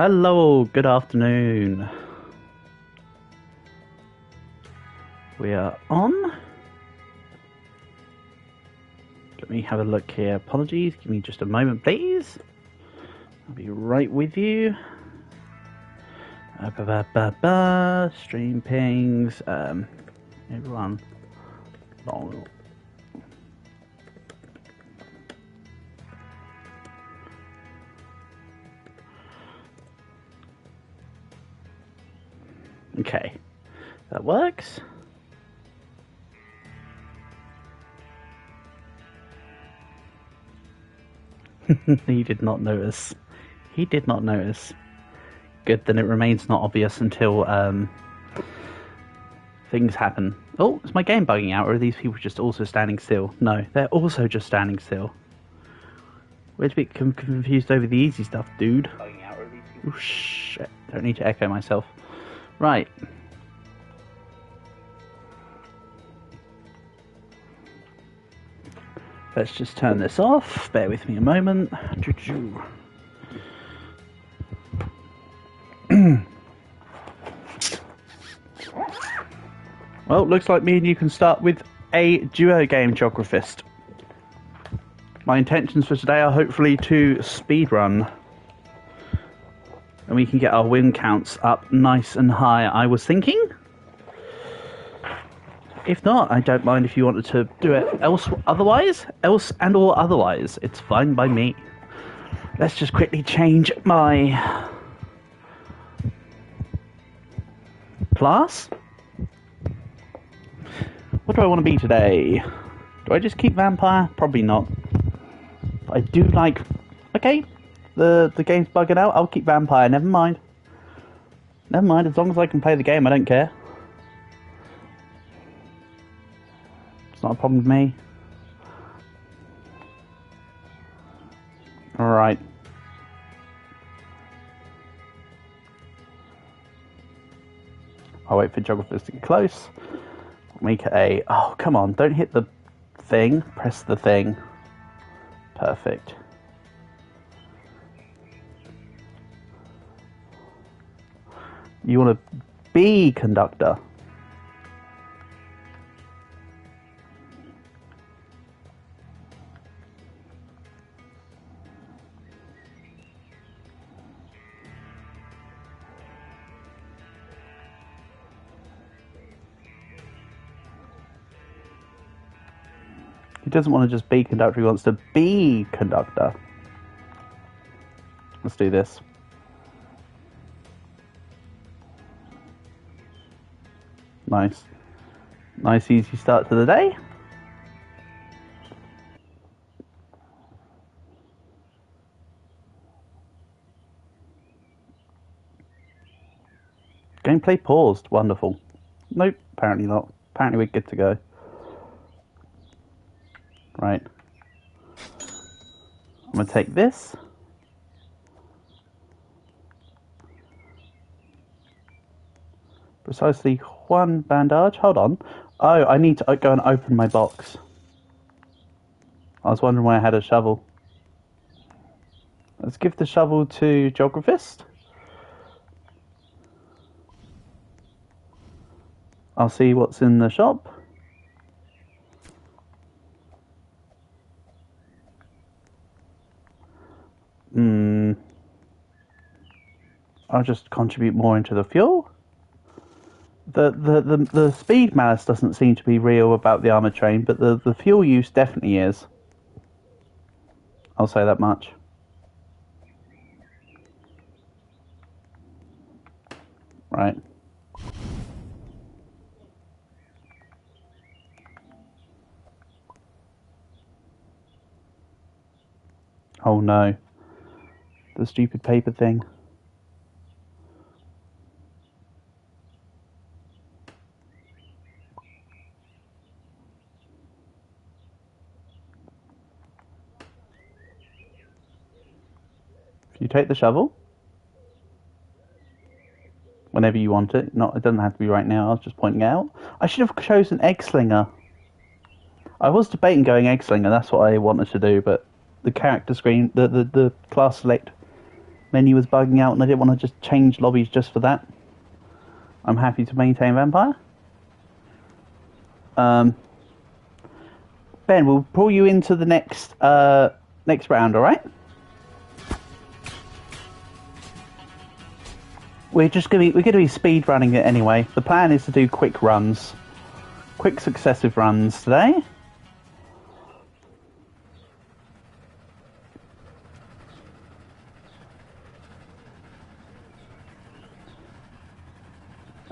Hello, good afternoon. We are on. Let me have a look here. Apologies, give me just a moment, please. I'll be right with you. Stream pings. Everyone. Long. Okay, that works. He did not notice. He did not notice. Good, then it remains not obvious until things happen. Oh, is my game bugging out, or are these people just also standing still? No, they're also just standing still. We're a bit confused over the easy stuff, dude. Bugging out, or are these people... Oh, shit. Don't need to echo myself. Right. Let's just turn this off. Bear with me a moment. Well, looks like me and you can start with a duo game, Geographist. My intentions for today are hopefully to speedrun. And we can get our win counts up nice and high, I was thinking. If not, I don't mind if you wanted to do it else and or otherwise. It's fine by me. Let's just quickly change my class. What do I want to be today? Do I just keep vampire? Probably not. But I do like... Okay, the game's bugging out. I'll keep vampire. Never mind. Never mind. As long as I can play the game, I don't care. It's not a problem with me. Alright. I'll wait for geographers to get close. Make it a... Oh, come on. Don't hit the thing. Press the thing. Perfect. You want to be conductor. He doesn't want to just be conductor, he wants to be conductor. Let's do this. Nice. Nice easy start to the day. Gameplay paused. Wonderful. Nope, apparently not. Apparently we're good to go. Right. I'm going to take this. Precisely one bandage. Hold on. Oh, I need to go and open my box. I was wondering why I had a shovel. Let's give the shovel to Geographist. I'll see what's in the shop. I'll just contribute more into the fuel. The speed malice doesn't seem to be real about the armored train, but the fuel use definitely is. I'll say that much. Right. Oh no. The stupid paper thing. You take the shovel whenever you want it. Not, it doesn't have to be right now. I was just pointing out. I should have chosen egg slinger. I was debating going egg slinger. That's what I wanted to do, but the character screen, the class select menu was bugging out and I didn't want to just change lobbies just for that. I'm happy to maintain Vampire. Ben, we'll pull you into the next round, alright? We're going to be speed running it anyway. The plan is to do quick runs. Quick successive runs today.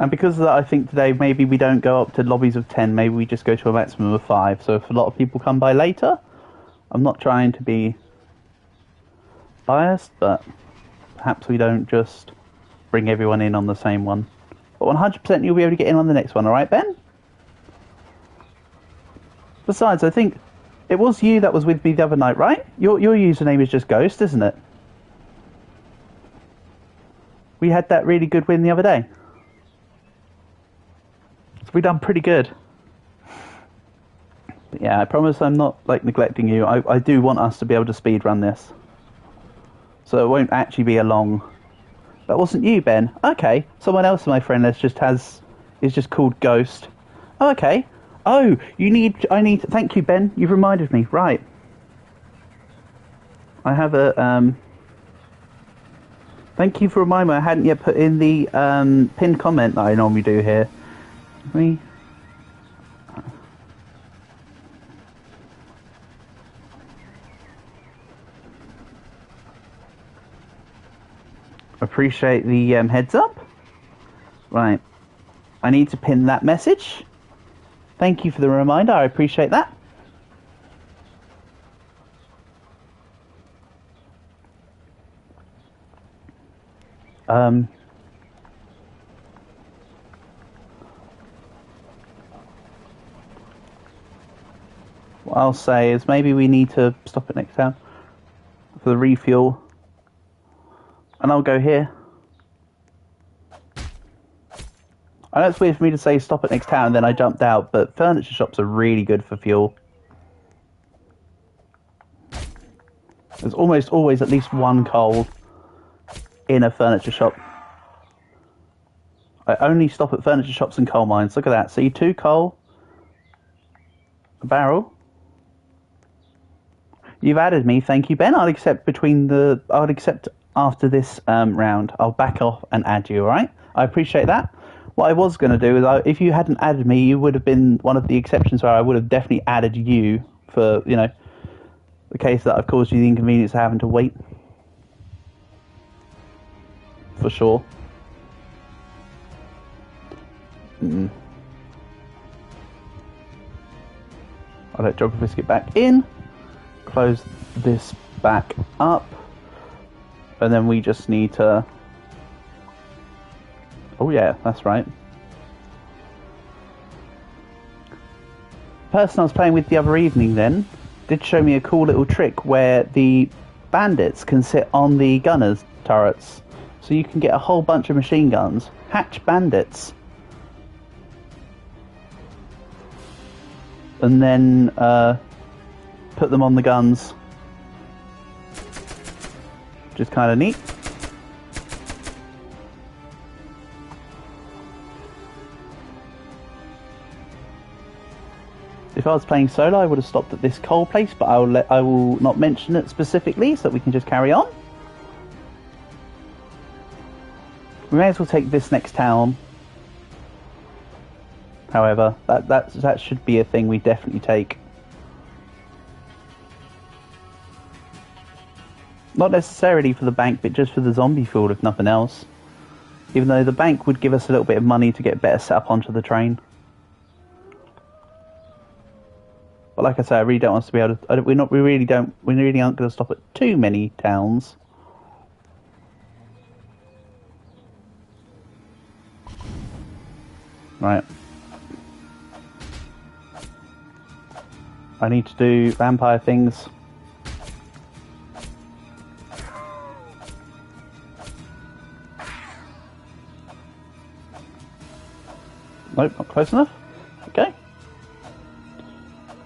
And because of that, I think today maybe we don't go up to lobbies of 10, maybe we just go to a maximum of 5. So if a lot of people come by later, I'm not trying to be biased, but perhaps we don't just bring everyone in on the same one. But 100% you'll be able to get in on the next one, alright, Ben? Besides, I think it was you that was with me the other night, right? Your username is just Ghost, isn't it? We had that really good win the other day. So we done pretty good. But yeah, I promise I'm not like neglecting you. I do want us to be able to speed run this. So it won't actually be a long... That wasn't you, Ben. Okay, someone else on my friend list is just called Ghost. Oh, okay. Oh, thank you, Ben. You've reminded me. Right. I have a thank you for reminding me. I hadn't yet put in the pinned comment that I normally do here. Appreciate the heads up. Right. I need to pin that message. Thank you for the reminder. I appreciate that. What I'll say is maybe we need to stop at next town for the refuel. And I'll go here. I know it's weird for me to say stop at next town and then I jumped out, but furniture shops are really good for fuel. There's almost always at least one coal in a furniture shop. I only stop at furniture shops and coal mines. Look at that. See, 2 coal, a barrel. You've added me, thank you, Ben. I'll accept after this round. I'll back off and add you, alright? I appreciate that. What I was going to do is, if you hadn't added me, you would have been one of the exceptions where I would have definitely added you for, you know, the case that I've caused you the inconvenience of having to wait. For sure. I'll let Geographist get back in. Close this back up. And then we just need to... Oh yeah, that's right. The person I was playing with the other evening then did show me a cool little trick where the bandits can sit on the gunners' turrets. So you can get a whole bunch of machine guns, hatch bandits, and then put them on the guns. Which is kind of neat. If I was playing solo, I would have stopped at this coal place, but I will not mention it specifically, so that we can just carry on. We may as well take this next town. However, that should be a thing we definitely take. Not necessarily for the bank, but just for the zombie field, if nothing else. Even though the bank would give us a little bit of money to get better set up onto the train. But like I say, I really don't want us to be able to... We really aren't going to stop at too many towns. Right. I need to do vampire things. Nope, not close enough. Okay.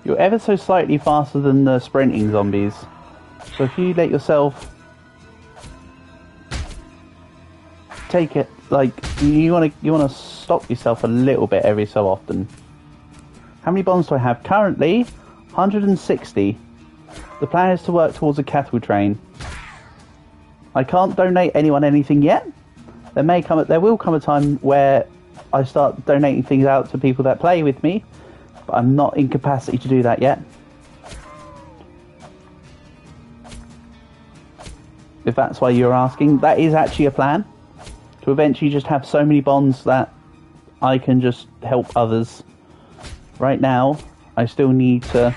You're ever so slightly faster than the sprinting zombies. So if you let yourself take it, like, you wanna stop yourself a little bit every so often. How many bonds do I have? Currently, 160. The plan is to work towards a cattle train. I can't donate anyone anything yet. There will come a time where I start donating things out to people that play with me, but I'm not in capacity to do that yet. If that's why you're asking, that is actually a plan. To eventually just have so many bonds that I can just help others. Right now, I still need to...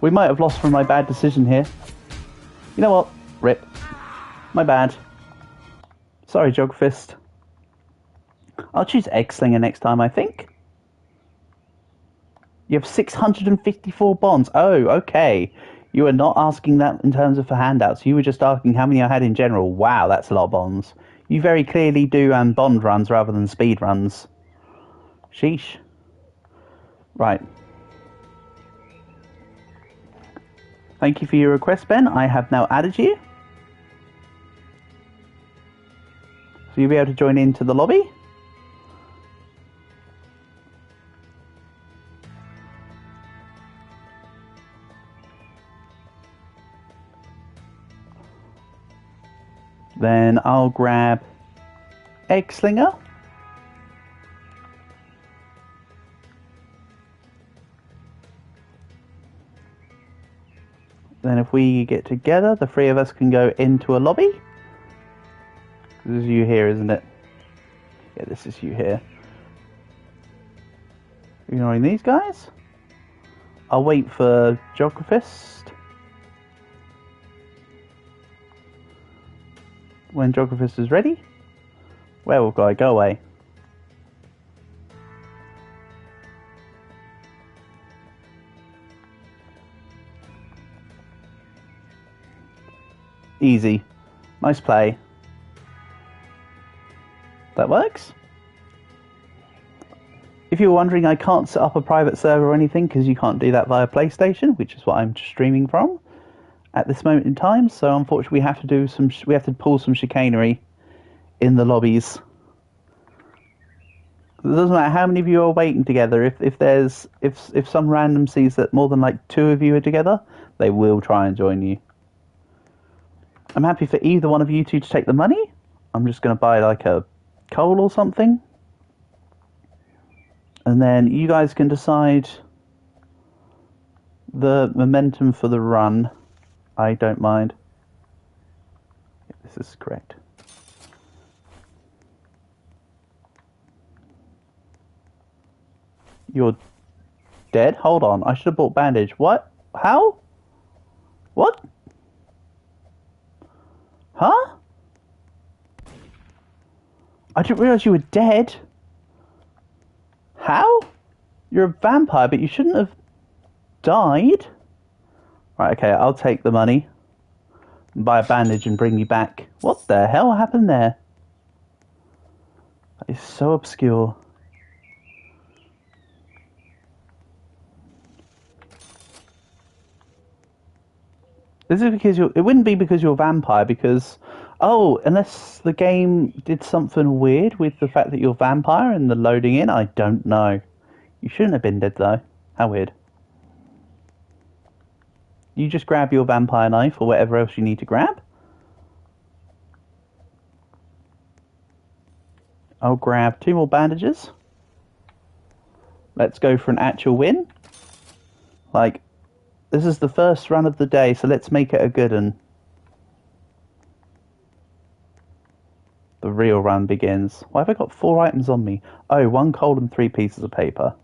We might have lost from my bad decision here. You know what? Rip. My bad. Sorry, Geographist. I'll choose Egg Slinger next time, I think. You have 654 bonds. Oh, okay. You were not asking that in terms of for handouts. You were just asking how many I had in general. Wow, that's a lot of bonds. You very clearly do bond runs rather than speed runs. Sheesh. Right. Thank you for your request, Ben. I have now added you. So you'll be able to join into the lobby. Then I'll grab Egg Slinger. Then if we get together, the three of us can go into a lobby. This is you here, isn't it? Yeah, this is you here. Ignoring these guys. I'll wait for Geographist. When Geographist is ready. Werewolf guy, go away. Easy. Nice play. That works. If you're wondering, I can't set up a private server or anything because you can't do that via PlayStation, which is what I'm streaming from at this moment in time. So unfortunately, we have to pull some chicanery in the lobbies. It doesn't matter how many of you are waiting together. If some random sees that more than like 2 of you are together, they will try and join you. I'm happy for either one of you two to take the money. I'm just going to buy like a coal or something. And then you guys can decide the momentum for the run. I don't mind. This is correct. You're dead? Hold on. I should have bought bandage. What? How? What? Huh? I didn't realize you were dead. How? You're a vampire, but you shouldn't have died. Right, okay, I'll take the money. Buy a bandage and bring you back. What the hell happened there? That is so obscure. This is because it wouldn't be because you're a vampire, because... Oh, unless the game did something weird with the fact that you're a vampire and the loading in, I don't know. You shouldn't have been dead, though. How weird. You just grab your vampire knife or whatever else you need to grab. I'll grab 2 more bandages. Let's go for an actual win. Like, this is the first run of the day, so let's make it a good one. The real run begins. Why have I got 4 items on me? Oh, 1 coal and 3 pieces of paper.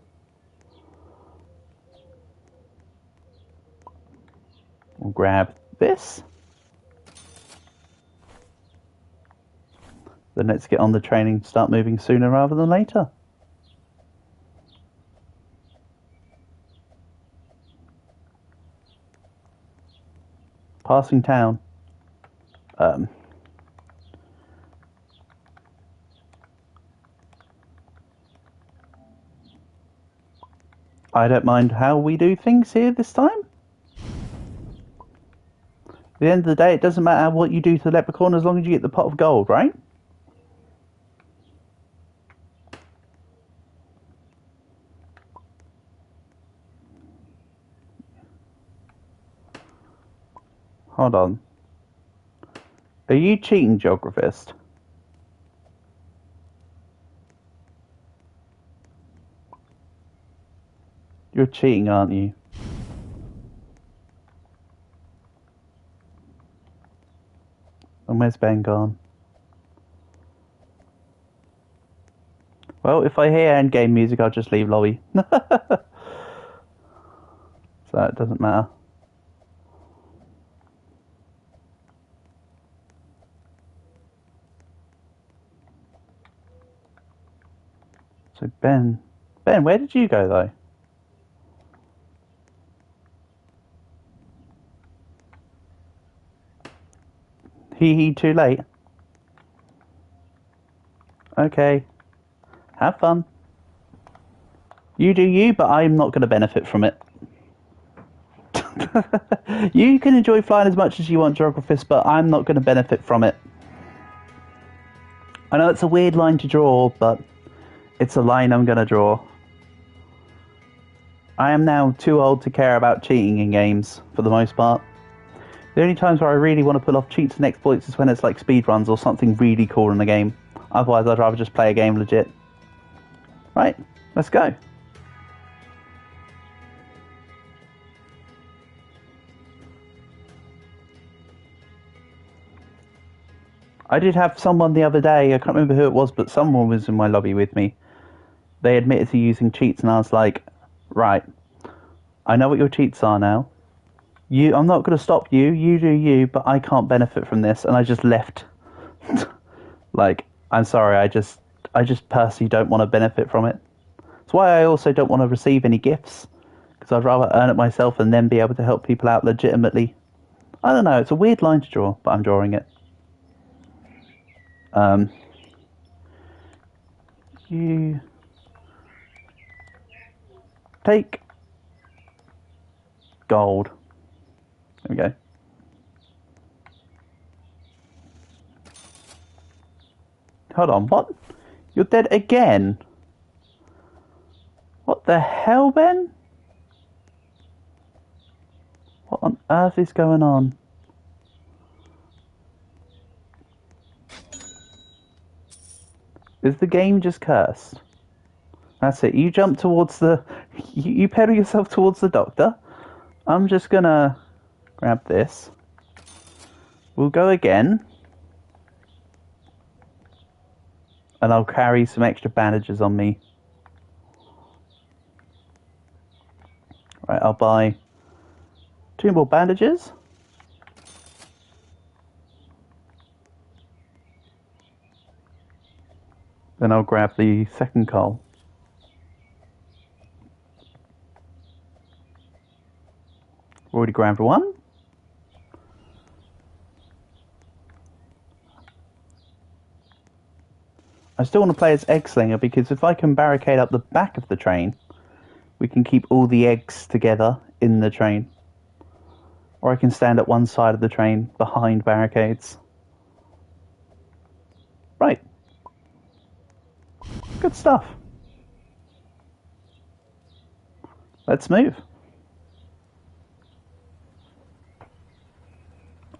We'll grab this. Then let's get on the train and start moving sooner rather than later. Passing town. I don't mind how we do things here this time. the end of the day, it doesn't matter what you do to the leprechaun as long as you get the pot of gold, right? Hold on. Are you cheating, Geographist? You're cheating, aren't you? And where's Ben gone? Well, if I hear endgame music, I'll just leave lobby. So it doesn't matter. So Ben, where did you go though? Hee, too late. Okay, have fun. You do you, but I'm not going to benefit from it. You can enjoy flying as much as you want, Geographist, but I'm not going to benefit from it. I know it's a weird line to draw, but it's a line I'm going to draw. I am now too old to care about cheating in games, for the most part. The only times where I really want to pull off cheats and exploits is when it's like speedruns or something really cool in the game. Otherwise, I'd rather just play a game legit. Right, let's go. I did have someone the other day, I can't remember who it was, but someone was in my lobby with me. They admitted to using cheats, and I was like, right, I know what your cheats are now. I'm not going to stop you, you do you, but I can't benefit from this, and I just left. Like, I'm sorry, I just personally don't want to benefit from it. That's why I also don't want to receive any gifts, because I'd rather earn it myself and then be able to help people out legitimately. I don't know, it's a weird line to draw, but I'm drawing it. You take gold. There we go. Hold on, what? You're dead again? What the hell, Ben? What on earth is going on? Is the game just cursed? That's it. You jump towards the... You pedal yourself towards the doctor. I'm just gonna grab this. We'll go again. And I'll carry some extra bandages on me. Right, I'll buy 2 more bandages. Then I'll grab the second coal. Already grabbed one. I still want to play as Egg Slinger because if I can barricade up the back of the train, we can keep all the eggs together in the train. Or I can stand at one side of the train behind barricades. Right. Good stuff. Let's move.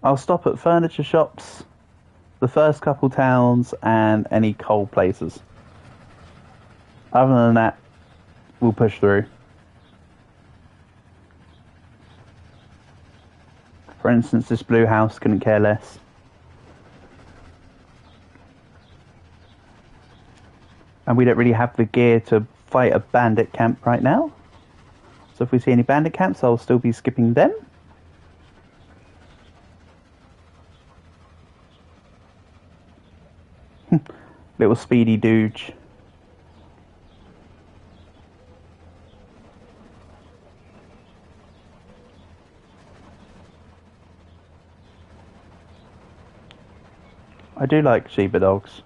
I'll stop at furniture shops, the first couple towns, and any coal places. Other than that, we'll push through. For instance, this blue house couldn't care less. And we don't really have the gear to fight a bandit camp right now. So if we see any bandit camps, I'll still be skipping them. Little speedy dooge. I do like Shiba dogs.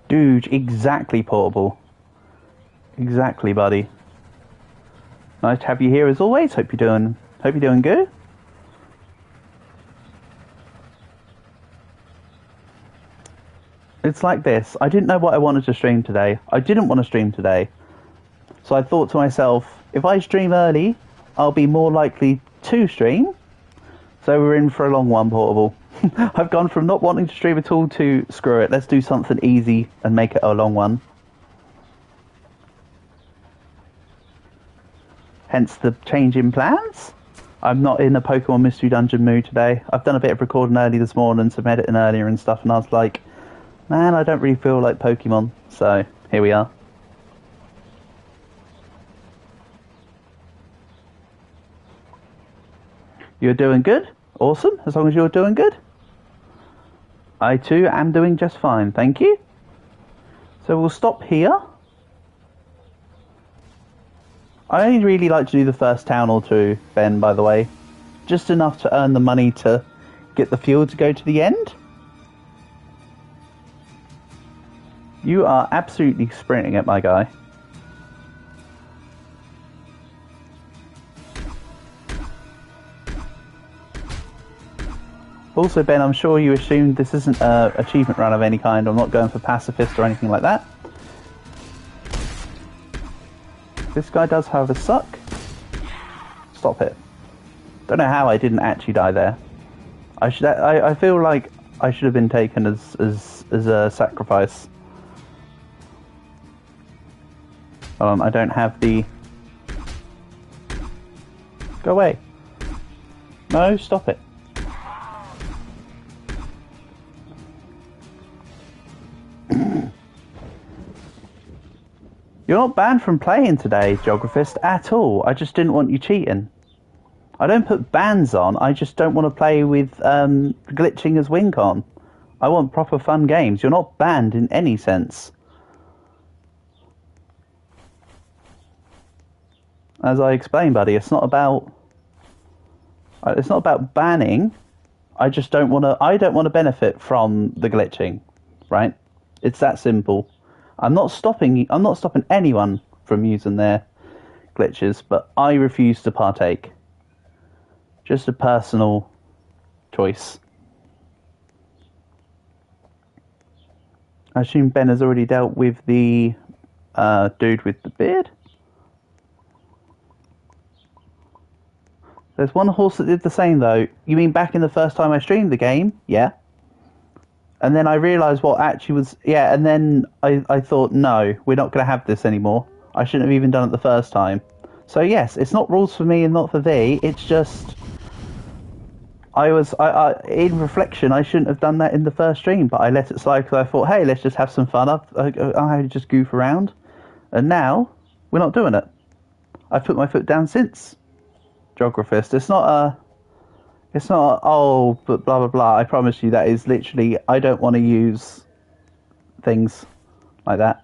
Dooge, exactly, Portable. Exactly, buddy. Nice to have you here as always. Hope you're doing good. It's like this. I didn't know what I wanted to stream today. I didn't want to stream today. So I thought to myself, if I stream early, I'll be more likely to stream. So we're in for a long one, Portable. I've gone from not wanting to stream at all to screw it. Let's do something easy and make it a long one. Hence the change in plans. I'm not in a Pokemon Mystery Dungeon mood today. I've done a bit of recording early this morning, some editing earlier and stuff, and I was like, man, I don't really feel like Pokemon. So, here we are. You're doing good? Awesome, as long as you're doing good. I too am doing just fine, thank you. So we'll stop here. I only really like to do the first town or two, Ben, by the way. Just enough to earn the money to get the fuel to go to the end. You are absolutely sprinting it, my guy. Also, Ben, I'm sure you assumed this isn't an achievement run of any kind. I'm not going for pacifist or anything like that. This guy does, however, suck. Stop it. Don't know how I didn't actually die there. I feel like I should have been taken as a sacrifice. I don't have the... Go away. No, stop it. You're not banned from playing today, Geographist, at all. I just didn't want you cheating. I don't put bans on, I just don't want to play with glitching as WinCon. I want proper fun games. You're not banned in any sense. As I explained, buddy, it's not about banning. I just don't want to. I don't want to benefit from the glitching, right? It's that simple. I'm not stopping anyone from using their glitches, but I refuse to partake. Just a personal choice. I assume Ben has already dealt with the dude with the beard. There's one horse that did the same, though. You mean back in the first time I streamed the game? Yeah. And then I realised what actually was... Yeah, and then I thought, no, we're not going to have this anymore. I shouldn't have even done it the first time. So yes, it's not rules for me and not for thee. It's just... in reflection, I shouldn't have done that in the first stream, but I let it slide because I thought, hey, let's just have some fun. I just goof around. And now, we're not doing it. I've put my foot down since. Geographist. It's not oh, but blah blah blah. I promise you that is literally, I don't want to use things like that.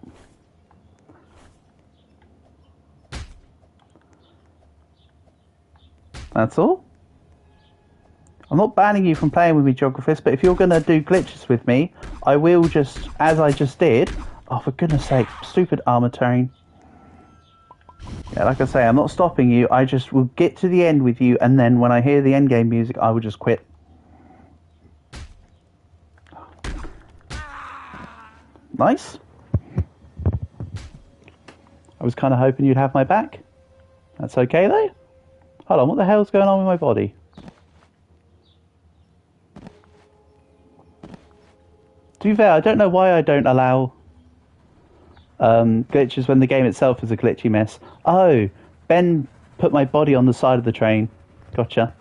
That's all. I'm not banning you from playing with me, Geographist, but if you're going to do glitches with me, I will just, as I just did... Oh, for goodness sake, stupid armor terrain. Yeah, like I say, I'm not stopping you. I just will get to the end with you, and then when I hear the end game music, I will just quit. Nice. I was kind of hoping you'd have my back. That's okay, though. Hold on, what the hell's going on with my body? To be fair, I don't know why I don't allow... glitches when the game itself is a glitchy mess. Oh, Ben put my body on the side of the train. Gotcha.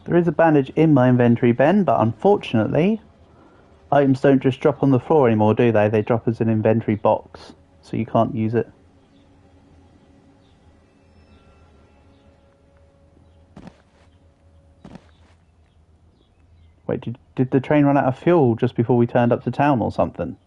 There is a bandage in my inventory, Ben, but unfortunately, items don't just drop on the floor anymore, do they? They drop as an inventory box, so you can't use it. Wait, did the train run out of fuel just before we turned up to town or something?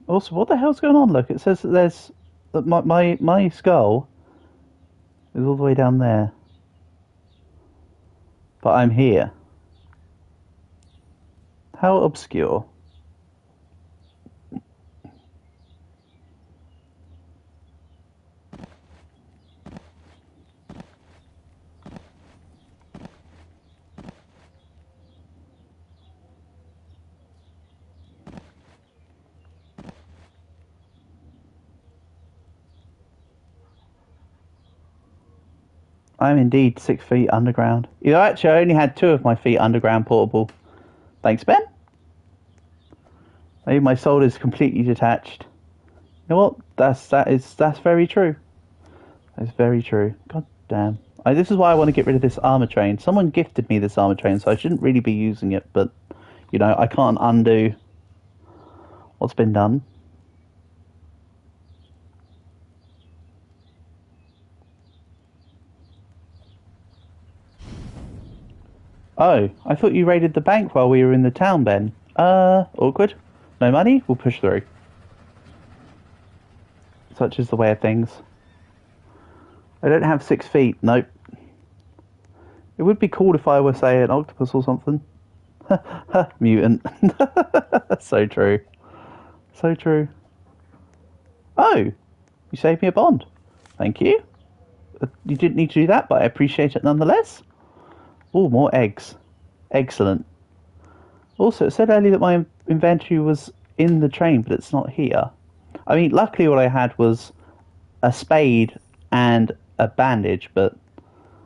Also, what the hell's going on? Look, it says that there's... that my skull is all the way down there. But I'm here. How obscure. I'm indeed 6 feet underground. You know, actually, I only had 2 of my feet underground portable. Thanks, Ben. Maybe my soul is completely detached. You know what? That's very true. That's very true. God damn. This is why I want to get rid of this armor train. Someone gifted me this armor train, so I shouldn't really be using it, but, you know, I can't undo what's been done. Oh, I thought you raided the bank while we were in the town, Ben. Awkward. No money? We'll push through. Such is the way of things. I don't have 6 feet, nope. It would be cool if I were, say, an octopus or something. Mutant. So true. So true. Oh! You saved me a bond. Thank you. You didn't need to do that, but I appreciate it nonetheless. Oh, more eggs. Excellent. Also, it said earlier that my inventory was in the train, but it's not here. I mean, luckily all I had was a spade and a bandage, but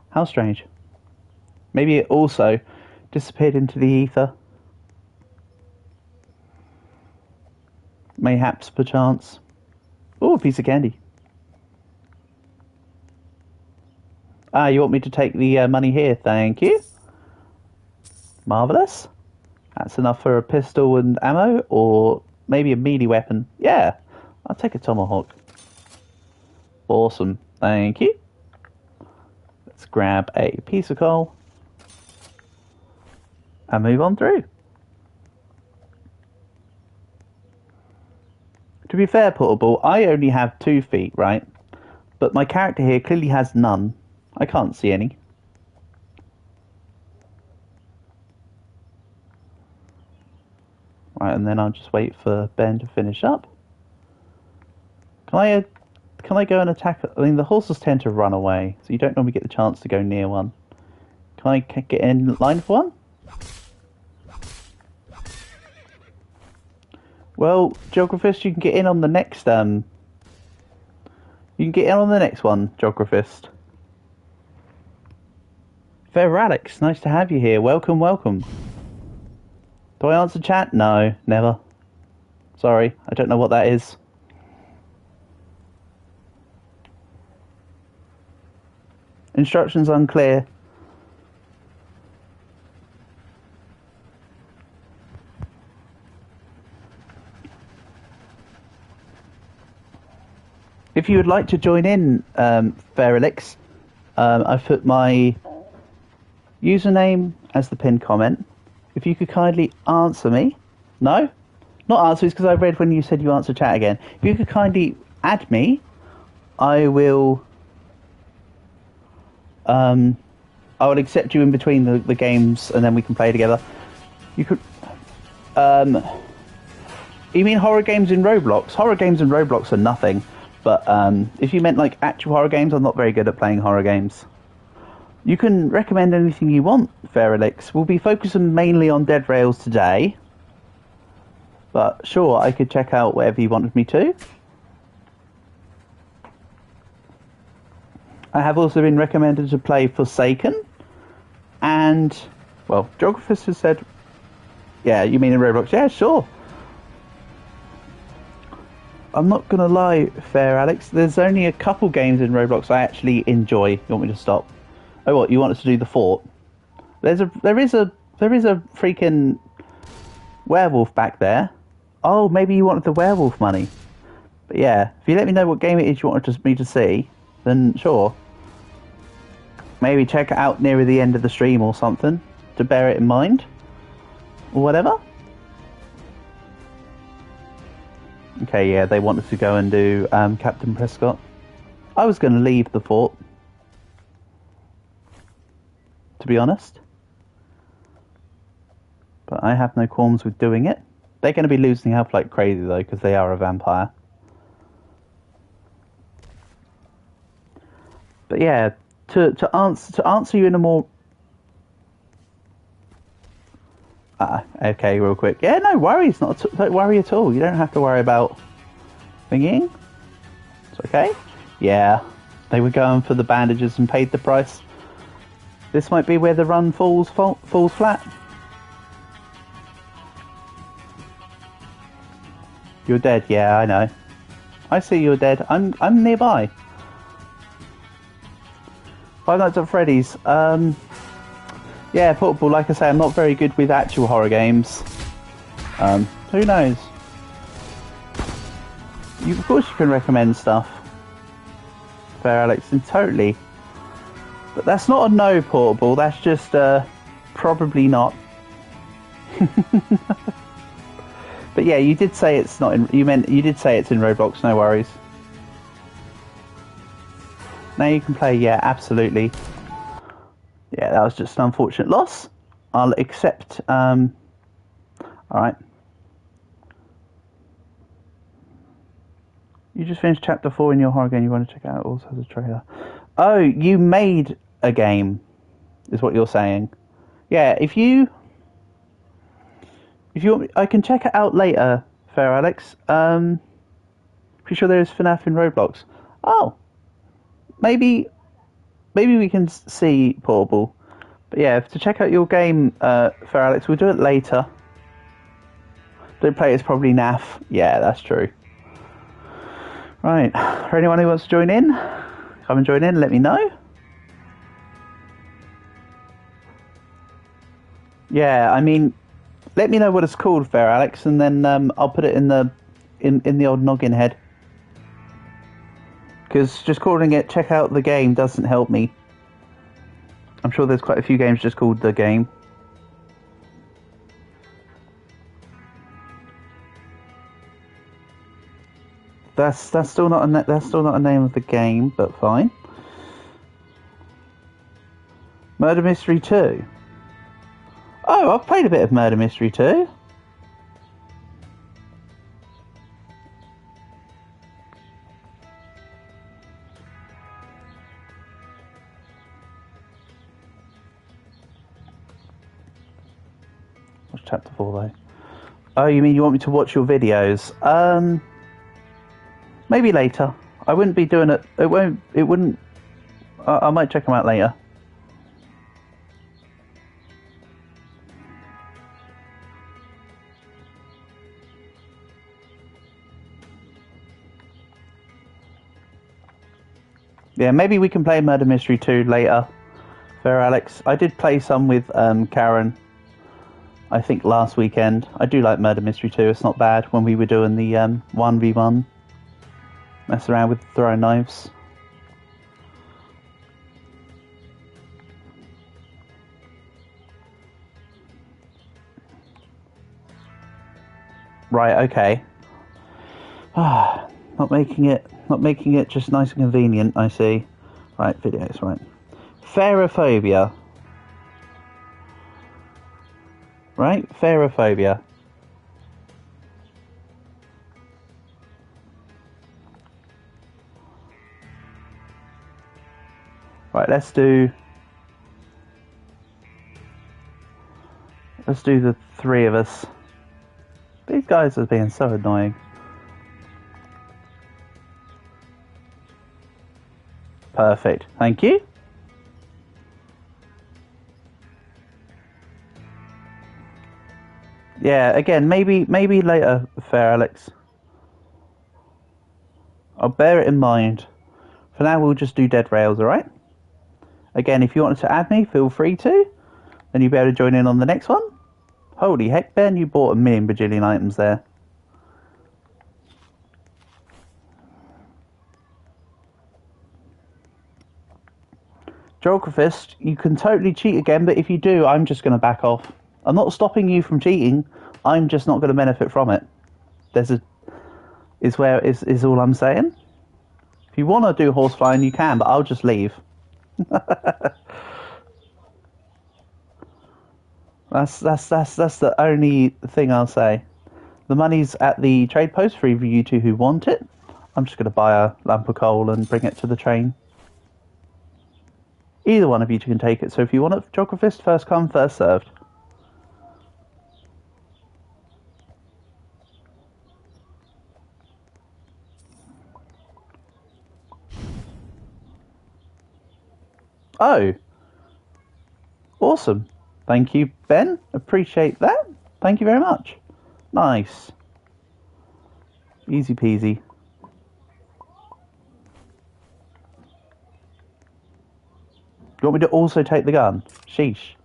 how strange. Maybe it also disappeared into the ether. Mayhaps, perchance. Oh, a piece of candy. Ah, you want me to take the money here? Thank you. Marvellous. That's enough for a pistol and ammo, or maybe a melee weapon. Yeah, I'll take a tomahawk. Awesome. Thank you. Let's grab a piece of coal and move on through. To be fair, Portable, I only have 2 feet, right? But my character here clearly has none. I can't see any. Right, and then I'll just wait for Ben to finish up. Can I go and attack? I mean, the horses tend to run away, so you don't normally get the chance to go near one. Can I get in line for one? Well, Geographist, you can get in on the next, you can get in on the next one, Geographist. Fair Alex, nice to have you here. Welcome, welcome. Do I answer chat? No, never. Sorry, I don't know what that is. Instructions unclear. If you would like to join in, Fairelix, I've put my username as the pinned comment. If you could kindly answer me. No? Not answer, it's because I read when you said you answer chat again. If you could kindly add me, I will accept you in between the games and then we can play together. You could... you mean horror games in Roblox? Horror games in Roblox are nothing. But if you meant like actual horror games, I'm not very good at playing horror games. You can recommend anything you want, Fairelix. We'll be focusing mainly on Dead Rails today. But sure, I could check out whatever you wanted me to. I have also been recommended to play Forsaken. And, well, Geographist has said... Yeah, you mean in Roblox? Yeah, sure. I'm not going to lie, Fair Alex. There's only a couple games in Roblox I actually enjoy. You want me to stop? Oh, what? You want us to do the fort? There is a freaking werewolf back there. Oh, maybe you wanted the werewolf money. But yeah, if you let me know what game it is you want me to see, then sure. Maybe check it out nearer the end of the stream or something to bear it in mind. Or whatever. Okay, yeah, they wanted to go and do Captain Prescott. I was going to leave the fort, to be honest. But I have no qualms with doing it. They're going to be losing health like crazy, though, because they are a vampire. But yeah, to answer you in a more... okay, real quick. Yeah, no worries. Don't worry at all. You don't have to worry about thinking. It's okay. Yeah, they were going for the bandages and paid the price. This might be where the run falls flat. You're dead. Yeah, I know. I see you're dead. I'm nearby. Five Nights at Freddy's. Yeah, Portable. Like I say, I'm not very good with actual horror games. Who knows? Of course, you can recommend stuff. Fair, Alex, and totally. But that's not a no, Portable. That's just probably not. But yeah, you did say it's not in. You did say it's in Roblox. No worries. Now you can play. Yeah, absolutely. Yeah, that was just an unfortunate loss. I'll accept. All right. You just finished chapter 4 in your horror game. You want to check it out? It also has a trailer. Oh, you made a game, is what you're saying. Yeah, if you want, I can check it out later. Fair, Alex. Pretty sure there is FNAF in Roblox. Oh, maybe we can see Portable. But yeah, to check out your game, Fair Alex, we'll do it later. Don't play it's probably naff. Yeah, that's true. Right, for anyone who wants to join in, come and join in, let me know. Yeah, I mean, let me know what it's called, Fair Alex, and then I'll put it in the old noggin head. Because just calling it check out the game doesn't help me. I'm sure there's quite a few games just called the game. That's still not a name of the game, but fine. Murder Mystery 2. Oh, I've played a bit of Murder Mystery 2. What's chapter 4 though? Oh, you mean you want me to watch your videos? Maybe later. I wouldn't be doing it. It wouldn't. I might check them out later. Yeah, maybe we can play Murder Mystery 2 later. Fair, Alex. I did play some with Karen, I think last weekend. I do like Murder Mystery 2. It's not bad when we were doing the 1v1. Mess around with throwing knives. Right, okay. Not making it just nice and convenient, I see. Right, videos, right. Pherophobia. Right, Pherophobia. Right, let's do the three of us. These guys are being so annoying. Perfect, thank you. Yeah, again, maybe later, Fair Alex. I'll bear it in mind. For now, we'll just do Dead Rails, alright? Again, if you wanted to add me, feel free to. Then you'll be able to join in on the next one. Holy heck, Ben, you bought a million bajillion items there. Geographist, you can totally cheat again, but if you do, I'm just going to back off. I'm not stopping you from cheating. I'm just not going to benefit from it. Is all I'm saying. If you want to do horse flying, you can, but I'll just leave. That's the only thing I'll say. The money's at the trade post for either you two who want it. I'm just going to buy a lump of coal and bring it to the train. Either one of you two can take it. So if you want a geographist, first come, first served. Oh, awesome. Thank you, Ben. Appreciate that. Thank you very much. Nice. Easy peasy. You want me to also take the gun? Sheesh.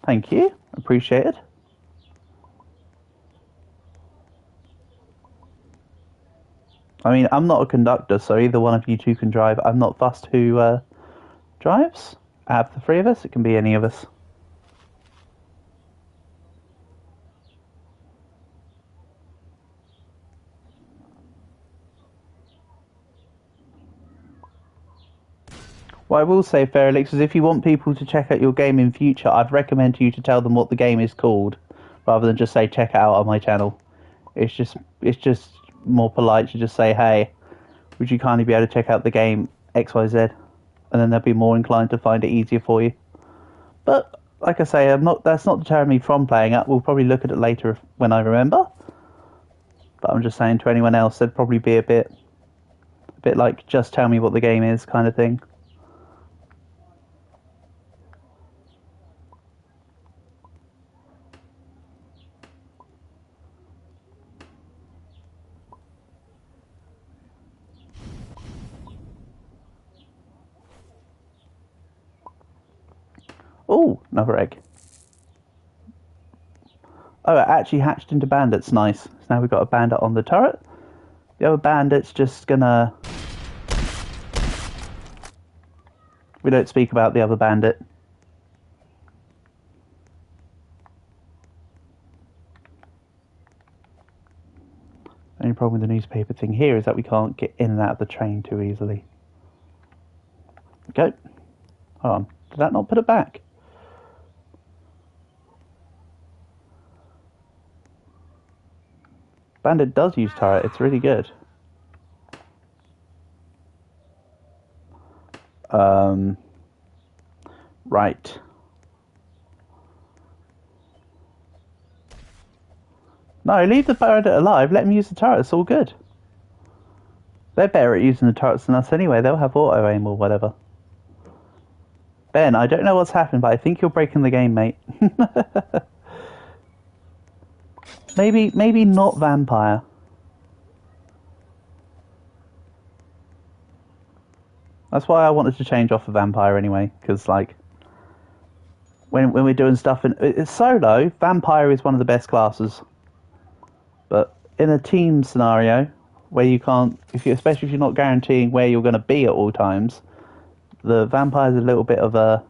Thank you. Appreciate it. I mean, I'm not a conductor, so either one of you two can drive. I'm not fussed who drives. Out of the three of us, it can be any of us. What I will say, Fairlix, is if you want people to check out your game in future, I'd recommend you to tell them what the game is called, rather than just say check it out on my channel. It's just more polite to just say, hey, would you kindly be able to check out the game XYZ, and then they'll be more inclined to find it easier for you. But like I say, that's not deterring me from playing it. We'll probably look at it later when I remember. But I'm just saying to anyone else, they'd probably be a bit like just tell me what the game is kind of thing. Oh, another egg. Oh, it actually hatched into bandits. Nice. So now we've got a bandit on the turret. The other bandit's just gonna... We don't speak about the other bandit. The only problem with the newspaper thing here is that we can't get in and out of the train too easily. Okay. Hold on. Did that not put it back? Bandit does use turret. It's really good. Right. No, leave the bandit alive. Let him use the turret. It's all good. They're better at using the turrets than us anyway. They'll have auto aim or whatever. Ben, I don't know what's happened, but I think you're breaking the game, mate. Maybe not vampire. That's why I wanted to change off of vampire anyway, because like when we're doing stuff in it's solo, vampire is one of the best classes. But in a team scenario where you can't, especially if you're not guaranteeing where you're going to be at all times, the vampire is a little bit of a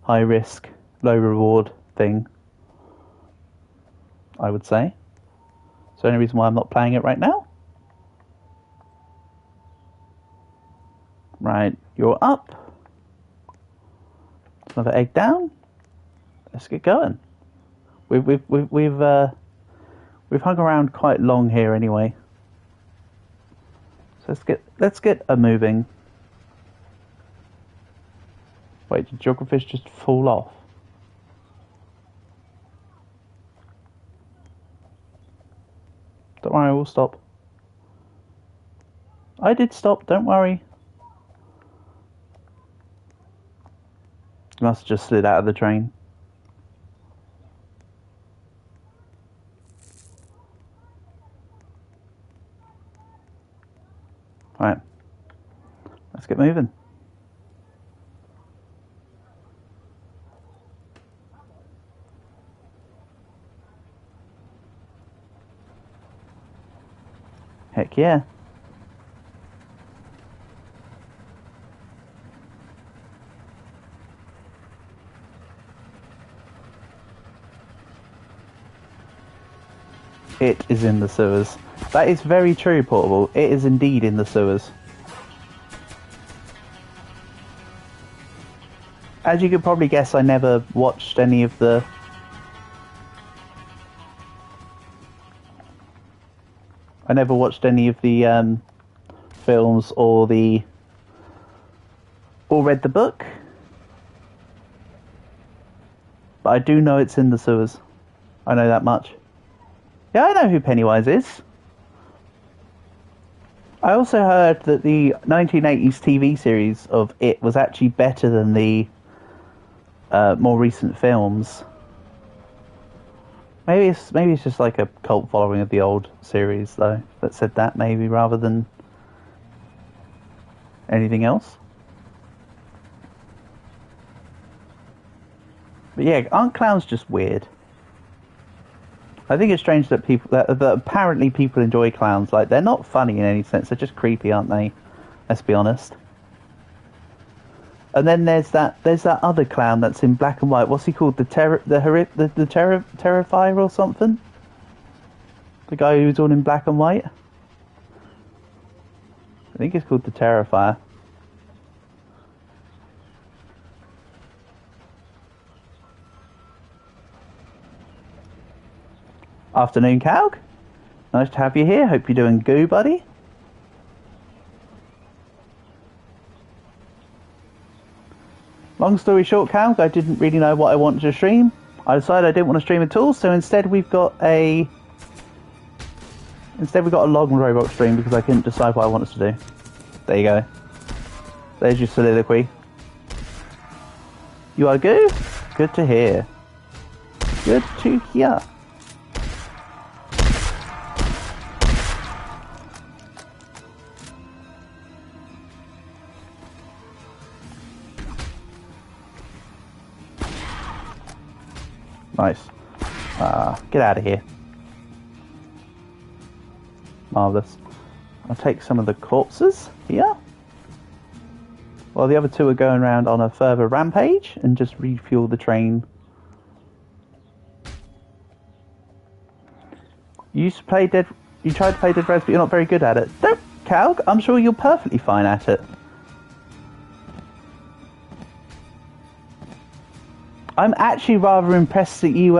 high risk, low reward thing, I would say. It's the only reason why I'm not playing it right now. Right, you're up. Another egg down. Let's get going. We've hung around quite long here anyway. So let's get a moving. Wait, did geographers just fall off? Don't worry, we'll stop. I did stop, don't worry. You must have just slid out of the train. Right. Let's get moving. Heck yeah. It is in the sewers. That is very true, Portable. It is indeed in the sewers. As you could probably guess, I never watched any of the... films or read the book. But I do know it's in the sewers. I know that much. Yeah, I know who Pennywise is. I also heard that the 1980s TV series of It was actually better than the more recent films. Maybe it's just like a cult following of the old series, though, that said that, maybe, rather than anything else. But yeah, aren't clowns just weird? I think it's strange that that apparently people enjoy clowns. Like, they're not funny in any sense. They're just creepy, aren't they? Let's be honest. And then there's that other clown that's in black and white. What's he called? The Terrifier or something? The guy who's all in black and white? I think it's called the Terrifier. Afternoon, Calg. Nice to have you here. Hope you're doing good, buddy. Long story short, Calg, I didn't really know what I wanted to stream. I decided I didn't want to stream at all, so instead we've got a long Roblox stream because I couldn't decide what I wanted to do. There you go. There's your soliloquy. You are good? Good to hear. Good to hear. Nice. Get out of here. Marvellous. I'll take some of the corpses here. While the other two are going around on a further rampage and just refuel the train. You tried to play Dead Res, but you're not very good at it. Don't, Calg. I'm sure you're perfectly fine at it. I'm actually rather impressed that you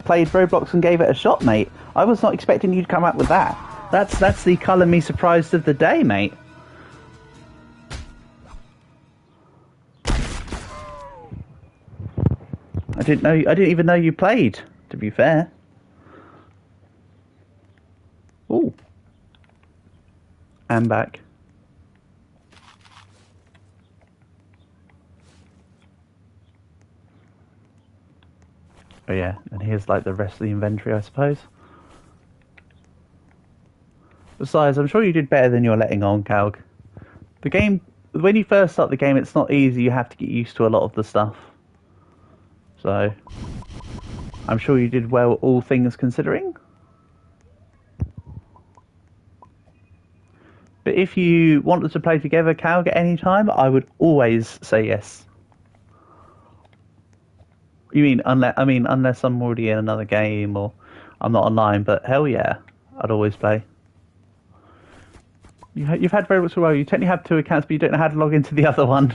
played Roblox and gave it a shot, mate. I was not expecting you to come up with that. That's the colour me surprised of the day, mate. I didn't even know you played, to be fair. Ooh. I'm back. Oh yeah, and here's like the rest of the inventory, I suppose. Besides, I'm sure you did better than you're letting on, Calg. The game, when you first start the game, it's not easy. You have to get used to a lot of the stuff. So, I'm sure you did well, all things considering. But if you wanted to play together, Calg, at any time, I would always say yes. You mean unless I'm already in another game or I'm not online? But hell yeah, I'd always play. You've had Roblox for a while. You technically have 2 accounts, but you don't know how to log into the other one.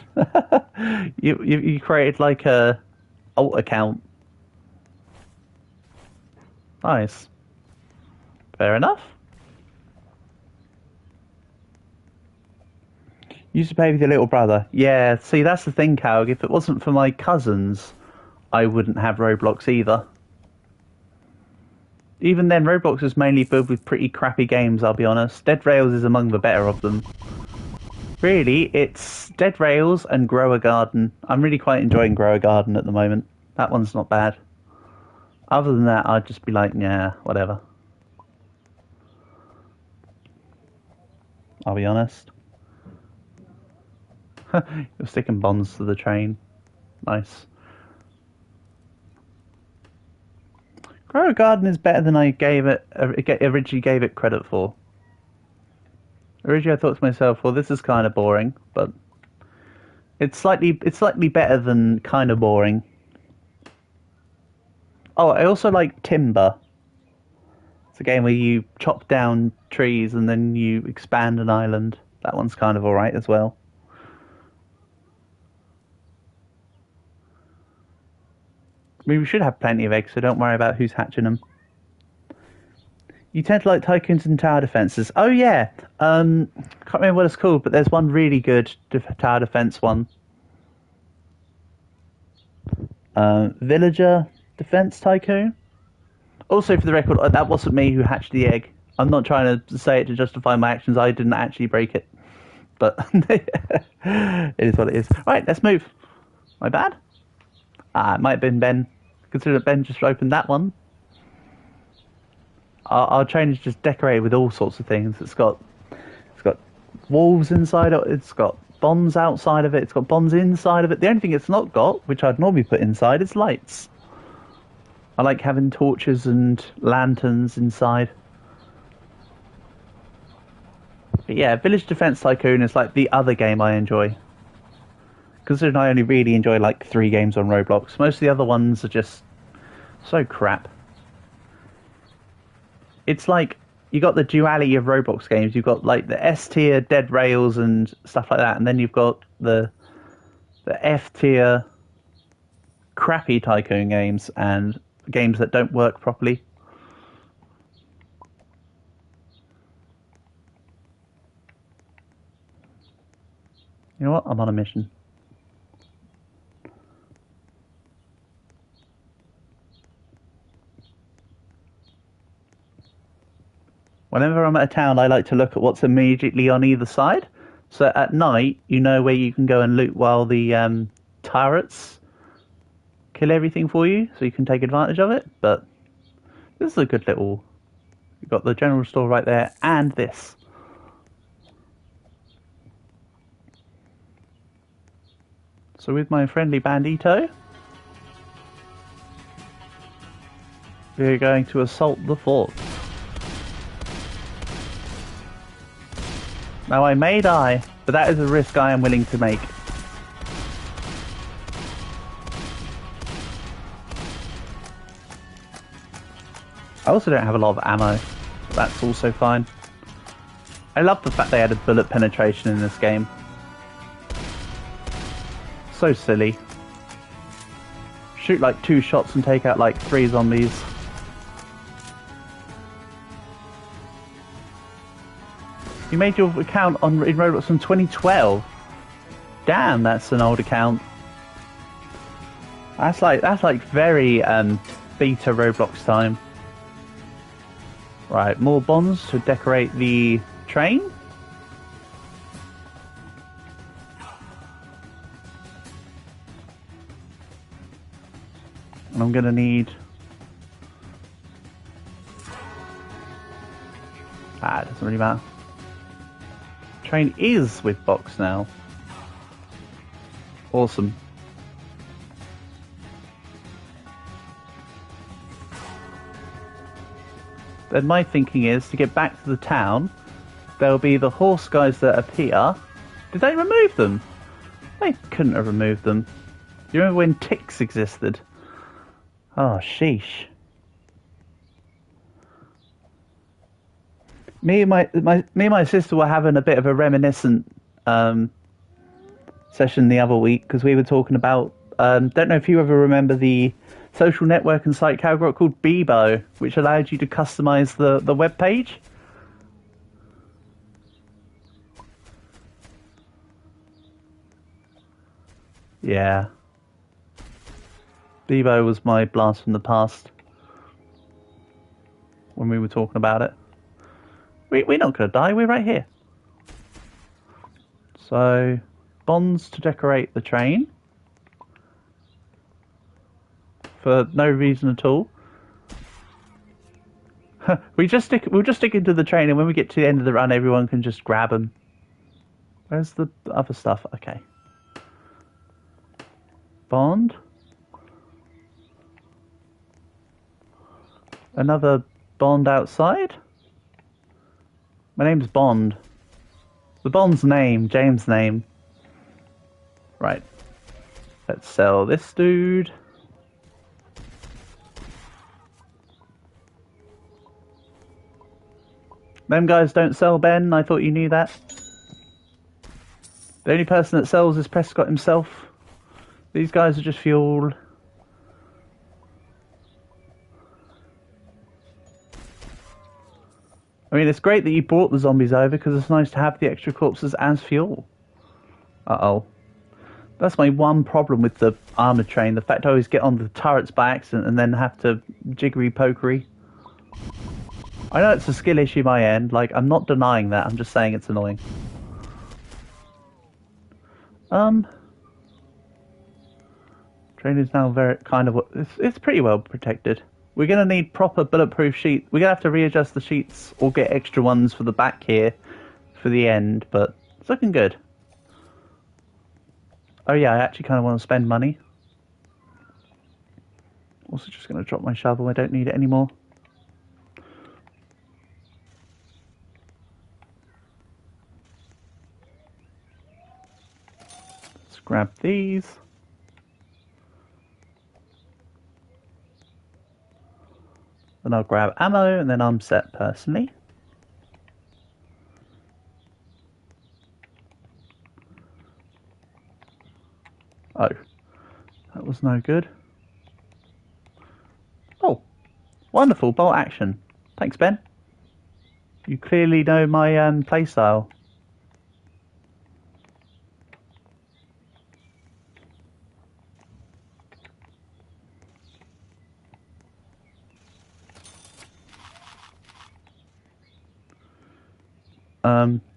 you created like a alt account. Nice. Fair enough. Used to play with your little brother. Yeah. See, that's the thing, Calg. If it wasn't for my cousins, I wouldn't have Roblox either. Even then, Roblox is mainly built with pretty crappy games, I'll be honest. Dead Rails is among the better of them. Really, it's Dead Rails and Grow a Garden. I'm really quite enjoying Grow a Garden at the moment. That one's not bad. Other than that, I'd just be like, yeah, whatever. I'll be honest. You're sticking bombs to the train. Nice. Grow a Garden is better than I originally gave it credit for. Originally, I thought to myself, well, this is kind of boring, but it's slightly better than kind of boring. Oh, I also like Timber. It's a game where you chop down trees and then you expand an island. That one's kind of alright as well. I mean, we should have plenty of eggs, so don't worry about who's hatching them. You tend to like tycoons and tower defenses. Oh yeah, can't remember what it's called, but there's one really good tower defense one. Villager defense tycoon. Also, for the record, that wasn't me who hatched the egg. I'm not trying to say it to justify my actions. I didn't actually break it, but it is what it is. Right, let's move. My bad. It might have been Ben. Consider that Ben just opened that one. Our train is just decorated with all sorts of things. It's got walls inside it. It's got bombs outside of it. It's got bombs inside of it. The only thing it's not got, which I'd normally put inside, is lights. I like having torches and lanterns inside. But yeah, Village Defense Tycoon is like the other game I enjoy. Considering I only really enjoy like 3 games on Roblox. Most of the other ones are just so crap. It's like you got the duality of Roblox games. You've got like the S tier Dead Rails and stuff like that, and then you've got the F tier crappy tycoon games and games that don't work properly. You know what? I'm on a mission. Whenever I'm at a town, I like to look at what's immediately on either side. So at night, you know where you can go and loot while the turrets kill everything for you, so you can take advantage of it. But this is a good little... You've got the general store right there, and this. So with my friendly bandito, we're going to assault the fort. Now I may die, but that is a risk I am willing to make. I also don't have a lot of ammo. That's also fine. I love the fact they added bullet penetration in this game. So silly. Shoot like 2 shots and take out like 3 zombies. You made your account in Roblox in 2012. Damn, that's an old account. That's like very beta Roblox time. Right, more bombs to decorate the train. And I'm gonna need... it doesn't really matter. Train is with box now. Awesome. Then my thinking is to get back to the town, there'll be the horse guys that appear. Did they remove them? They couldn't have removed them. You remember when ticks existed? Oh, sheesh. Me and my sister were having a bit of a reminiscent session the other week because we were talking about. Don't know if you ever remember the social network and site category called Bebo, which allowed you to customize the web page. Yeah. Bebo was my blast from the past when we were talking about it. We're not going to die, we're right here. So, bonds to decorate the train. For no reason at all. We'll just stick into the train, and when we get to the end of the run, everyone can just grab them. Where's the other stuff? Okay. Bond. Another Bond outside. My name's Bond. The Bond's name, James' name. Right. Let's sell this dude. Them guys don't sell, Ben. I thought you knew that. The only person that sells is Prescott himself. These guys are just fuel. I mean, it's great that you brought the zombies over because it's nice to have the extra corpses as fuel. Uh-oh. That's my one problem with the armoured train. The fact I always get on the turrets by accident and then have to jiggery-pokery. I know it's a skill issue my end. Like, I'm not denying that. I'm just saying it's annoying. Train is now very kind of... It's pretty well protected. We're going to need proper bulletproof sheets. We're going to have to readjust the sheets or get extra ones for the back here for the end, but it's looking good. Oh yeah, I actually kind of want to spend money. Also just going to drop my shovel. I don't need it anymore. Let's grab these. Then I'll grab ammo and then I'm set personally. Oh, that was no good. Oh, wonderful, bolt action. Thanks, Ben. You clearly know my playstyle.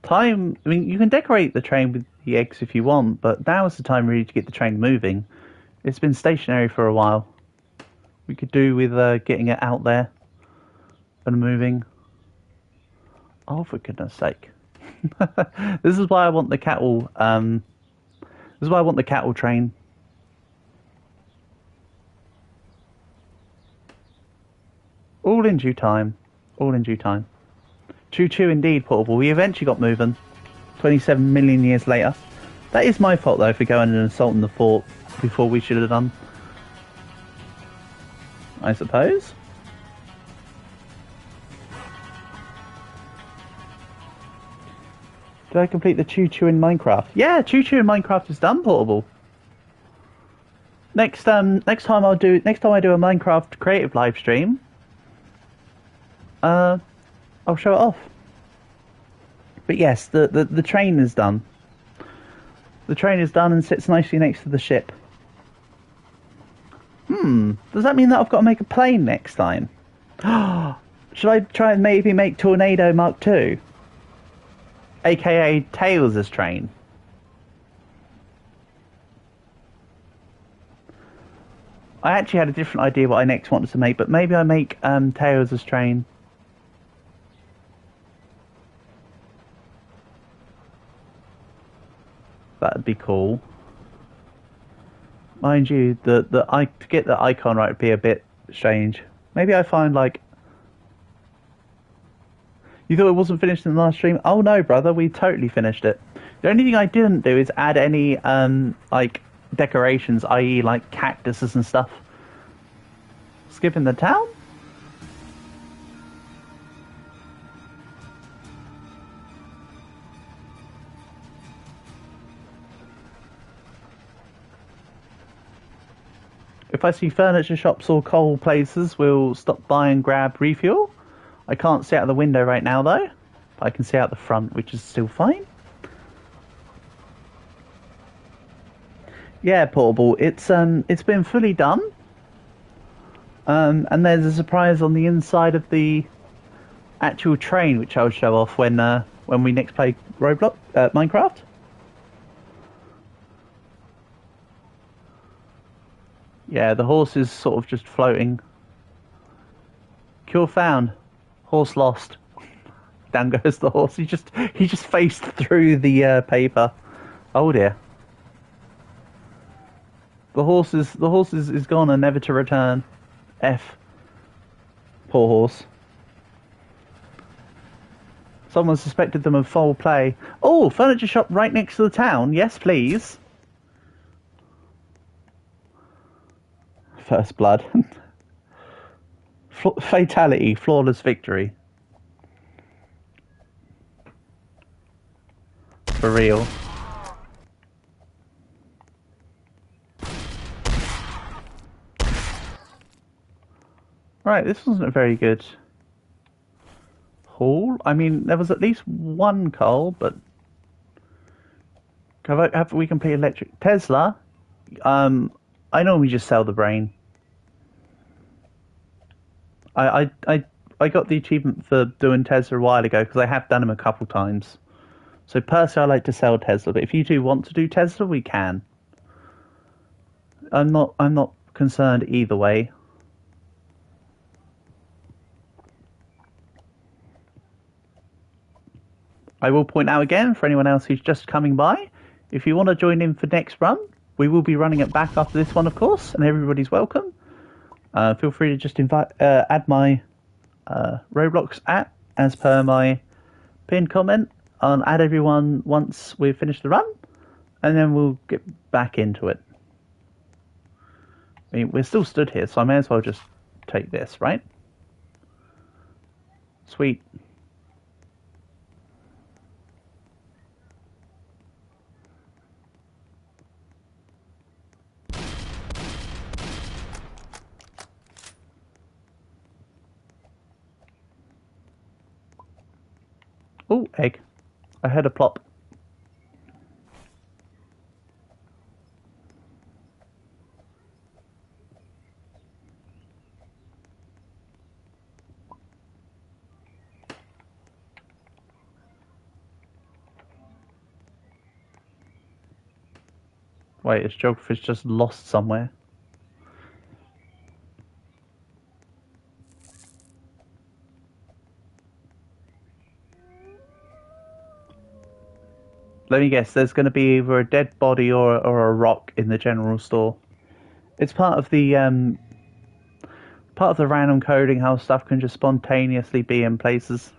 Time, I mean, you can decorate the train with the eggs if you want, but now is the time really to get the train moving. It's been stationary for a while. We could do with getting it out there and moving. Oh, for goodness sake. This is why I want the cattle, this is why I want the cattle train. All in due time. All in due time. Choo-choo indeed, Portable. We eventually got moving. 27 million years later. That is my fault, though, for going and assaulting the fort before we should have done. I suppose. Did I complete the choo-choo in Minecraft? Yeah, choo-choo in Minecraft is done, Portable. Next time I do a Minecraft creative live stream, I'll show it off. But yes, the train is done. The train is done and sits nicely next to the ship. Does that mean that I've got to make a plane next time? Should I try and maybe make Tornado Mark II? AKA Tails' train. I actually had a different idea what I next wanted to make, but maybe I make Tails' train. That'd be cool. Mind you, to get the icon right would be a bit strange. Maybe I find like... You thought it wasn't finished in the last stream? Oh no, brother, we totally finished it. The only thing I didn't do is add any like decorations, i.e. like cactuses and stuff. Skipping the town? If I see furniture shops or coal places, we'll stop by and grab refuel. I can't see out the window right now though. I can see out the front, which is still fine. Yeah, Portable. It's been fully done. And there's a surprise on the inside of the actual train, which I'll show off when we next play Roblox, Minecraft. Yeah, the horse is sort of just floating. Cure found. Horse lost. Down goes the horse. He just faced through the paper. Oh dear. The horse is gone and never to return. F. Poor horse. Someone suspected them of foul play. Oh, furniture shop right next to the town. Yes, please. First blood. Fatality, flawless victory. For real. Right, this wasn't a very good haul. I mean, there was at least one coal, but have we completed electric Tesla? I normally just sell the brain. I got the achievement for doing Tesla a while ago because I have done them a couple times. So personally, I like to sell Tesla, but if you do want to do Tesla, we can. I'm not concerned either way. I will point out again for anyone else who's just coming by, if you want to join in for next run, we will be running it back after this one, of course, and everybody's welcome. Feel free to just add my Roblox app as per my pinned comment. I'll add everyone once we've finished the run, and then we'll get back into it. I mean, we're still stood here, so I may as well just take this, right? Sweet. Oh, egg. I heard a plop. Wait, his geography's just lost somewhere. Let me guess, there's going to be either a dead body or a rock in the general store. It's part of the random coding, how stuff can just spontaneously be in places.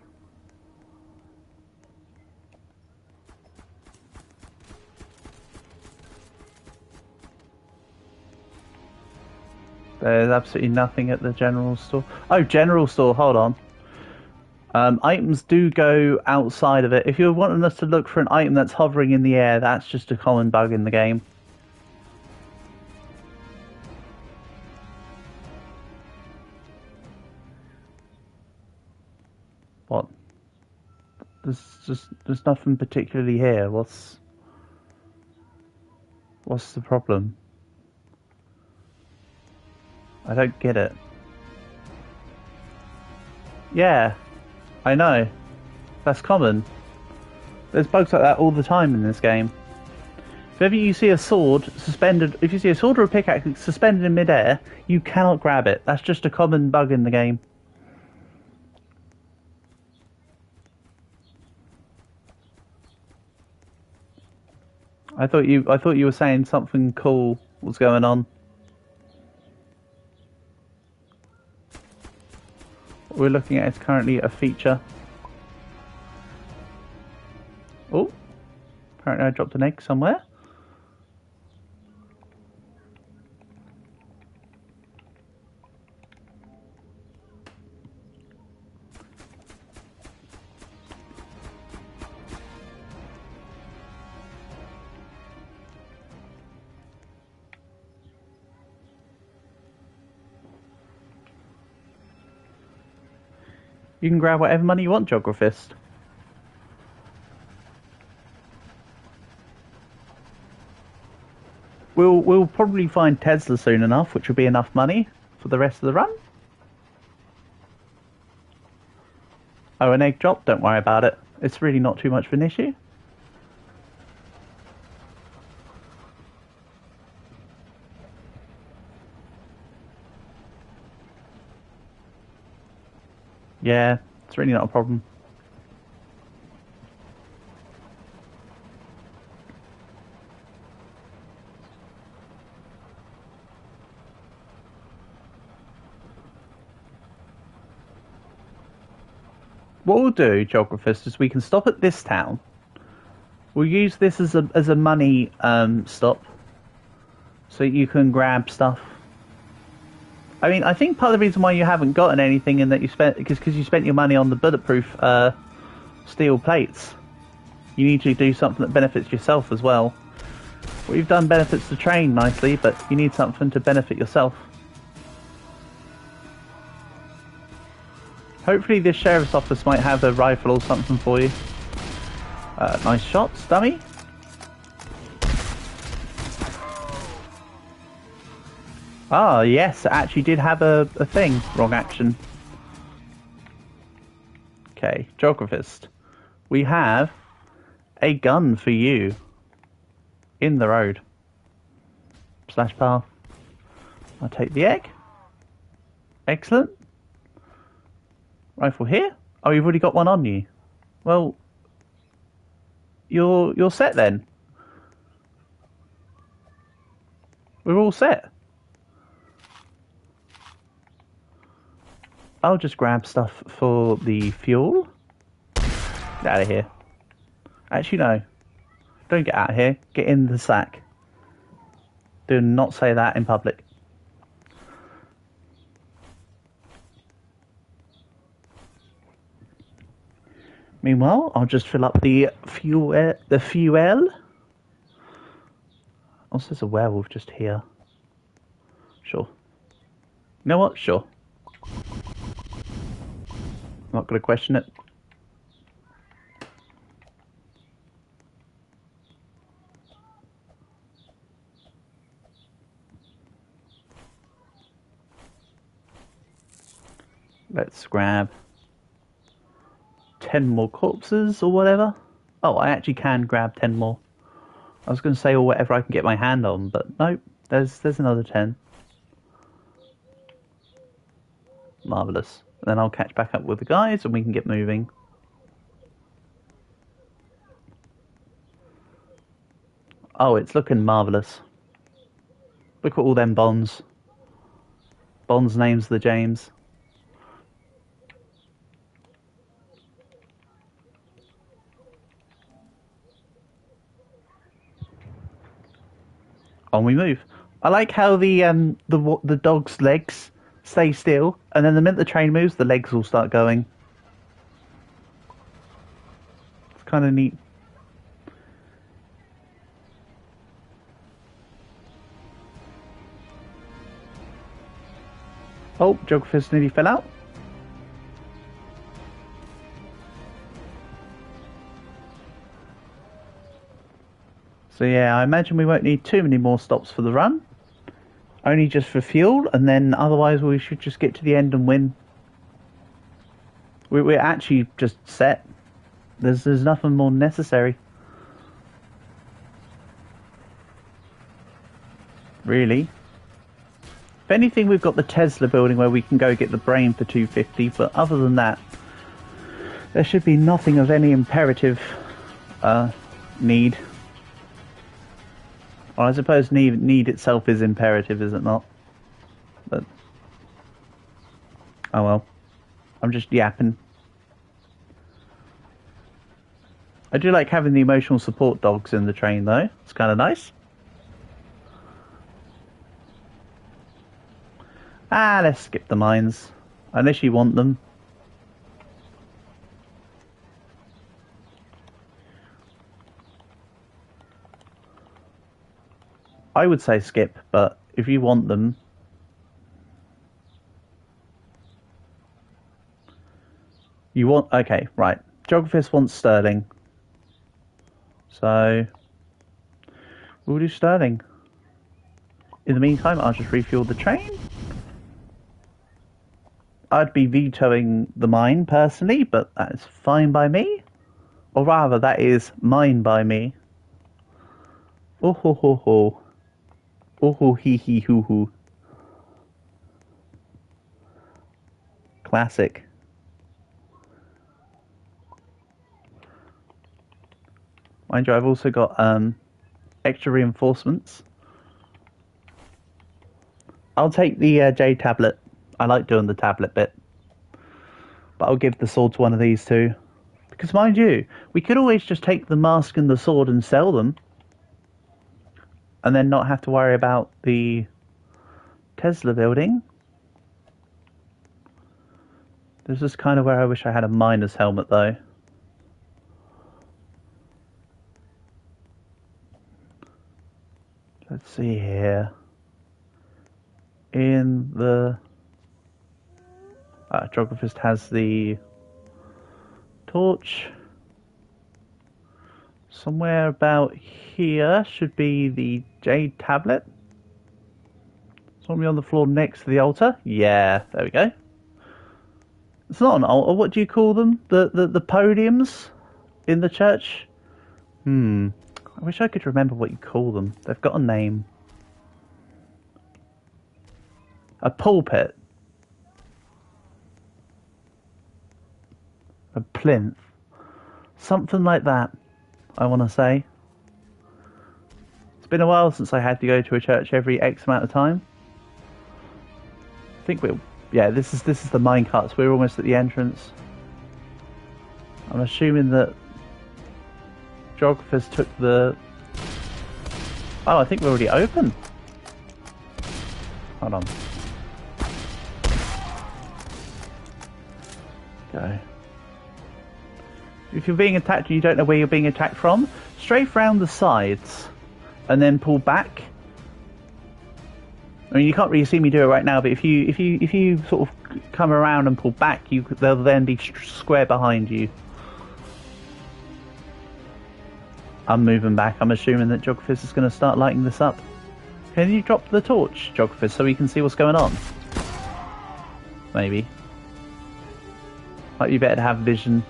There's absolutely nothing at the general store. Oh, general store, hold on. Items do go outside of it. If you're wanting us to look for an item that's hovering in the air, that's just a common bug in the game. What? There's nothing particularly here. What's the problem? I don't get it. Yeah, I know. That's common. There's bugs like that all the time in this game. If ever you see a sword suspended, if you see a sword or a pickaxe suspended in midair, you cannot grab it. That's just a common bug in the game. I thought you were saying something cool was going on. What we're looking at is currently a feature. Oh, apparently I dropped an egg somewhere. You can grab whatever money you want, Geographist. We'll probably find Tesla soon enough, which will be enough money for the rest of the run. Oh, an egg drop? Don't worry about it. It's really not too much of an issue. Yeah, it's really not a problem. What we'll do, Geographist, is we can stop at this town. We'll use this as a money stop, so you can grab stuff. I mean, I think part of the reason why you haven't gotten anything in that you spent because you spent your money on the bulletproof steel plates. You need to do something that benefits yourself as well. What you've done benefits the train nicely, but you need something to benefit yourself. Hopefully this sheriff's office might have a rifle or something for you. Nice shots, dummy. Ah, yes, it actually did have a thing. Wrong action. Okay, geographist. We have a gun for you. In the road. Slash path. I'll take the egg. Excellent. Rifle here. Oh, you've already got one on you. Well, you're set then. We're all set. I'll just grab stuff for the fuel. Get out of here. Actually, no. Don't get out of here. Get in the sack. Do not say that in public. Meanwhile, I'll just fill up the fuel. Also, there's a werewolf just here. Sure. You know what? Sure. I'm not going to question it. Let's grab 10 more corpses or whatever. Oh, I actually can grab 10 more. I was going to say or whatever I can get my hand on, but nope. There's another 10. Marvellous. Then I'll catch back up with the guys and we can get moving. Oh, it's looking marvellous. Look at all them bonds. Bond's name's the James. On we move. I like how the dog's legs stay still, and then the minute the train moves, the legs will start going. It's kind of neat. Oh, geographist nearly fell out. So yeah, I imagine we won't need too many more stops for the run. Only just for fuel, and then otherwise we should just get to the end and win. We're actually just set. There's nothing more necessary. Really. If anything, we've got the Tesla building where we can go get the brain for 250, but other than that, there should be nothing of any imperative need. Well, I suppose need itself is imperative, is it not? But oh well. I'm just yapping. I do like having the emotional support dogs in the train, though. It's kind of nice. Ah, let's skip the mines. Unless you want them. I would say skip, but if you want them... You want... Okay, right. Geographist wants Sterling. So... we'll do Sterling. In the meantime, I'll just refuel the train. I'd be vetoing the mine, personally, but that is fine by me. Or rather, that is mine by me. Oh ho ho ho. Oh ho hee hee hoo hoo. Classic. Mind you, I've also got extra reinforcements. I'll take the J tablet. I like doing the tablet bit. But I'll give the sword to one of these two. Because mind you, we could always just take the mask and the sword and sell them. And then not have to worry about the Tesla building. This is kind of where I wish I had a miner's helmet, though. Let's see here. In the geographist has the torch. Somewhere about here should be the jade tablet. Somewhere on the floor next to the altar. Yeah, there we go. It's not an altar. What do you call them? The podiums in the church? I wish I could remember what you call them. They've got a name. A pulpit. A plinth. Something like that, I want to say. It's been a while since I had to go to a church every X amount of time. I think this is the minecart, so we're almost at the entrance. I'm assuming that geographers took the... Oh, I think we're already open. Hold on. Go. If you're being attacked and you don't know where you're being attacked from, strafe round the sides and then pull back. I mean, you can't really see me do it right now, but if you sort of come around and pull back, they'll then be square behind you. I'm moving back. I'm assuming that Geographist is going to start lighting this up. Can you drop the torch, Geographist, so we can see what's going on? Maybe. Might be better to have vision.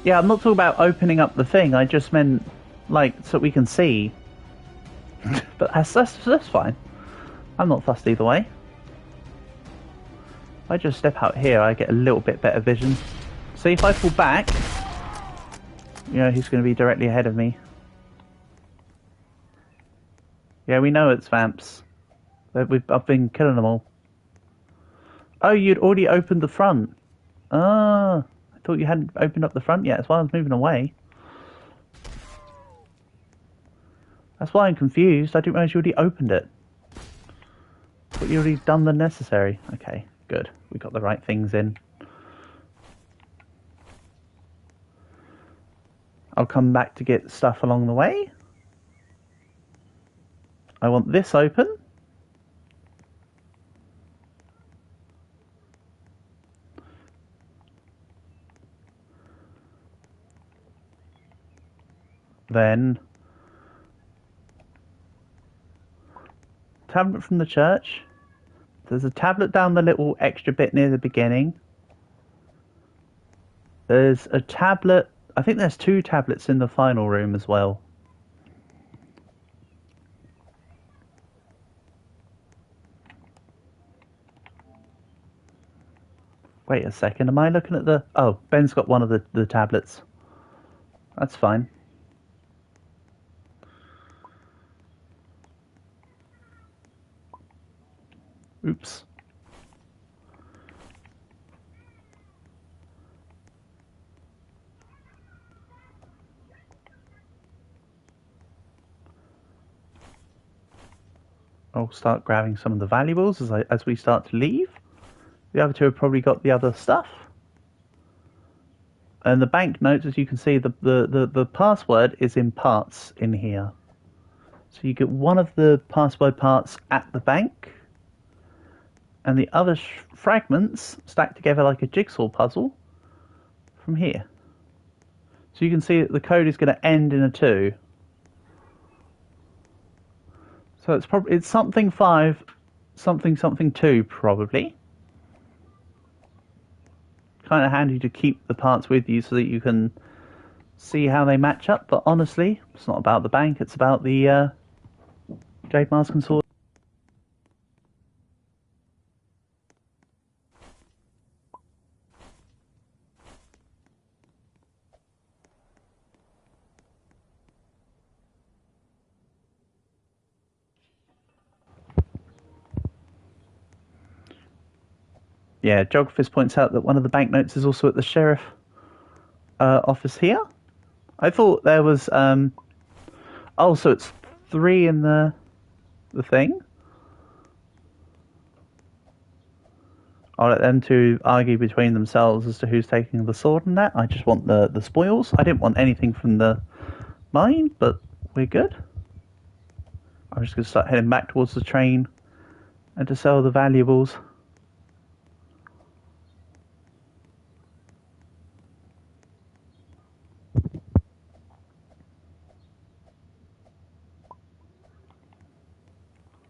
Yeah, I'm not talking about opening up the thing. I just meant, like, so we can see. But that's fine. I'm not fussed either way. If I just step out here, I get a little bit better vision. See, if I pull back, you know, he's going to be directly ahead of me. Yeah, we know it's vamps. I've been killing them all. Oh, you'd already opened the front. Ah. I thought you hadn't opened up the front yet. That's why I was moving away. That's why I'm confused. I didn't realize you already opened it. But you already done the necessary. Okay, good. We got the right things in. I'll come back to get stuff along the way. I want this open. Then tablet from the church. There's a tablet down the little extra bit near the beginning. There's a tablet. I think there's 2 tablets in the final room as well. Wait a second. Am I looking at the... Oh, Ben's got one of the tablets. That's fine. Oops. I'll start grabbing some of the valuables as we start to leave. The other 2 have probably got the other stuff. And the banknotes, as you can see, the password is in parts in here. So you get one of the password parts at the bank. And the other fragments stacked together like a jigsaw puzzle from here. So you can see that the code is going to end in a 2. So it's something 5, something 2 probably. Kind of handy to keep the parts with you so that you can see how they match up. But honestly, it's not about the bank. It's about the Jade Mask and Sword. Yeah, Geographist points out that one of the banknotes is also at the sheriff office here. I thought there was... Oh, so it's 3 in the thing? I'll let them two argue between themselves as to who's taking the sword and that. I just want the spoils. I didn't want anything from the mine, but we're good. I'm just going to start heading back towards the train and to sell the valuables.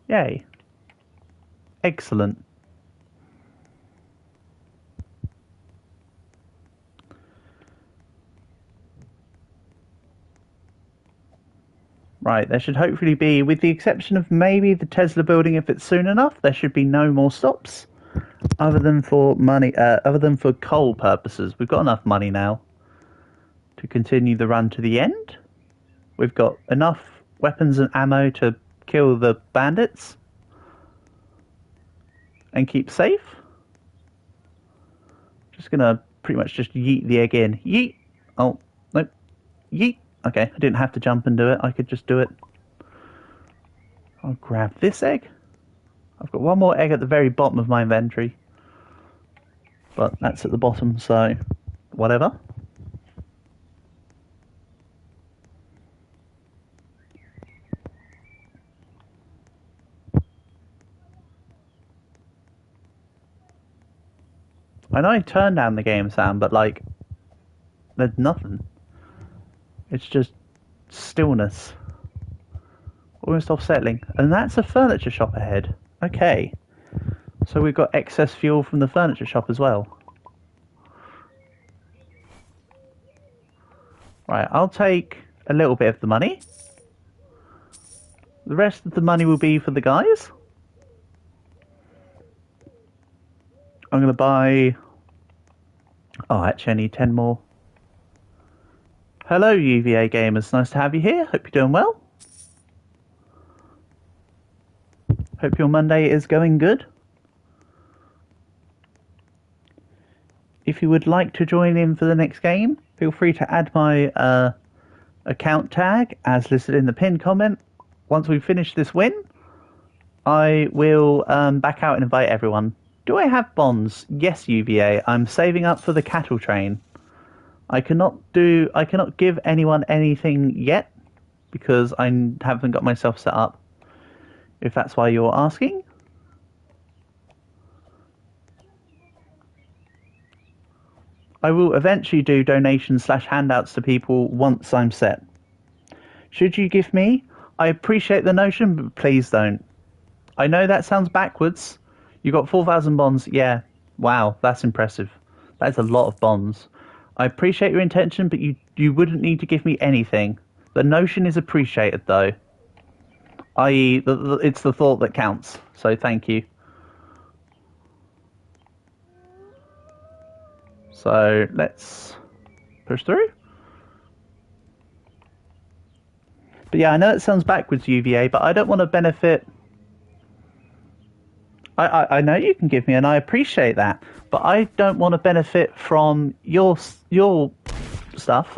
Yay. Excellent. Right, there should hopefully be, with the exception of maybe the Tesla building if it's soon enough, there should be no more stops. Other than for money, other than for coal purposes. We've got enough money now to continue the run to the end. We've got enough weapons and ammo to kill the bandits and keep safe. Just gonna pretty much just yeet the egg in. Yeet! Oh, nope. Yeet! Okay, I didn't have to jump and do it. I could just do it. I'll grab this egg. I've got one more egg at the very bottom of my inventory. But that's at the bottom, so whatever. I know I turned down the game sound, but like, there's nothing. It's just stillness. Almost offsetting. And that's a furniture shop ahead. Okay. So we've got excess fuel from the furniture shop as well. Right, I'll take a little bit of the money. The rest of the money will be for the guys. I'm going to buy... Oh, actually I need 10 more. Hello UVA gamers, nice to have you here. Hope you're doing well. Hope your Monday is going good. If you would like to join in for the next game, feel free to add my account tag as listed in the pinned comment. Once we finish this win, I will back out and invite everyone. Do I have bonds? Yes, UVA. I'm saving up for the cattle train. I cannot give anyone anything yet because I haven't got myself set up. If that's why you're asking. I will eventually do donations/handouts to people once I'm set. Should you give me? I appreciate the notion, but please don't. I know that sounds backwards. You got 4,000 bonds. Yeah. Wow, that's impressive. That's a lot of bonds. I appreciate your intention, but you wouldn't need to give me anything. The notion is appreciated, though. I.e., it's the thought that counts. So thank you. So let's push through. But yeah, I know it sounds backwards, UVA, but I don't want to benefit... I know you can give me, and I appreciate that, but I don't want to benefit from your stuff.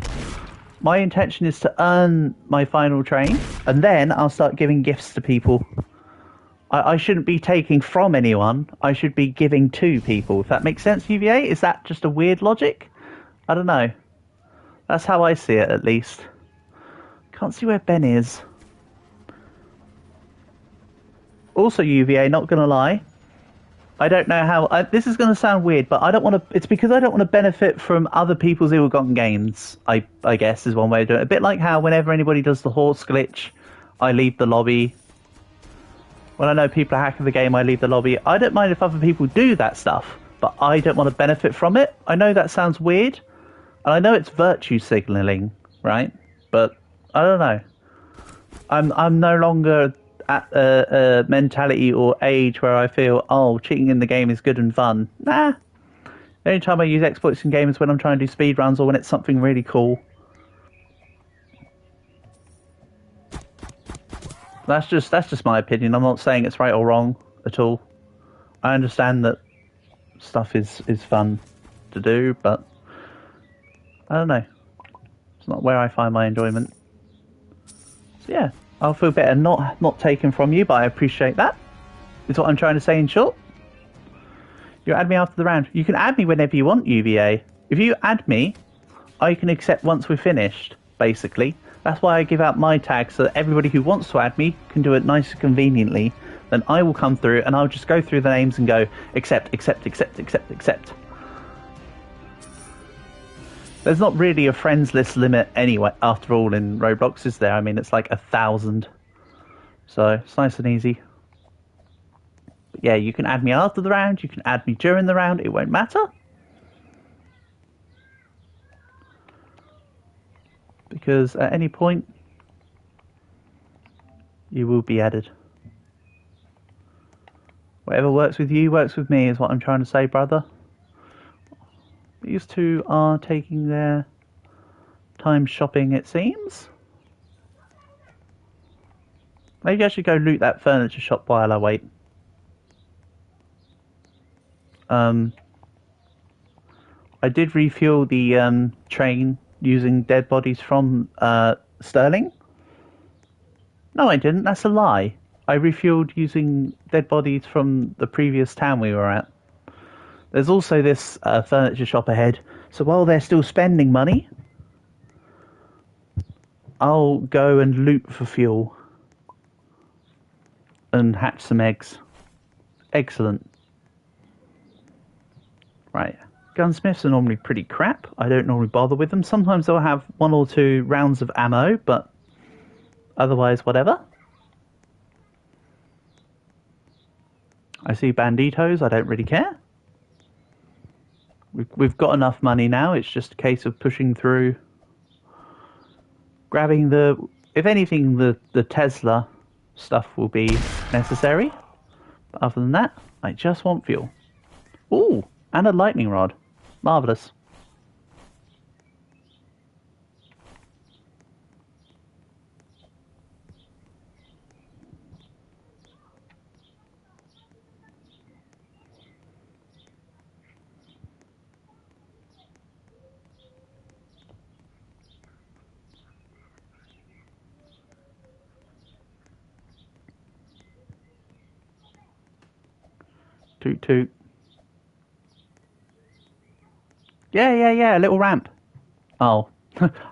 My intention is to earn my final train, and then I'll start giving gifts to people. I shouldn't be taking from anyone. I should be giving to people. If that makes sense, UVA? Is that just a weird logic? I don't know. That's how I see it, at least. Can't see where Ben is. Also, UVA, not gonna lie. I don't know how... this is going to sound weird, but I don't want to... It's because I don't want to benefit from other people's ill-gotten gains, I guess, is one way of doing it. A bit like how whenever anybody does the horse glitch, I leave the lobby. When I know people are hacking the game, I leave the lobby. I don't mind if other people do that stuff, but I don't want to benefit from it. I know that sounds weird, and I know it's virtue signalling, right? But I don't know. I'm no longer... at a mentality or age where I feel, oh, cheating in the game is good and fun. Nah. The only time I use exploits in games is when I'm trying to do speedruns or when it's something really cool. That's just my opinion. I'm not saying it's right or wrong at all. I understand that stuff is fun to do, but I don't know. It's not where I find my enjoyment. So yeah. I'll feel better not taken from you, but I appreciate that. Is what I'm trying to say in short. You add me after the round. You can add me whenever you want, UVA. If you add me, I can accept once we're finished, basically. That's why I give out my tag, so that everybody who wants to add me can do it nice and conveniently. Then I will come through, and I'll just go through the names and go, accept, accept, accept, accept, accept. There's not really a friends list limit anyway, after all, in Roblox, is there? I mean, it's like 1,000. So, it's nice and easy. But yeah, you can add me after the round, you can add me during the round, it won't matter. Because at any point, you will be added. Whatever works with you works with me, is what I'm trying to say, brother. These two are taking their time shopping, it seems. Maybe I should go loot that furniture shop while I wait. I did refuel the train using dead bodies from Sterling. No, I didn't. That's a lie. I refueled using dead bodies from the previous town we were at. There's also this furniture shop ahead, so while they're still spending money, I'll go and loot for fuel and hatch some eggs. Excellent. Right. Gunsmiths are normally pretty crap. I don't normally bother with them. Sometimes they'll have 1 or 2 rounds of ammo, but otherwise, whatever. I see banditos. I don't really care. We've got enough money now. It's just a case of pushing through, grabbing the... If anything, the Tesla stuff will be necessary. But other than that, I just want fuel. Ooh, and a lightning rod. Marvellous. Toot toot. Yeah, a little ramp. Oh,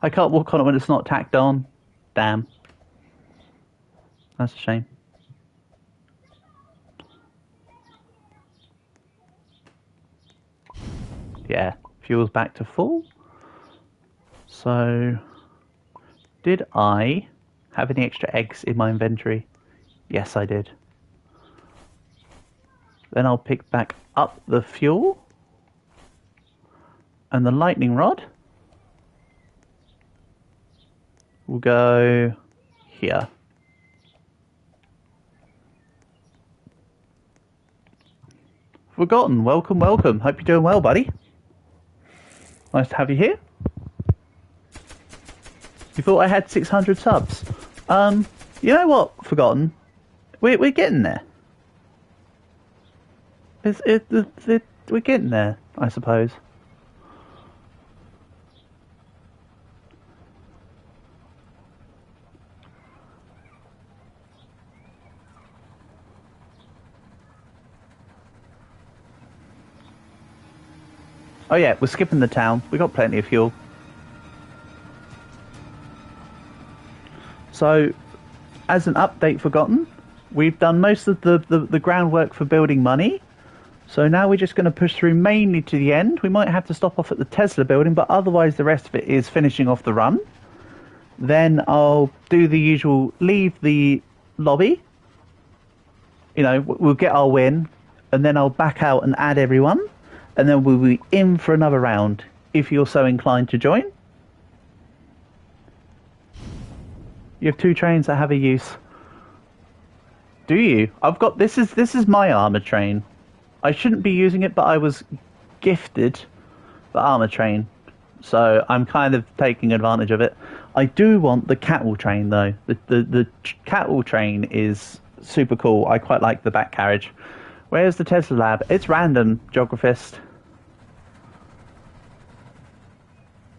I can't walk on it when it's not tacked on. Damn. That's a shame. Yeah, fuel's back to full. So, did I have any extra eggs in my inventory? Yes, I did. Then I'll pick back up the fuel and the lightning rod will go here. Forgotten, welcome, welcome. Hope you're doing well, buddy. Nice to have you here. You thought I had 600 subs? You know what, Forgotten? We're getting there. We're getting there, I suppose. Oh yeah, we're skipping the town. We got plenty of fuel. So, as an update, Forgotten, we've done most of the groundwork for building money. So now we're just going to push through mainly to the end. We might have to stop off at the Tesla building, but otherwise the rest of it is finishing off the run. Then I'll do the usual, leave the lobby. You know, we'll get our win, and then I'll back out and add everyone. And then we'll be in for another round, if you're so inclined to join. You have 2 trains that have a use. Do you? I've got, this is my armor train. I shouldn't be using it, but I was gifted the armor train. So I'm kind of taking advantage of it. I do want the cattle train though. The cattle train is super cool. I quite like the back carriage. Where's the Tesla lab? It's random, Geographist.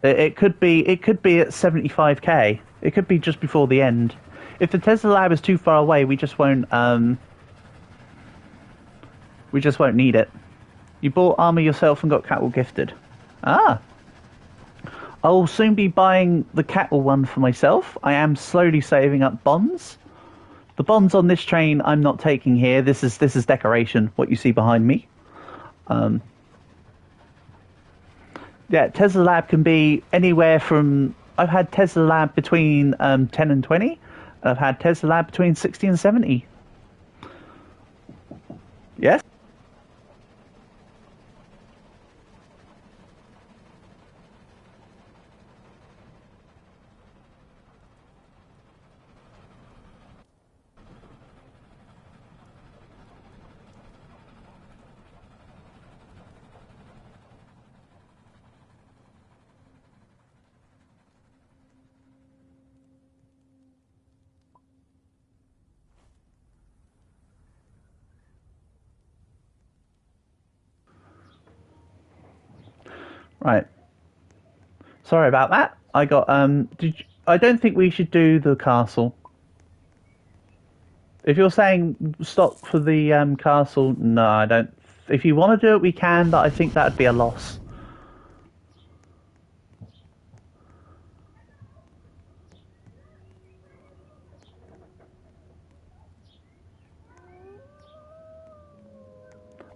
It could be at 75k. It could be just before the end. If the Tesla lab is too far away, we just won't need it. You bought armor yourself and got cattle gifted. Ah. I'll soon be buying the cattle one for myself. I am slowly saving up bonds. The bonds on this train I'm not taking here. This is decoration, what you see behind me. Yeah, Tesla Lab can be anywhere from... I've had Tesla Lab between 10 and 20. And I've had Tesla Lab between 60 and 70. Yes? Right. Sorry about that. I got I don't think we should do the castle. If you're saying stop for the castle, no, I don't. If you want to do it, we can, but I think that'd be a loss.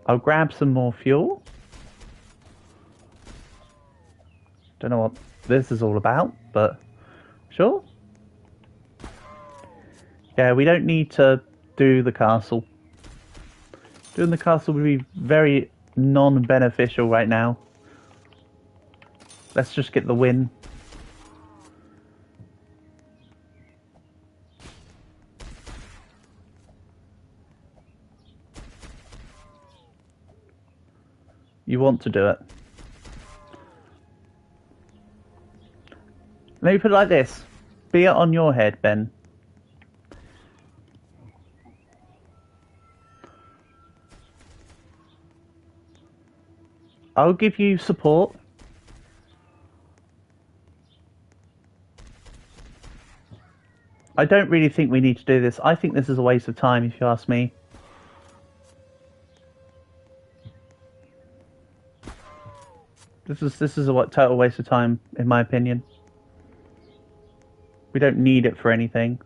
I'll grab some more fuel. Don't know what this is all about, but sure. Yeah, we don't need to do the castle. Doing the castle would be very non-beneficial right now. Let's just get the win. You want to do it. Let me put it like this. Be it on your head, Ben. I'll give you support. I don't really think we need to do this. I think this is a waste of time, if you ask me. This is a total waste of time, in my opinion. We don't need it for anything.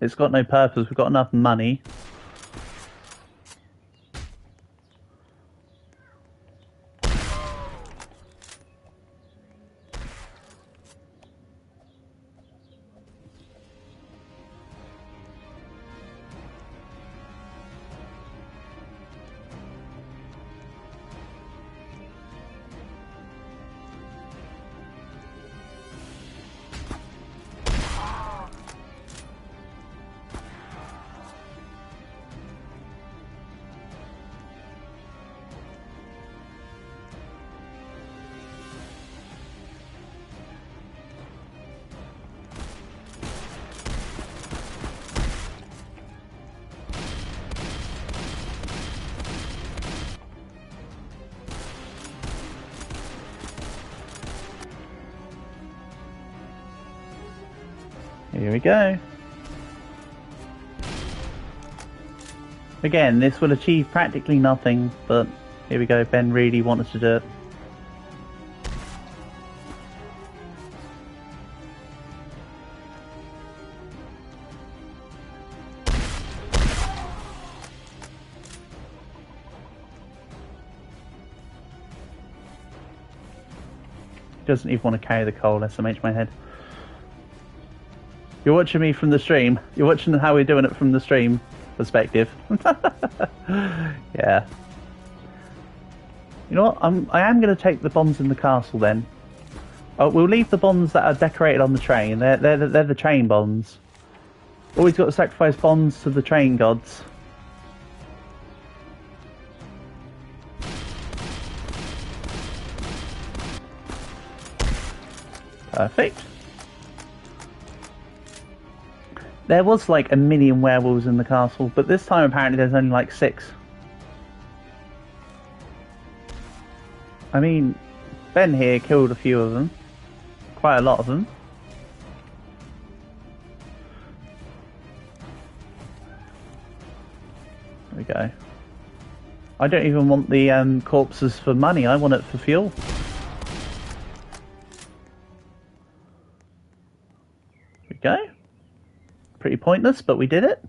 It's got no purpose. We've got enough money. Here we go. Again, this will achieve practically nothing, but here we go. Ben really wanted to do it. Doesn't even want to carry the coal, SMH my head. You're watching me from the stream. You're watching how we're doing it from the stream perspective. Yeah. You know what? I am going to take the bombs in the castle then. Oh, we'll leave the bombs that are decorated on the train. They're the train bombs. Always got to sacrifice bombs to the train gods. Perfect. There was like 1 million werewolves in the castle, but this time apparently there's only like 6. I mean, Ben here killed a few of them. Quite a lot of them. There we go. I don't even want the corpses for money, I want it for fuel. There we go. Pretty pointless, but we did it.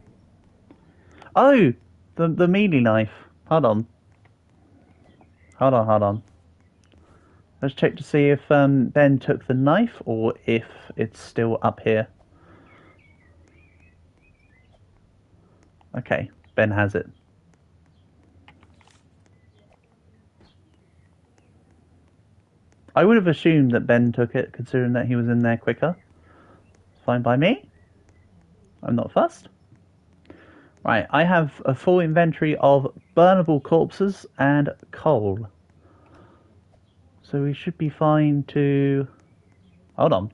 Oh! The melee knife. Hold on. Hold on. Let's check to see if Ben took the knife or if it's still up here. Okay, Ben has it. I would have assumed that Ben took it, considering that he was in there quicker. Fine by me. I'm not fussed. Right, I have a full inventory of burnable corpses and coal. So we should be fine to... Hold on.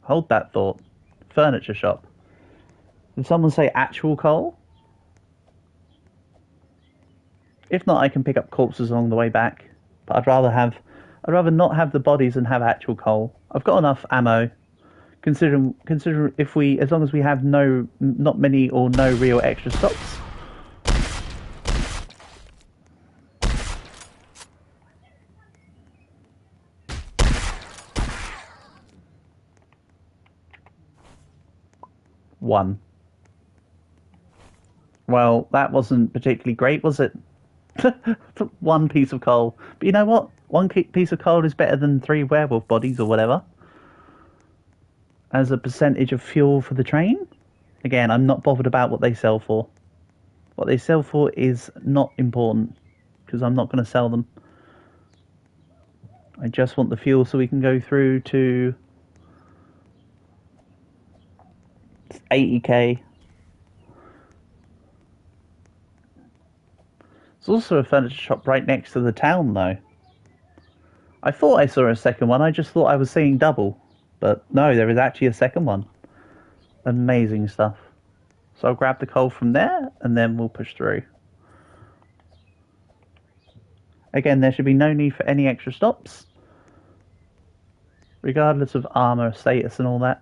Hold that thought. Furniture shop. Did someone say actual coal? If not, I can pick up corpses along the way back. But I'd rather not have the bodies and have actual coal. I've got enough ammo. Considering if we, as long as we have not many or no real extra stops. One. Well, that wasn't particularly great, was it? One piece of coal. But you know what? One piece of coal is better than 3 werewolf bodies or whatever. As a percentage of fuel for the train. Again, I'm not bothered about what they sell for. What they sell for is not important. Because I'm not going to sell them. I just want the fuel so we can go through to... 80k. There's also a furniture shop right next to the town, though. I thought I saw a second one. I just thought I was seeing double. But no, there is actually a second one. Amazing stuff. So I'll grab the coal from there, and then we'll push through. Again, there should be no need for any extra stops. Regardless of armor, status, and all that.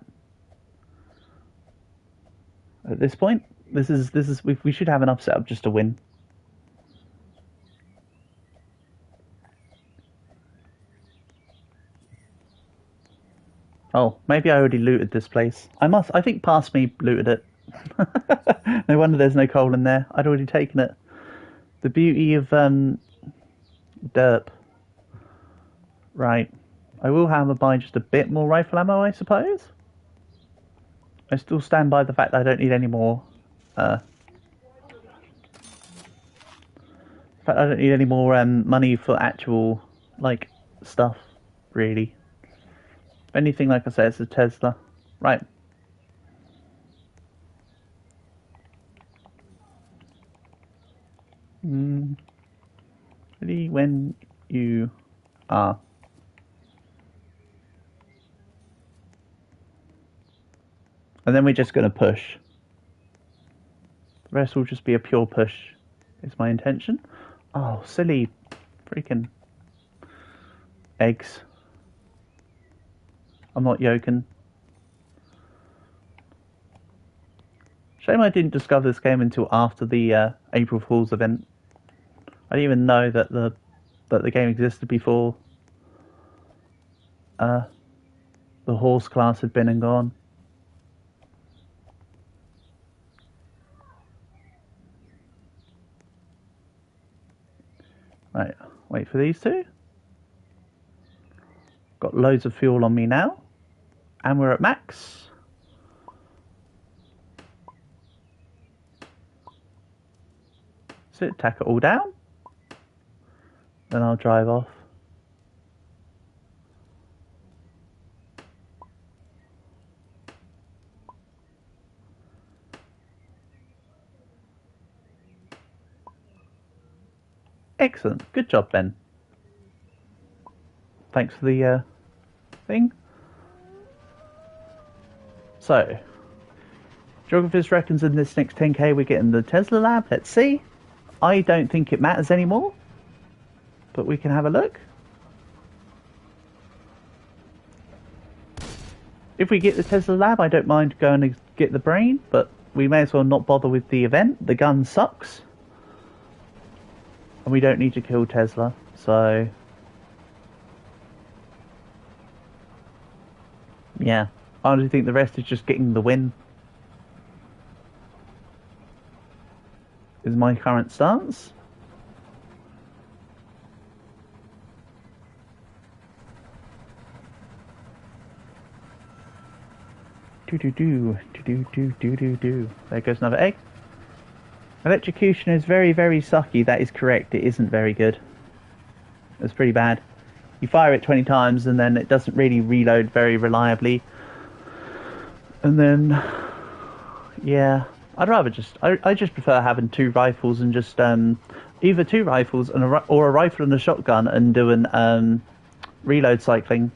At this point, we should have enough setup just to win. Oh, maybe I already looted this place. I think past me looted it. No wonder there's no coal in there. I'd already taken it. The beauty of derp. Right. I will have to buy just a bit more rifle ammo, I suppose. I still stand by the fact that I don't need any more. Money for actual stuff, really. If anything, like I said, it's a Tesla. Right. Ready when you are. And then we're just going to push. The rest will just be a pure push, is my intention. Oh, silly freaking eggs. I'm not yoking. Shame I didn't discover this game until after the April Fool's event. I didn't even know that the game existed before the horse class had been and gone. Right, wait for these two. Got loads of fuel on me now. And we're at max. So tack it all down. Then I'll drive off. Excellent. Good job, Ben. Thanks for the thing. So, Geographist reckons in this next 10k we're getting the Tesla lab. Let's see. I don't think it matters anymore, but we can have a look. If we get the Tesla lab, I don't mind going to get the brain, but we may as well not bother with the event. The gun sucks. And we don't need to kill Tesla, so... Yeah. I honestly think the rest is just getting the win. Is my current stance. Do. There goes another egg. Electrocution is very, very sucky. That is correct. It isn't very good. It's pretty bad. You fire it 20 times and then it doesn't really reload very reliably. And then, yeah, I'd rather just, I just prefer having 2 rifles and just either 2 rifles and or a rifle and a shotgun and doing reload cycling.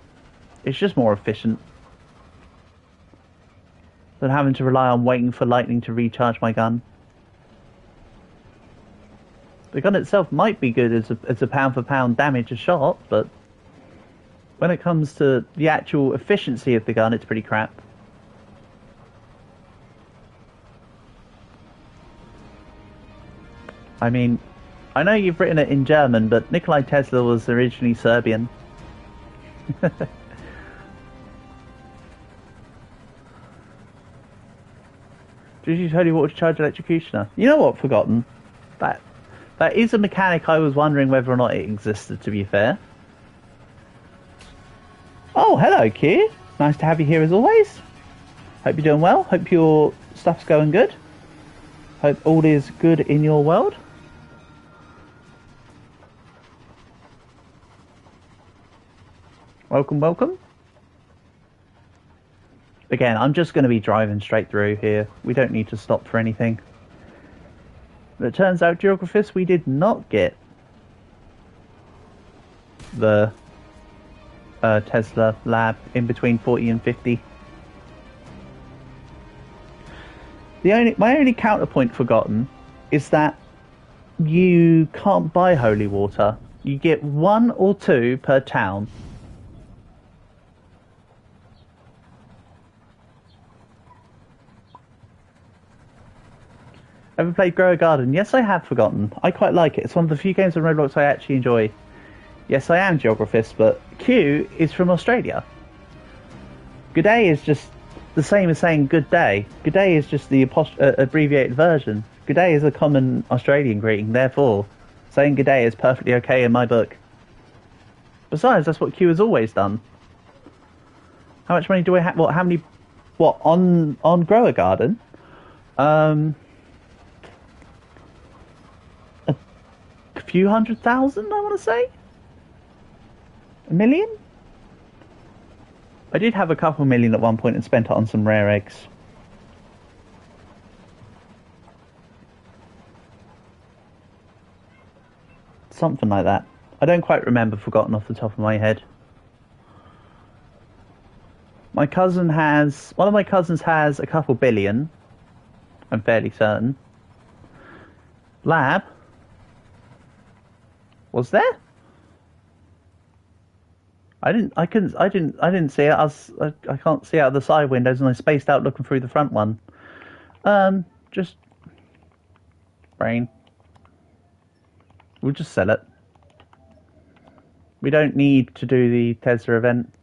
It's just more efficient than having to rely on waiting for lightning to recharge my gun. The gun itself might be good as a pound for pound damage a shot, but when it comes to the actual efficiency of the gun, it's pretty crap. I mean, I know you've written it in German, but Nikolai Tesla was originally Serbian. Did you tell you what to charge electrocutioner? You know what, Forgotten? That is a mechanic I was wondering whether or not it existed, to be fair. Oh, hello, Q. Nice to have you here as always. Hope you're doing well. Hope your stuff's going good. Hope all is good in your world. Welcome, welcome. Again, I'm just going to be driving straight through here. We don't need to stop for anything. But it turns out, Geographist, we did not get the Tesla lab in between 40 and 50. My only counterpoint, Forgotten, is that you can't buy holy water. You get 1 or 2 per town. Ever played Grow a Garden? Yes, I have, Forgotten. I quite like it. It's one of the few games on Roblox I actually enjoy. Yes, I am Geographist, but Q is from Australia. Good day is just the same as saying good day. Good day is just the abbreviated version. Good day is a common Australian greeting, therefore saying good day is perfectly okay in my book. Besides, that's what Q has always done. How much money do I have? What? How many? What on Grow a Garden? A few 100,000, I want to say. 1 million? I did have a couple million at one point and spent it on some rare eggs. Something like that. I don't quite remember, Forgotten off the top of my head. One of my cousins has a couple billion. I'm fairly certain. Lab? Was there? I didn't see it. I can't see out of the side windows, and I spaced out looking through the front one. Just brain. We'll just sell it. We don't need to do the Tesla event.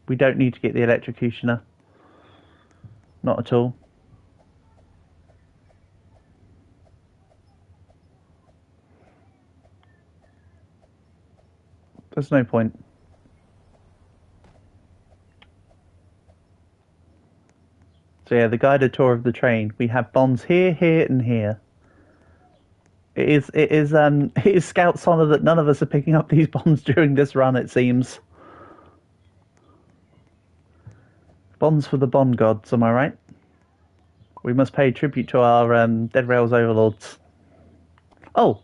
We don't need to get the electrocutioner. Not at all. There's no point. So yeah, the guided tour of the train. We have bombs here, here, and here. It is Scout's honor that none of us are picking up these bombs during this run, it seems. Bombs for the Bond gods, am I right? We must pay tribute to our Dead Rails overlords. Oh,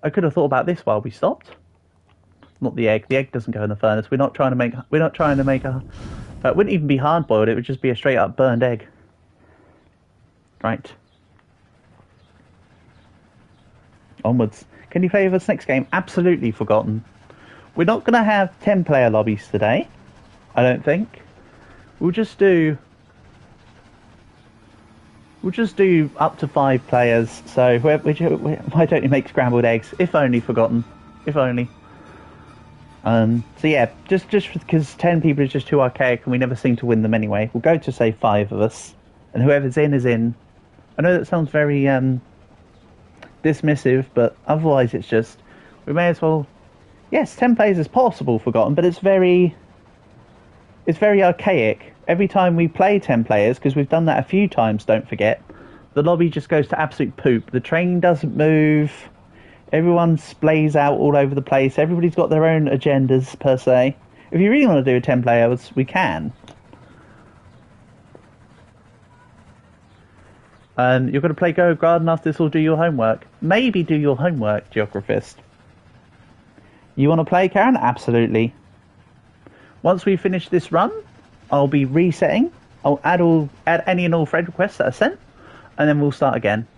I could have thought about this while we stopped. Not the egg. The egg doesn't go in the furnace. We're not trying to make a. It wouldn't even be hard boiled. It would just be a straight up burned egg. Right. Onwards. Can you play with us next game? Absolutely, Forgotten. We're not going to have 10-player lobbies today. I don't think. We'll just do We'll just do up to 5 players. So why don't you make scrambled eggs? If only Forgotten. If only. So yeah, just because 10 people is just too archaic and we never seem to win them anyway. We'll go to say 5 of us, and whoever's in is in. I know that sounds very dismissive, but otherwise it's just we may as well. Yes, 10 players is possible, Forgotten, but it's very archaic. Every time we play 10 players, because we've done that a few times, don't forget, the lobby just goes to absolute poop. The train doesn't move. Everyone splays out all over the place. Everybody's got their own agendas, per se. If you really want to do a 10 players, we can. You're going to play Go Garden after this or do your homework. Maybe do your homework, Geographist. You want to play, Karen? Absolutely. Once we finish this run, I'll be resetting. I'll add any and all friend requests that are sent, and then we'll start again.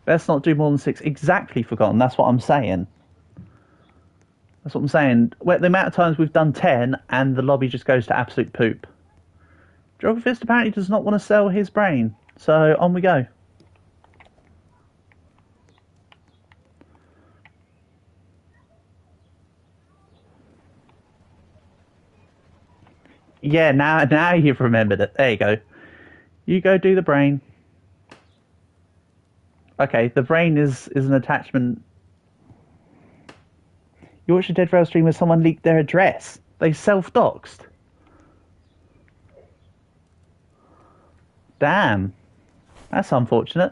Let's not do more than 6. Exactly, Forgotten. That's what I'm saying. That's what I'm saying. Well, the amount of times we've done 10 and the lobby just goes to absolute poop. Geographist apparently does not want to sell his brain. So on we go. Yeah, now you've remembered it. There you go. You go do the brain. Okay, the brain is an attachment. You watched a Dead Rail stream where someone leaked their address. They self-doxed. Damn, that's unfortunate.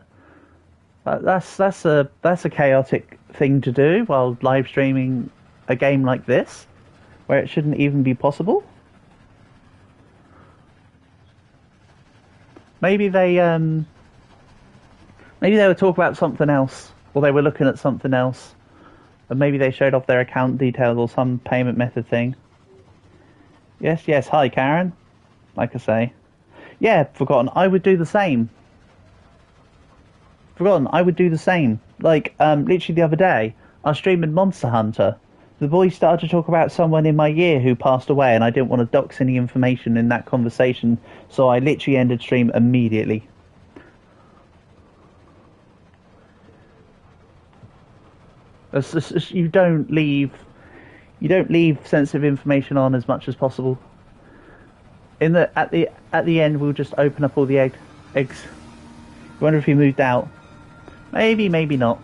That's a chaotic thing to do while live streaming a game like this, where it shouldn't even be possible. Maybe they were talking about something else, or they were looking at something else, and maybe they showed off their account details or some payment method thing. Yes. Hi, Karen. Like I say, yeah. Forgotten. I would do the same. Forgotten. I would do the same. Like literally the other day, I was streaming Monster Hunter. The boys started to talk about someone in my year who passed away, and I didn't want to dox any information in that conversation, so I literally ended stream immediately. You don't leave sensitive information on as much as possible. At the end, we'll just open up all the eggs. I wonder if he moved out. Maybe not.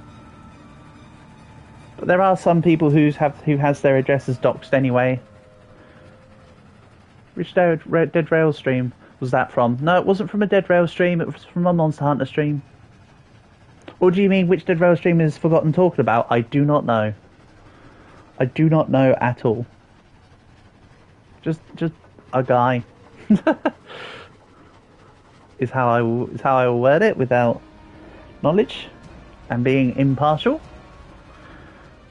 But there are some people who has their addresses doxed anyway. Which Dead Rail stream was that from? No, it wasn't from a Dead Rail stream. It was from a Monster Hunter stream. Or do you mean which Dead Rail stream is Forgotten talking about? I do not know. I do not know at all. Just a guy. is how I will word it without knowledge and being impartial.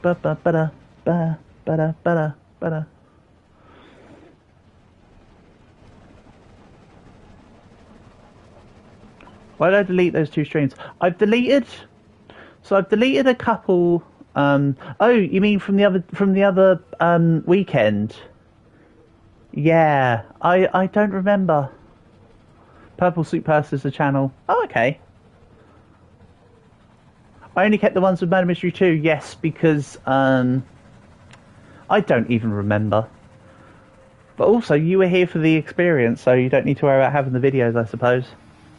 Why did I delete those 2 streams? I've deleted a couple. Oh, you mean from the other weekend? Yeah, I don't remember. Purple Soup Purse is the channel. Oh, okay. I only kept the ones with Murder Mystery 2, yes, because I don't even remember. But also, you were here for the experience, so you don't need to worry about having the videos, I suppose.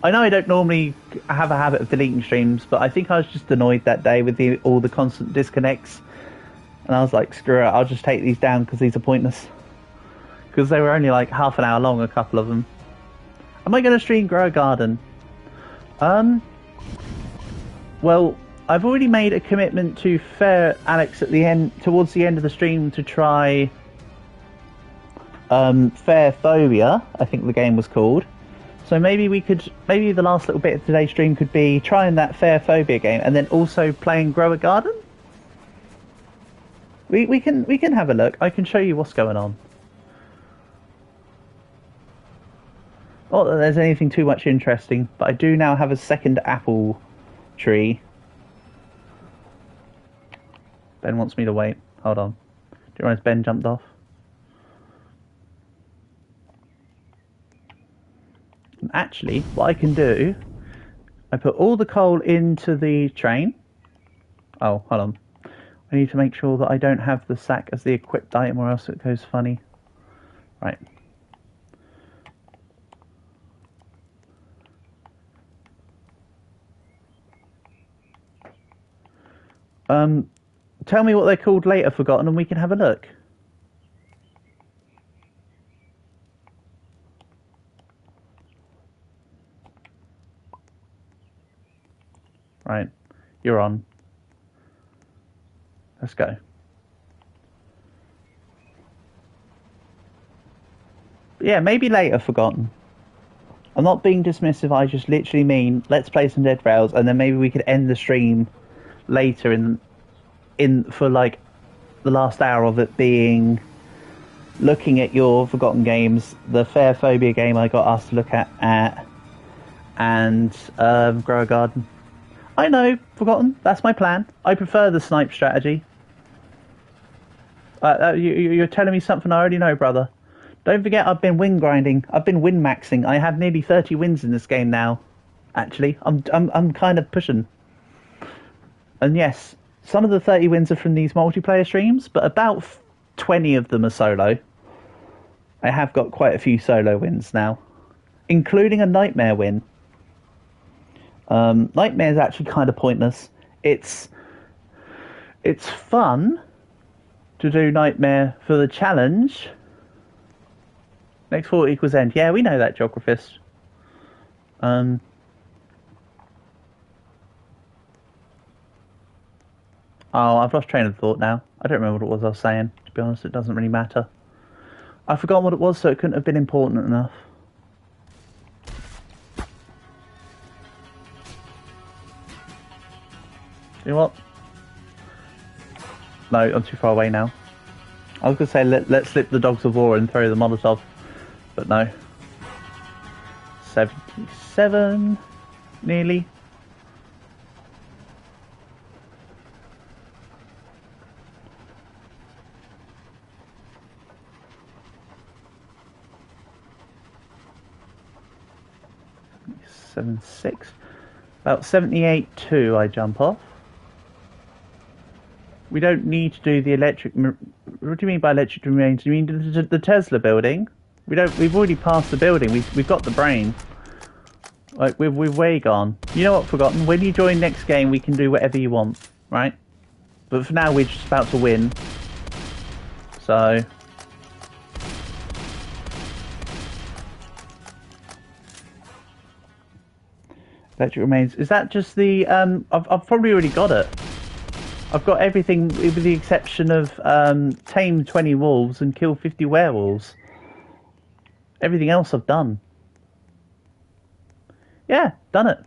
I know I don't normally have a habit of deleting streams, but I think I was just annoyed that day with all the constant disconnects. And I was like, screw it, I'll just take these down because these are pointless. Because they were only like half an hour long, a couple of them. Am I going to stream Grow a Garden? Well, I've already made a commitment to Fair Alex towards the end of the stream to try Fair Phobia, I think the game was called. So maybe the last little bit of today's stream could be trying that Fair Phobia game and then also playing Grow a Garden. We can have a look. I can show you what's going on. Not that there's anything too much interesting, but I do now have a second apple tree. Ben wants me to wait. Hold on. Do you realize Ben jumped off? Actually, what I can do I put all the coal into the train. Oh, hold on. I need to make sure that I don't have the sack as the equipped item or else it goes funny. Right. Tell me what they're called later, Forgotten, and we can have a look. Right. You're on. Let's go. Yeah, maybe later, Forgotten. I'm not being dismissive, I just literally mean let's play some Dead Rails and then maybe we could end the stream later in for like the last hour of it being looking at your Forgotten games, the Fair Phobia game I got asked to look at and Grow a Garden. I know, Forgotten, that's my plan. I prefer the snipe strategy. You're telling me something I already know, brother. Don't forget, I've been win grinding. I've been win maxing. I have nearly 30 wins in this game now. Actually, I'm kind of pushing. And yes, some of the 30 wins are from these multiplayer streams, but about 20 of them are solo. I have got quite a few solo wins now, including a Nightmare win. Nightmare is actually kind of pointless. It's fun to do Nightmare for the challenge. Next 4 equals end. Yeah, we know that, Geographist. Oh, I've lost train of thought now. I don't remember what it was I was saying. To be honest, it doesn't really matter. I forgot what it was, so it couldn't have been important enough. You know what? No, I'm too far away now. I was going to say let's slip the dogs of war and throw the Molotov. But no. 77, nearly. $76. About 78.2 I jump off. We don't need to do the electric... What do you mean by electric remains? Do you mean the Tesla building? We've already passed the building. We've got the brain. Like we're way gone. You know what, Forgotten? When you join next game, we can do whatever you want, right? But for now, we're just about to win. So electric remains. Is that just the? I've probably already got it. I've got everything with the exception of tame 20 wolves and kill 50 werewolves. Everything else I've done. Yeah, done it.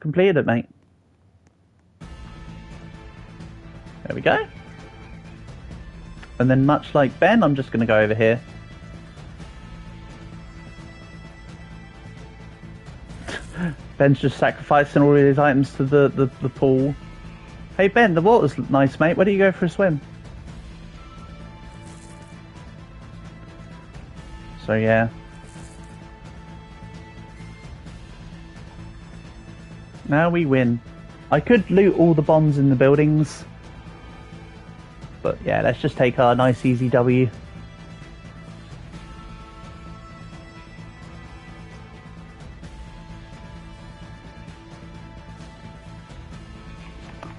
Completed it, mate. There we go. And then much like Ben, I'm just going to go over here. Ben's just sacrificing all of his items to the pool. Hey Ben, the water's nice, mate. Why don't you go for a swim? So yeah. Now we win. I could loot all the bombs in the buildings. But yeah, let's just take our nice easy W.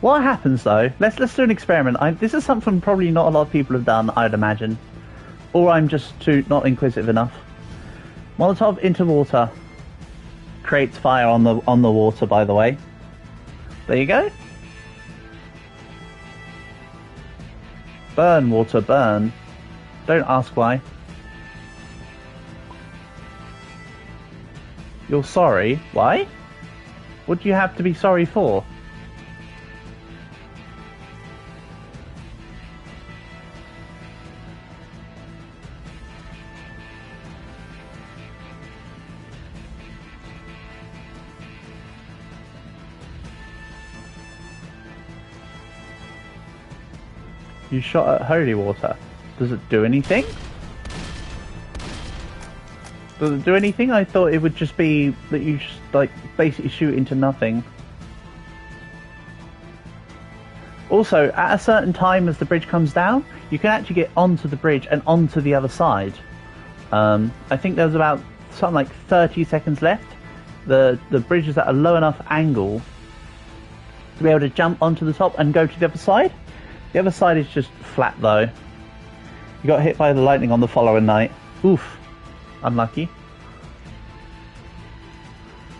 What happens though? Let's do an experiment. This is something probably not a lot of people have done, I'd imagine. Or I'm just not inquisitive enough. Molotov into water. Creates fire on the water, by the way. There you go. Burn, water, burn. Don't ask why. You're sorry? Why? What do you have to be sorry for? You shot at holy water. Does it do anything? Does it do anything? I thought it would just be that you just, like, basically shoot into nothing. Also, at a certain time as the bridge comes down, you can actually get onto the bridge and onto the other side. I think there's about something like 30 seconds left. The bridge is at a low enough angle to be able to jump onto the top and go to the other side. The other side is just flat though. You got hit by the lightning on the following night. Oof. Unlucky.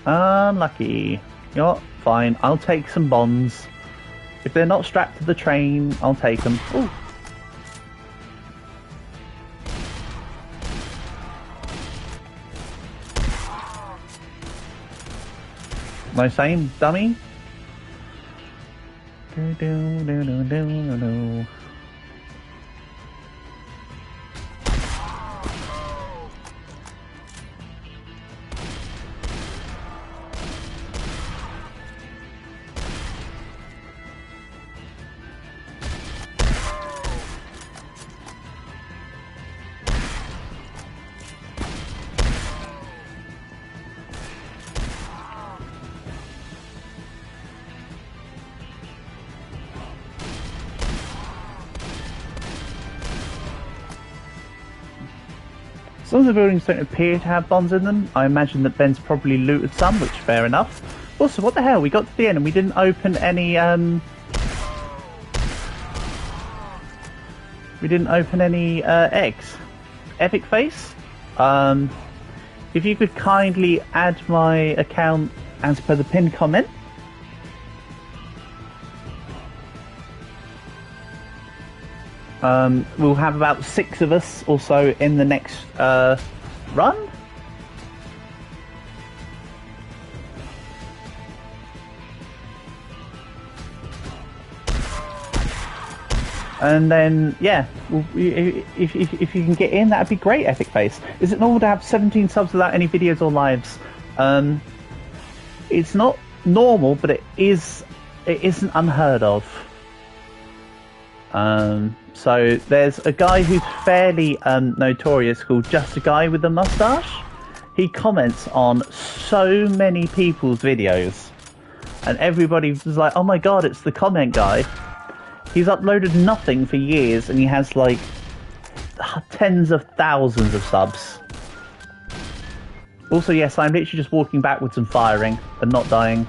Unlucky. You know what? Fine. I'll take some bonds. If they're not strapped to the train, I'll take them. Ooh. No same, dummy. Do, do, do, do, do, do. Some of the buildings don't appear to have bombs in them. I imagine that Ben's probably looted some, which fair enough. Also, what the hell? We got to the end and we didn't open any eggs. Epic face. If you could kindly add my account as per the pinned comment. We'll have about 6 of us or so in the next run. And then, yeah, if you can get in, that'd be great, Epic Face. Is it normal to have 17 subs without any videos or lives? It's not normal, but it isn't unheard of. So there's a guy who's fairly notorious called Just a Guy with a Mustache. He comments on so many people's videos, and everybody was like, "Oh my god, it's the comment guy." He's uploaded nothing for years, and he has like tens of thousands of subs. Also, yes, I'm literally just walking backwards and firing and not dying.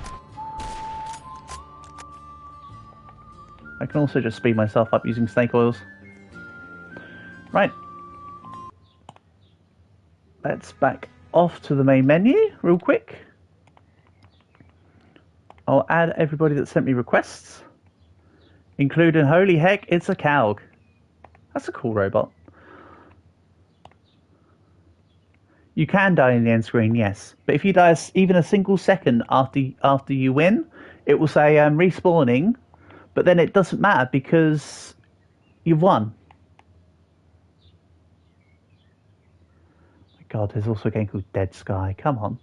I can also just speed myself up using snake oils. Right. Let's back off to the main menu real quick. I'll add everybody that sent me requests, including, holy heck, it's a Calg. That's a cool robot. You can die in the end screen, yes. But if you die even a single second after you win, it will say respawning. But then it doesn't matter because you've won. My God, there's also a game called Dead Sky. Come on.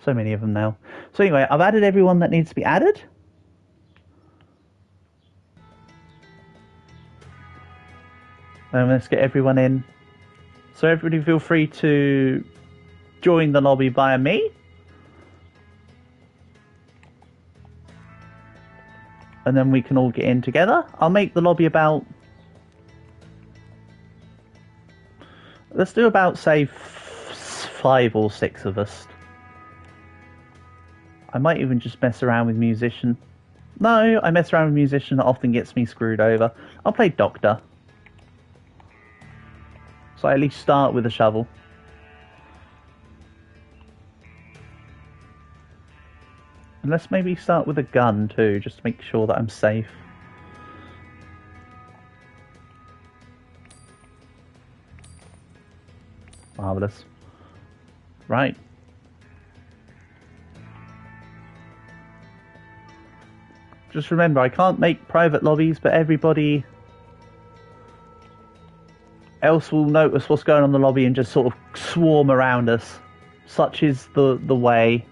So many of them now. So anyway, I've added everyone that needs to be added. And let's get everyone in. So everybody feel free to join the lobby via me. And then we can all get in together. I'll make the lobby about... Let's do about, say, 5 or 6 of us. I might even just mess around with musician. No, I mess around with musician that often gets me screwed over. I'll play doctor. So I at least start with a shovel. And let's maybe start with a gun too, just to make sure that I'm safe. Marvellous. Right. Just remember, I can't make private lobbies, but everybody else will notice what's going on in the lobby and just sort of swarm around us. Such is the way.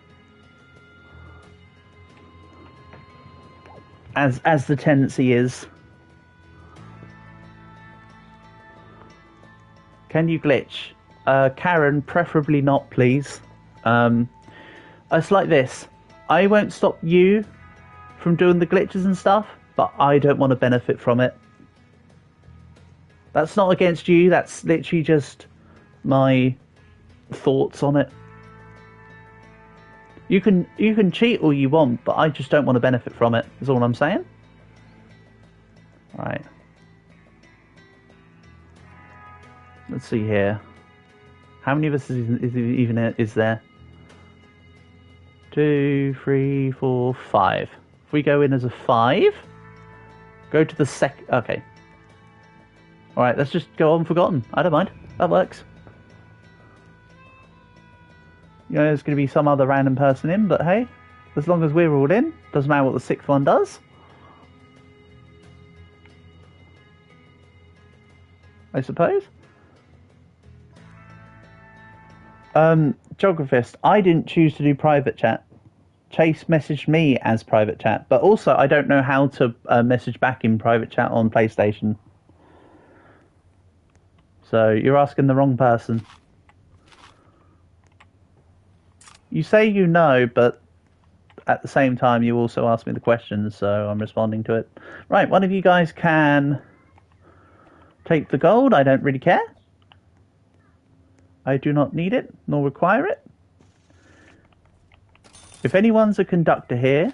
As the tendency is. Can you glitch? Karen, preferably not, please. It's like this. I won't stop you from doing the glitches and stuff, but I don't want to benefit from it. That's not against you, that's literally just my thoughts on it. You can cheat all you want, but I just don't want to benefit from it, is all I'm saying. Right. Let's see here. How many of us is there? 2, 3, 4, 5. If we go in as a 5, go to the okay. Alright, let's just go on Forgotten. I don't mind. That works. You know, there's going to be some other random person in, but hey, as long as we're all in, doesn't matter what the 6th one does. I suppose. Geographist, I didn't choose to do private chat. Chase messaged me as private chat, but also I don't know how to message back in private chat on PlayStation. So you're asking the wrong person. You say you know, but at the same time you also ask me the questions, so I'm responding to it. Right, one of you guys can take the gold. I don't really care. I do not need it, nor require it. If anyone's a conductor here,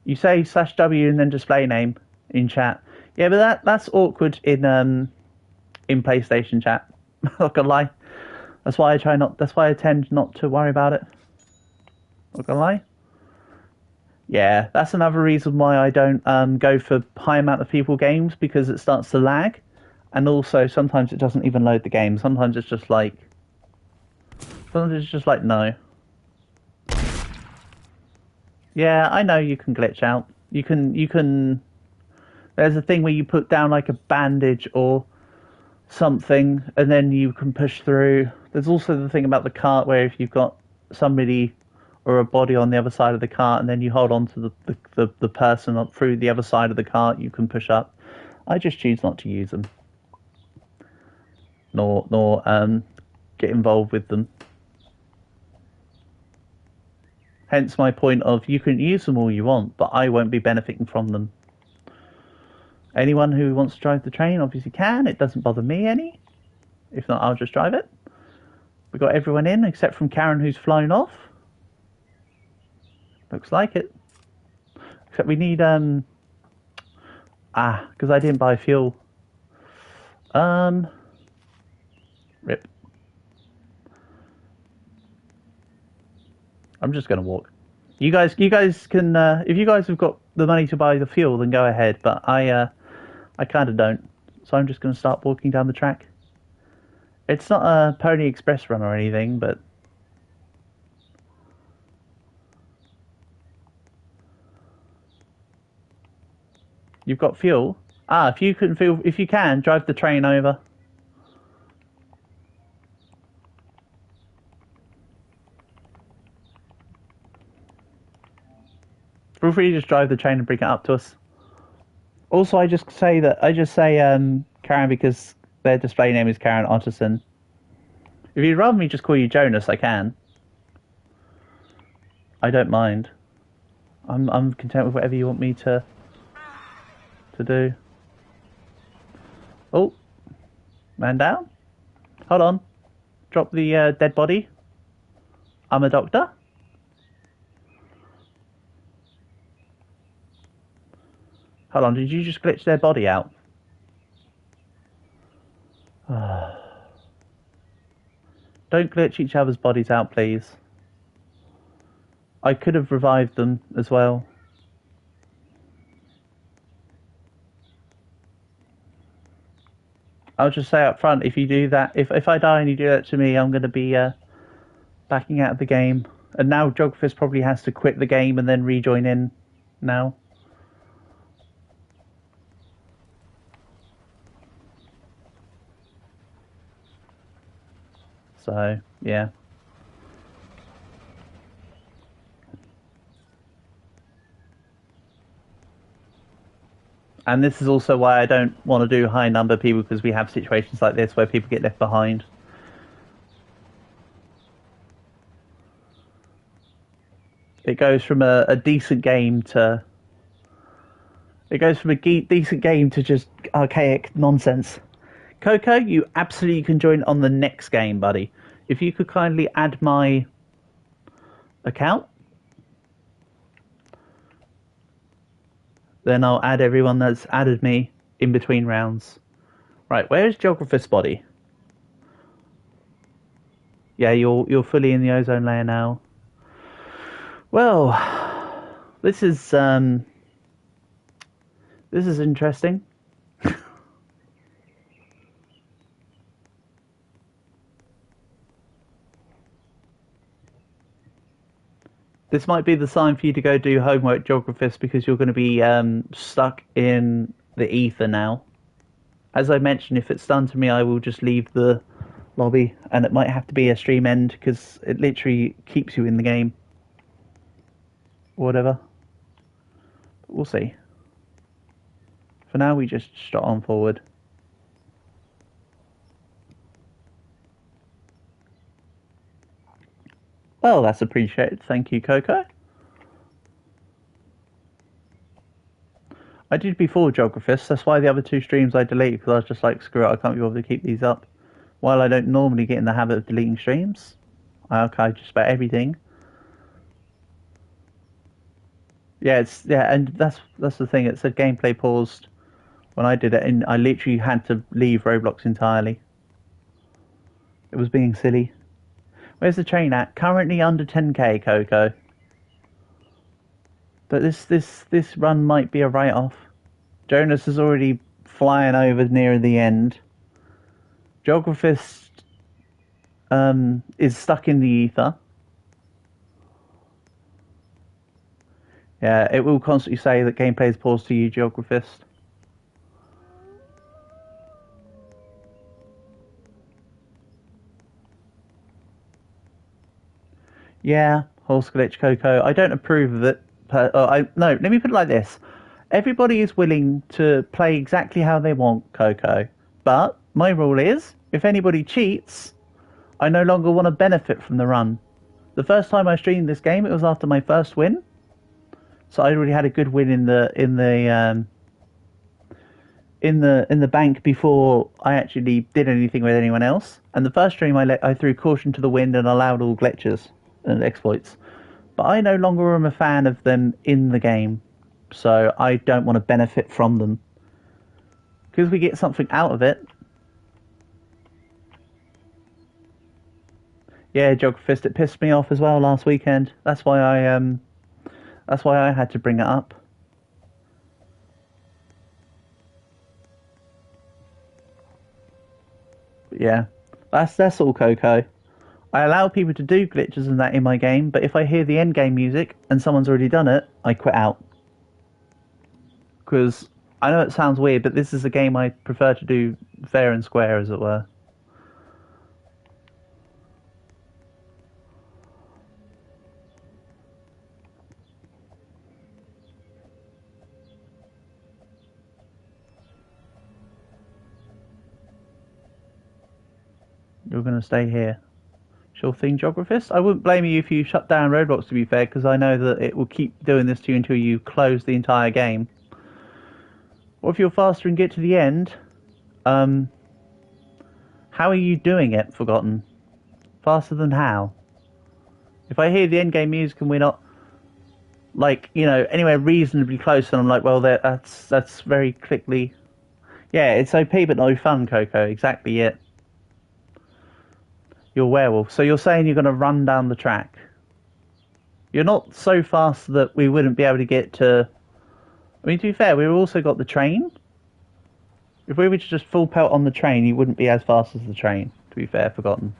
you say /W and then display name in chat. Yeah, but that's awkward in PlayStation chat. Not gonna lie. That's why I tend not to worry about it. Not gonna lie. Yeah, that's another reason why I don't go for high amount of people games, because it starts to lag, and also sometimes it doesn't even load the game. Sometimes it's just like no. Yeah, I know you can glitch out. You can. There's a thing where you put down like a bandage or something, and then you can push through. There's also the thing about the cart where if you've got somebody or a body on the other side of the cart, and then you hold on to the person up through the other side of the cart, you can push up. I just choose not to use them, nor get involved with them. Hence my point of you can use them all you want, but I won't be benefiting from them. Anyone who wants to drive the train obviously can. It doesn't bother me any. If not, I'll just drive it. We've got everyone in except from Karen, who's flown off. Looks like it. Except we need because I didn't buy fuel. Rip. I'm just gonna walk. You guys can if you guys have got the money to buy the fuel, then go ahead. But I kind of don't, so I'm just gonna start walking down the track. It's not a Pony Express run or anything, but you've got fuel. If you can drive the train over. Feel free to just drive the train and bring it up to us. Also, I just say Karen because their display name is Karen Otterson. If you'd rather me just call you Jonas, I can. I don't mind. I'm content with whatever you want me to do. Oh, man down. Hold on. Drop the dead body. I'm a doctor. Hold on, did you just glitch their body out? Don't glitch each other's bodies out, please. I could have revived them as well. I'll just say up front, if you do that, if I die and you do that to me, I'm going to be backing out of the game. And now Geographist probably has to quit the game and then rejoin in now. So, yeah. And this is also why I don't want to do high number people, because we have situations like this where people get left behind. It goes from a decent game to... It goes from a decent game to just archaic nonsense. Coco, you absolutely can join on the next game, buddy. If you could kindly add my account, then I'll add everyone that's added me in between rounds. Right, where's Geographist's body? Yeah, you're fully in the ozone layer now. Well, this is interesting. This might be the sign for you to go do homework, Geographist, because you're going to be stuck in the ether now. As I mentioned, if it's done to me, I will just leave the lobby, and it might have to be a stream end, because it literally keeps you in the game. Or whatever. But we'll see. For now, we just shot on forward. Well, that's appreciated. Thank you, Coco. I did before Geographist. That's why the other two streams I deleted, because I was just like, screw it, I can't be bothered to keep these up. While I don't normally get in the habit of deleting streams, I archive just about everything. Yeah, and that's the thing. It said gameplay paused when I did it, and I literally had to leave Roblox entirely. It was being silly. Where's the train at? Currently under 10k, Coco. But this run might be a write-off. Jonas is already flying over near the end. Geographist is stuck in the ether. Yeah, it will constantly say that gameplay is paused to you, Geographist. Yeah, horse glitch, Coco. I don't approve of it. No, let me put it like this. Everybody is willing to play exactly how they want, Coco. But my rule is, if anybody cheats, I no longer want to benefit from the run. The first time I streamed this game, it was after my first win. So I already had a good win in the bank before I actually did anything with anyone else. And the first stream I threw caution to the wind and allowed all glitches and exploits. But I no longer am a fan of them in the game, so I don't want to benefit from them. Because we get something out of it. Yeah, Geographist, it pissed me off as well last weekend. That's why I had to bring it up. But yeah, that's all, Coco. I allow people to do glitches and that in my game, but if I hear the end game music and someone's already done it, I quit out. Because I know it sounds weird, but this is a game I prefer to do fair and square, as it were. You're going to stay here. Sure thing, Geographist. I wouldn't blame you if you shut down Roblox, to be fair, because I know that it will keep doing this to you until you close the entire game. Or if you're faster and get to the end, how are you doing it, Forgotten? Faster than how? If I hear the end game music and we're not, like, you know, anywhere reasonably close, and I'm like, well, that's very quickly. Yeah, it's OP but no fun, Coco. Exactly it. You're werewolf. So you're saying you're going to run down the track. You're not so fast that we wouldn't be able to get to... I mean, to be fair, we've also got the train. If we were to just full pelt on the train, you wouldn't be as fast as the train, to be fair, Forgotten.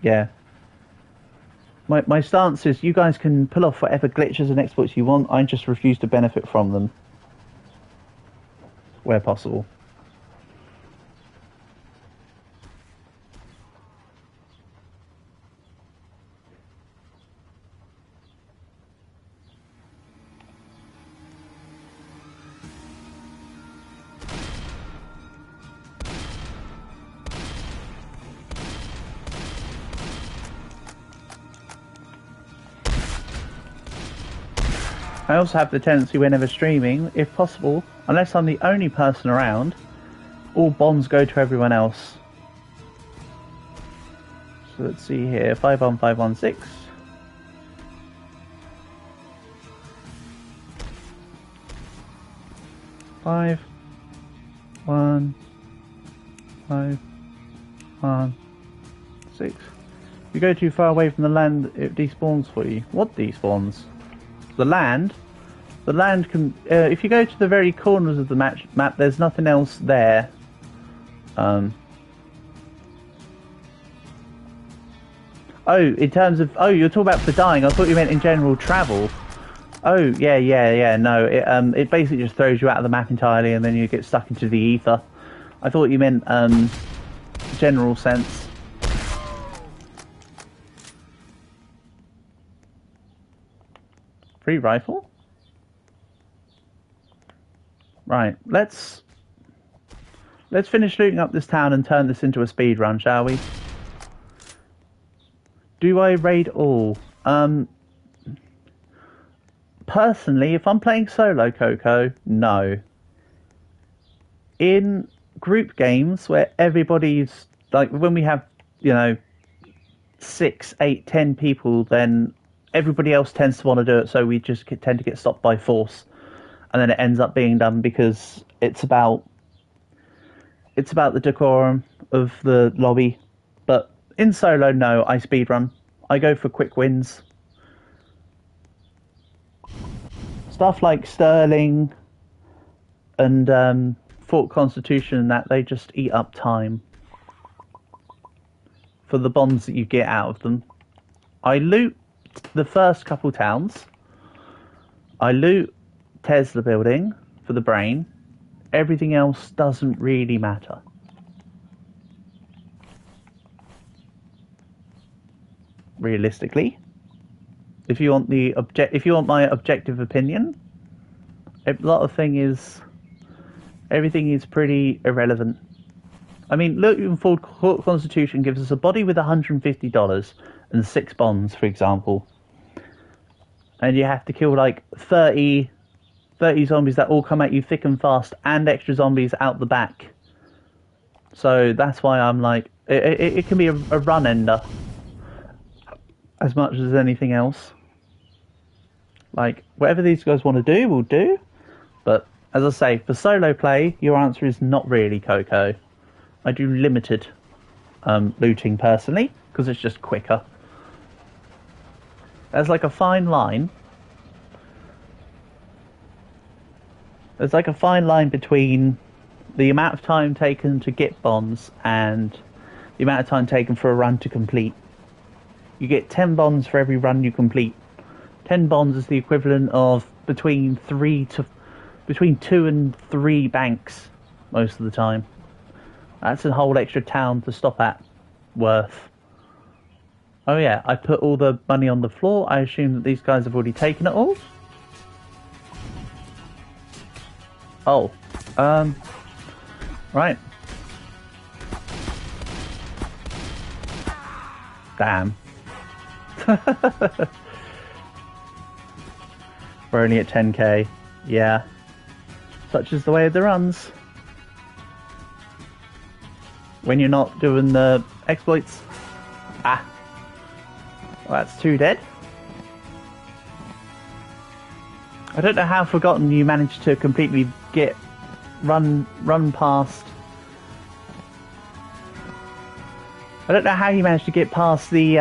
Yeah. My stance is you guys can pull off whatever glitches and exploits you want. I just refuse to benefit from them. Where possible. I also have the tendency whenever streaming, if possible, unless I'm the only person around, all bonds go to everyone else. So let's see here, 51516. Five, 1, 5, 1, 6. If you go too far away from the land, it despawns for you. What despawns? The land? The land can... if you go to the very corners of the map, there's nothing else there. Oh, in terms of... Oh, you're talking about for dying. I thought you meant in general travel. Oh, yeah, no. It basically just throws you out of the map entirely and then you get stuck into the ether. I thought you meant, general sense. Free rifle? Right, let's finish looting up this town and turn this into a speed run, shall we? Do I raid all? Personally, if I'm playing solo Coco, no. In group games where everybody's, like when we have, you know, 6, 8, 10 people, then everybody else tends to want to do it, so we just tend to get stopped by force. And then it ends up being done because it's about the decorum of the lobby. But in solo, no, I speedrun. I go for quick wins. Stuff like Sterling and Fort Constitution and that, they just eat up time for the bonds that you get out of them. I loot the first couple towns. I loot Tesla building for the brain. Everything else doesn't really matter. Realistically. If you want my objective opinion, a lot of everything is pretty irrelevant. I mean, looting for Court Constitution gives us a body with $150 and 6 bonds, for example. And you have to kill like 30 zombies that all come at you thick and fast, and extra zombies out the back. So that's why I'm like, it can be a run ender as much as anything else. Like, whatever these guys want to do, we'll do. But, as I say, for solo play, your answer is not really Coco. I do limited looting, personally, because it's just quicker. There's like a fine line. There's like a fine line between the amount of time taken to get bonds and the amount of time taken for a run to complete. You get 10 bonds for every run you complete. 10 bonds is the equivalent of between 2 and 3 banks most of the time. That's a whole extra town to stop at worth. Oh yeah, I put all the money on the floor. I assume that these guys have already taken it all. Oh, right. Damn. We're only at 10k. Yeah. Such is the way of the runs. When you're not doing the exploits. Ah. Well, that's 2 dead. I don't know how Forgotten you managed to completely run past. I don't know how you managed to get past the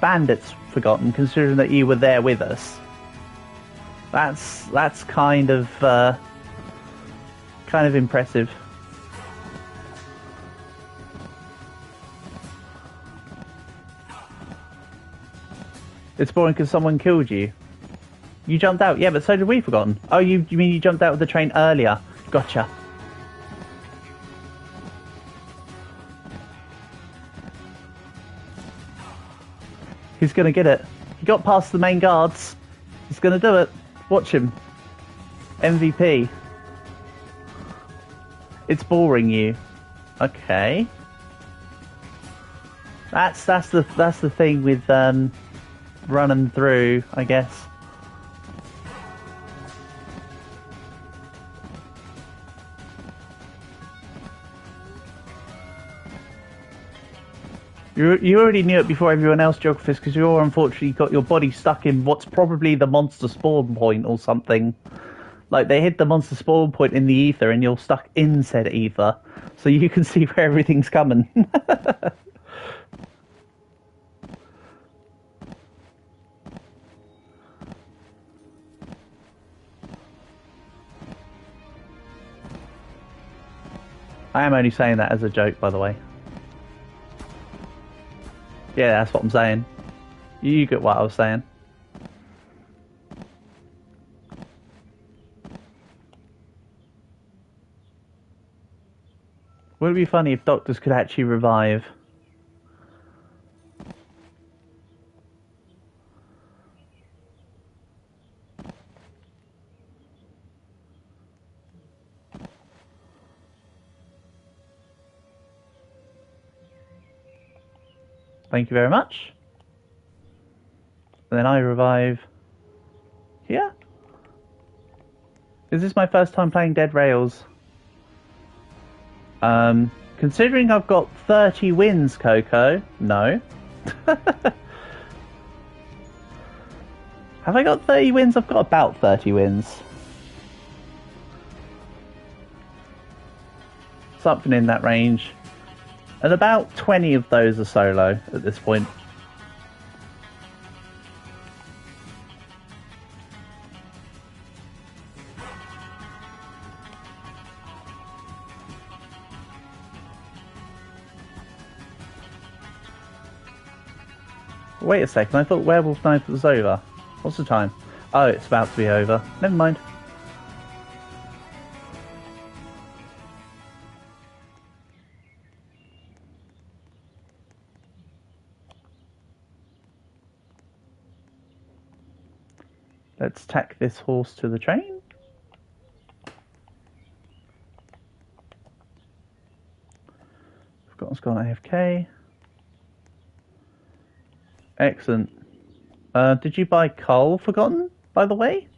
bandits, Forgotten, considering that you were there with us. That's kind of impressive. It's boring because someone killed you. You jumped out, yeah, but so did we, Forgotten. Oh, you mean you jumped out of the train earlier? Gotcha. He's gonna get it. He got past the main guards. He's gonna do it. Watch him. MVP. It's boring you. Okay. That's the thing with running through, I guess. You already knew it before everyone else, Geographist, because you all unfortunately got your body stuck in what's probably the monster spawn point or something. Like, they hid the monster spawn point in the ether, and you're stuck in said ether, so you can see where everything's coming. I am only saying that as a joke, by the way. Yeah, that's what I'm saying. You get what I was saying. Would it be funny if doctors could actually revive? Thank you very much. And then I revive here. Is this my first time playing Dead Rails? Considering I've got 30 wins, Coco, no. Have I got 30 wins? I've got about 30 wins. Something in that range. And about 20 of those are solo at this point. Wait a second, I thought Werewolf Night was over. What's the time? Oh, it's about to be over. Never mind. Let's tack this horse to the train. Forgotten's gone AFK. Excellent. Did you buy coal, Forgotten, by the way?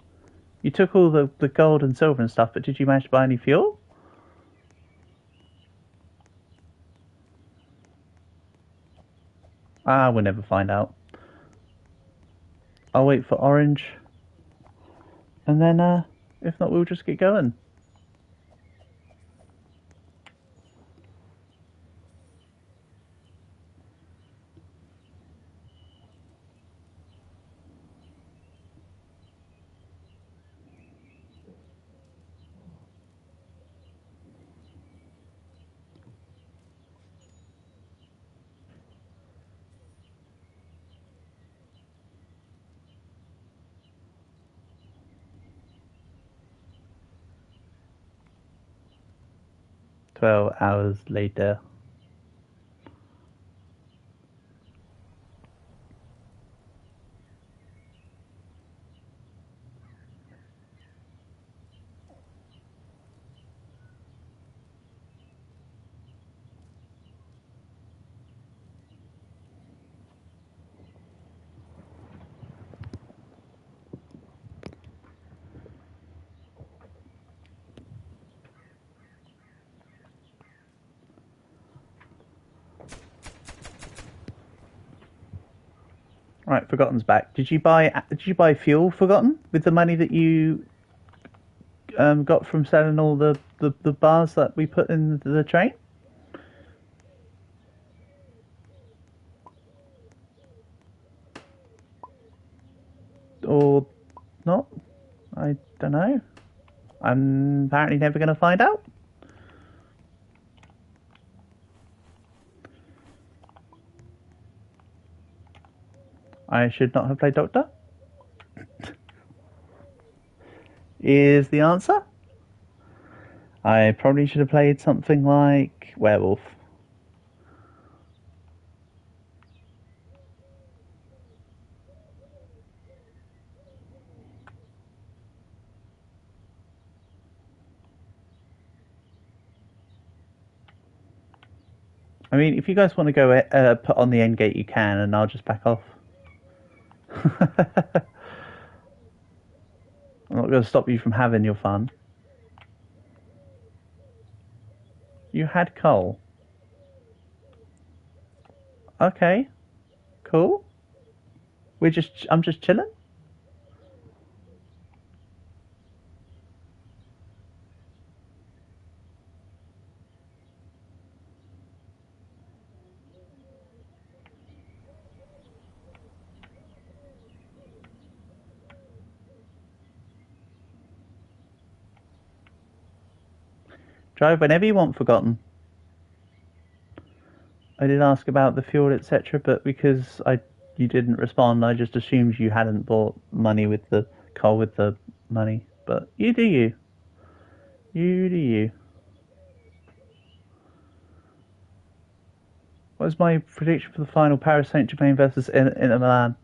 You took all the gold and silver and stuff, but did you manage to buy any fuel? Ah, we'll never find out. I'll wait for orange. And then, if not, we'll just get going. "12 hours later." Right, Forgotten's back. Did you buy fuel, Forgotten, with the money that you got from selling all the bars that we put in the train? Or not? I don't know. I'm apparently never going to find out. I should not have played Doctor? Is the answer. I probably should have played something like Werewolf. I mean, if you guys want to go put on the end gate, you can, and I'll just back off. I'm not going to stop you from having your fun. You had coal. Okay. Cool. I'm just chilling. Drive whenever you want, Forgotten. I did ask about the fuel, etc., but because you didn't respond, I just assumed you hadn't bought money with the coal with the money. But you do you. You do you. What's my prediction for the final? Paris Saint-Germain versus Inter Milan.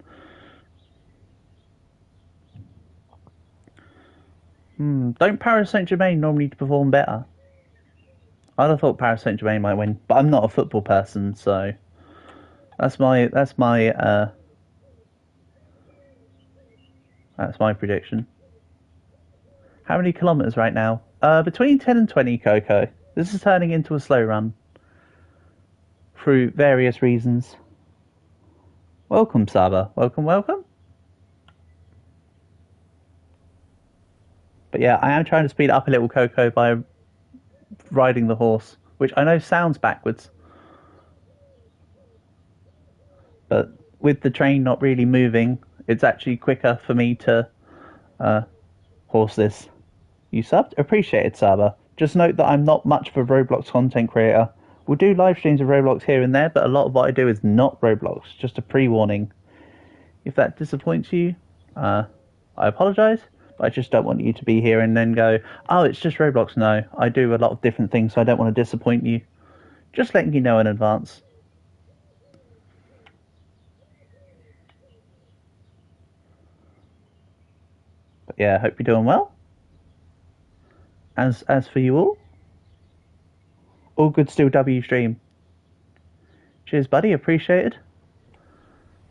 Don't Paris Saint-Germain normally perform better? I'd have thought Paris Saint-Germain might win, but I'm not a football person, so that's my prediction. How many kilometers right now? Between 10 and 20, Coco. This is turning into a slow run through various reasons. Welcome, Saba. Welcome, welcome. But yeah, I am trying to speed up a little, Coco, by riding the horse, which I know sounds backwards. But with the train not really moving, it's actually quicker for me to horse this. You subbed? Appreciated, Saba. Just note that I'm not much of a Roblox content creator. We'll do live streams of Roblox here and there, but a lot of what I do is not Roblox. Just a pre-warning. If that disappoints you, I apologise, but I just don't want you to be here and then go, oh, it's just Roblox. No, I do a lot of different things, so I don't want to disappoint you. Just letting you know in advance. But yeah, I hope you're doing well. As for you all good still W stream. Cheers, buddy. Appreciated.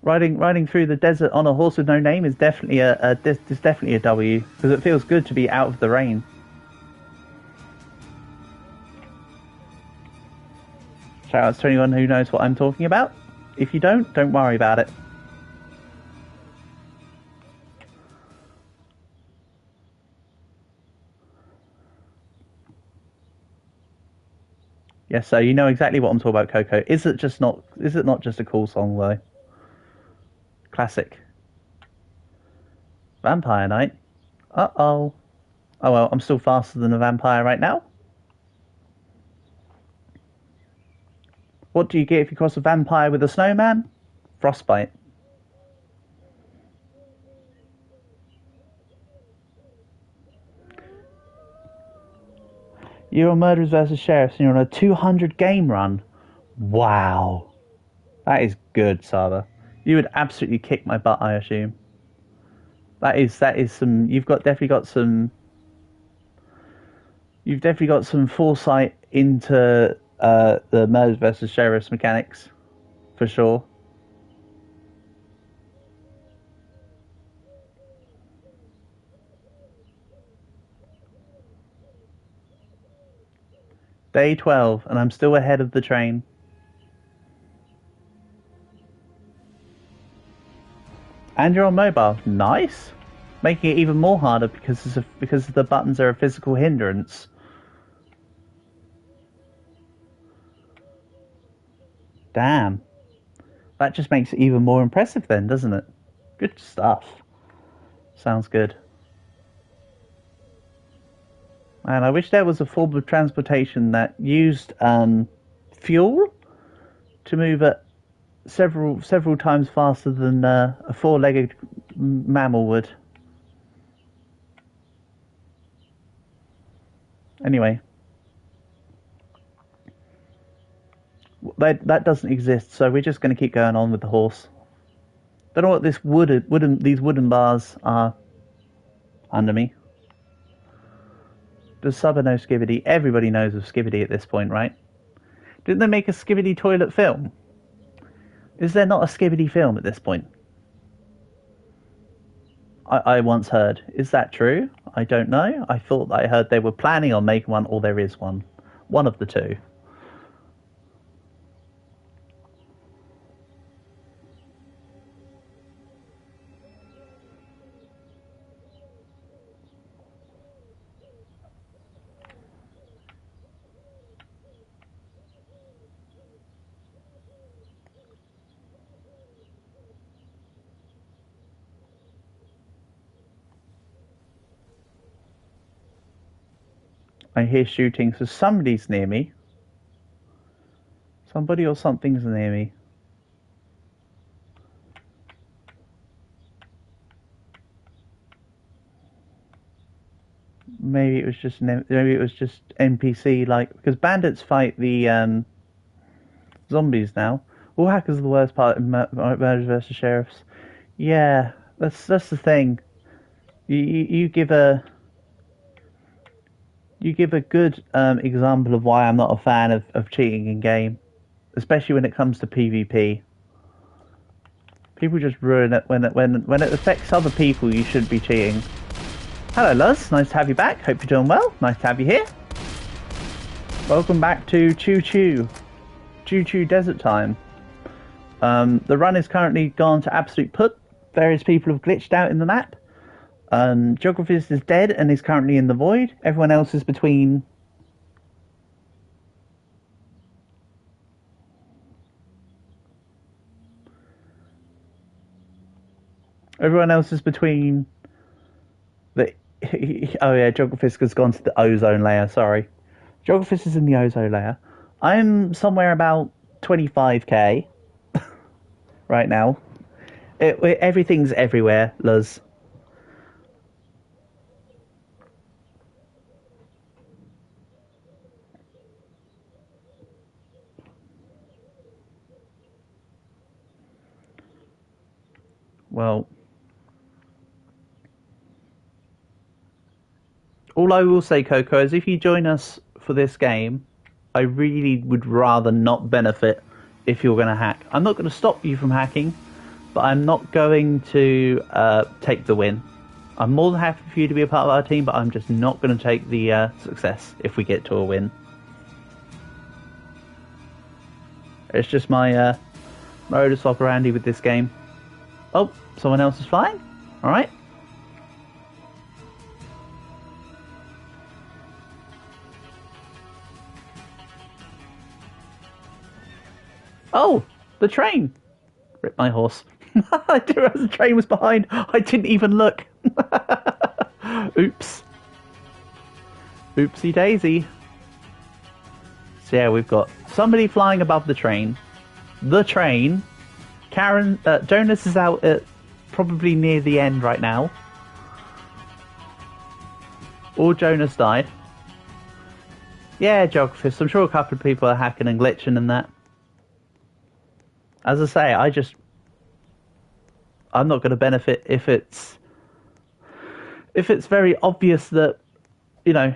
Riding through the desert on a horse with no name is definitely a W because it feels good to be out of the rain. Shout out to anyone who knows what I'm talking about. If you don't worry about it. Yes, so you know exactly what I'm talking about, Coco. Is it not just a cool song though? Classic. Vampire Night. Uh-oh. Oh well, I'm still faster than a vampire right now. What do you get if you cross a vampire with a snowman? Frostbite. You're on Murderers vs. Sheriffs and you're on a 200 game run. Wow. That is good, Saba. You would absolutely kick my butt, I assume. That is some. You've definitely got some foresight into the Murderers vs. Sheriffs mechanics, for sure. Day 12, and I'm still ahead of the train. And you're on mobile. Nice. Making it even more harder because the buttons are a physical hindrance. Damn. That just makes it even more impressive then, doesn't it? Good stuff. Sounds good. And I wish there was a form of transportation that used fuel to move at several times faster than a four-legged mammal would. Anyway, that doesn't exist, so we're just going to keep going on with the horse. Don't know what these wooden bars are under me. Does Saba know Skibidi? Everybody knows of Skibidi at this point, right? Didn't they make a Skibidi toilet film? Is there not a Skibidi film at this point? I once heard. Is that true? I don't know. I thought I heard they were planning on making one, or there is one. One of the two. I hear shooting, so somebody's near me. Somebody or something's near me. Maybe it was just NPC, like, because bandits fight the zombies now. All hackers are the worst part in murders versus sheriffs. Yeah, that's the thing. You give a good example of why I'm not a fan of cheating in game, especially when it comes to PvP. People just ruin it when it affects other people. You shouldn't be cheating. Hello, Luz. Nice to have you back. Hope you're doing well. Nice to have you here. Welcome back to Choo Choo Desert Time. The run is currently gone to absolute put. Various people have glitched out in the map. Geographist is dead and is currently in the void. Everyone else is between... Everyone else is between the... Oh yeah, Geographist has gone to the ozone layer, sorry. Geographist is in the ozone layer. I'm somewhere about 25k right now. Everything's everywhere, Luz. Well, all I will say, Coco, is if you join us for this game, I really would rather not benefit if you're going to hack. I'm not going to stop you from hacking, but I'm not going to take the win. I'm more than happy for you to be a part of our team, but I'm just not going to take the success if we get to a win. It's just my modus operandi with this game. Oh, someone else is flying? Alright. Oh, the train! Rip my horse. I didn't realize the train was behind. I didn't even look. Oops. Oopsie daisy. So yeah, we've got somebody flying above the train. The train. Jonas is out at probably near the end right now. Or Jonas died. Yeah, Geographist. I'm sure a couple of people are hacking and glitching and that. As I say, I'm not going to benefit if it's very obvious that, you know,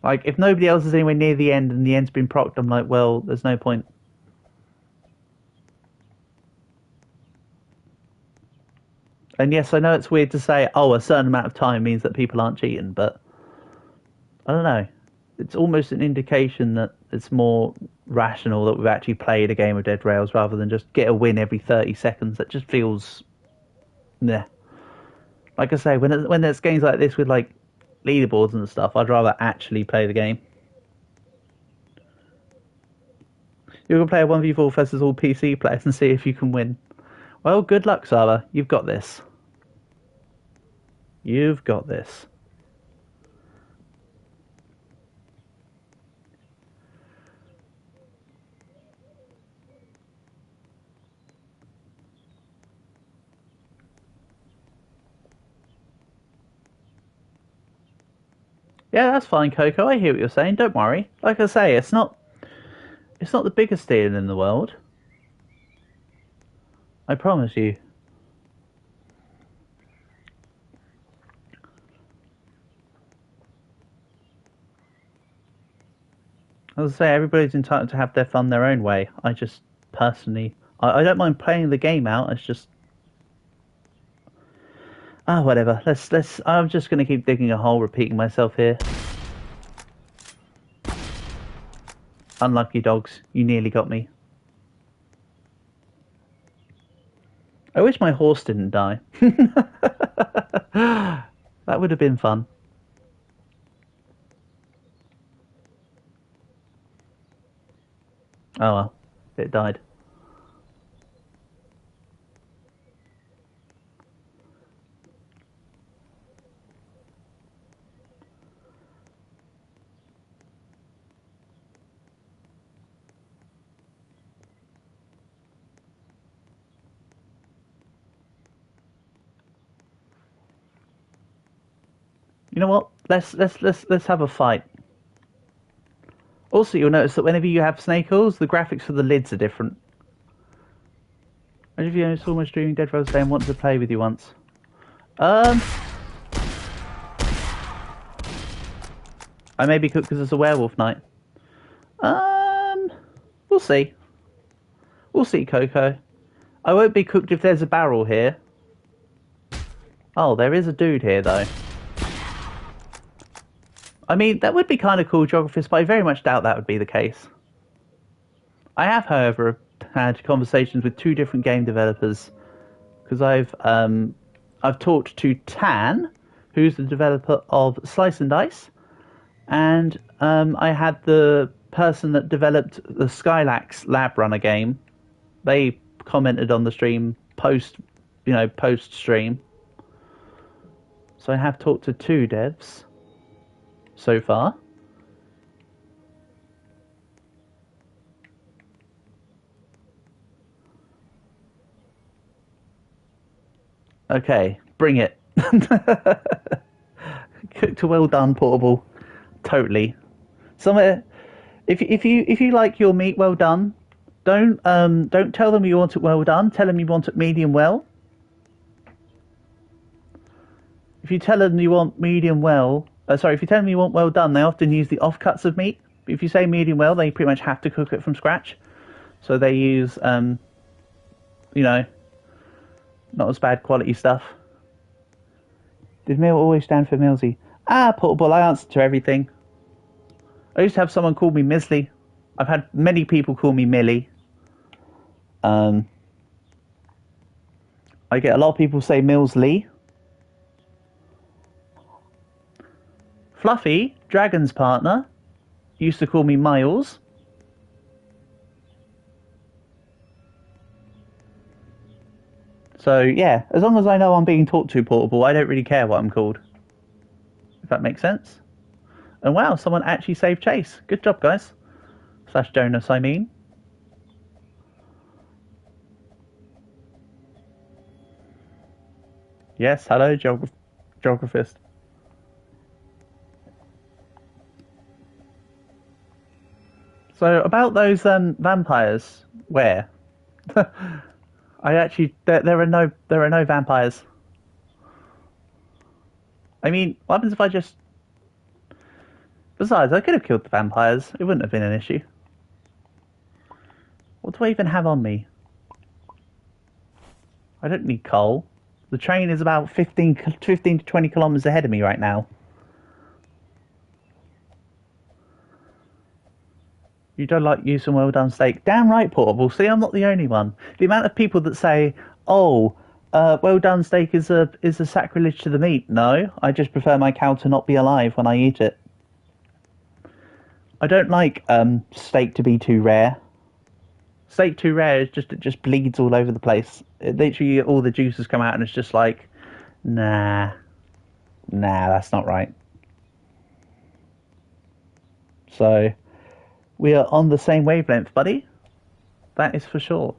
like if nobody else is anywhere near the end and the end's been procced, I'm like, well, there's no point. And yes, I know it's weird to say, oh, a certain amount of time means that people aren't cheating, but I don't know. It's almost an indication that it's more rational that we've actually played a game of Dead Rails rather than just get a win every 30 seconds. That just feels... Nah. Like I say, when there's games like this with like leaderboards and stuff, I'd rather actually play the game. You're going to play a 1v4 versus all PC players and see if you can win. Well, good luck, Saba. You've got this. You've got this. Yeah, that's fine, Coco. I hear what you're saying. Don't worry. Like I say, it's not the biggest deal in the world. I promise you. As I say, everybody's entitled to have their fun their own way. I just personally, I don't mind playing the game out. It's just, whatever. Let's. I'm just gonna keep digging a hole, repeating myself here. Unlucky dogs, you nearly got me. I wish my horse didn't die. That would have been fun. Oh well, it died. You know what? Let's have a fight. Also, you'll notice that whenever you have snake oils, the graphics for the lids are different. As if you saw my streaming Dead Rose Day and wanted to play with you once. I may be cooked because it's a werewolf night. We'll see. We'll see, Coco. I won't be cooked if there's a barrel here. Oh, there is a dude here, though. I mean, that would be kind of cool, Geographist, but I very much doubt that would be the case. I have, however, had conversations with 2 different game developers, because I've talked to Tan, who's the developer of Slice and Dice, and I had the person that developed the Skylax Lab Runner game. They commented on the stream post stream. So I have talked to 2 devs so far. Okay, bring it. Cooked well done, Portable. Totally. Somewhere, if you like your meat well done, don't tell them you want it well done. Tell them you want it medium well. If you tell them you want medium well, if you tell them you want well done, they often use the offcuts of meat. But if you say medium well, they pretty much have to cook it from scratch. So they use, not as bad quality stuff. Did Mill always stand for Millsy? Ah, Portable, I answer to everything. I used to have someone call me Misley. I've had many people call me Millie. I get a lot of people say Millsley. Fluffy, Dragon's partner, used to call me Miles. So, yeah, as long as I know I'm being talked to, Portable, I don't really care what I'm called. If that makes sense. And wow, someone actually saved Chase. Good job, guys. / Jonas, I mean. Yes, hello, Geographist. So, about those vampires, where? I actually, there are no vampires. I mean, what happens if I just... Besides, I could have killed the vampires. It wouldn't have been an issue. What do I even have on me? I don't need coal. The train is about 15 to 20 kilometers ahead of me right now. You don't like using well done steak. Damn right, Portable. See, I'm not the only one. The amount of people that say, "Oh, well done steak is a sacrilege to the meat." No, I just prefer my cow to not be alive when I eat it. I don't like steak to be too rare. Steak too rare is it just bleeds all over the place. Literally, all the juices come out, and it's just like, nah, that's not right. So, we are on the same wavelength, buddy. That is for sure.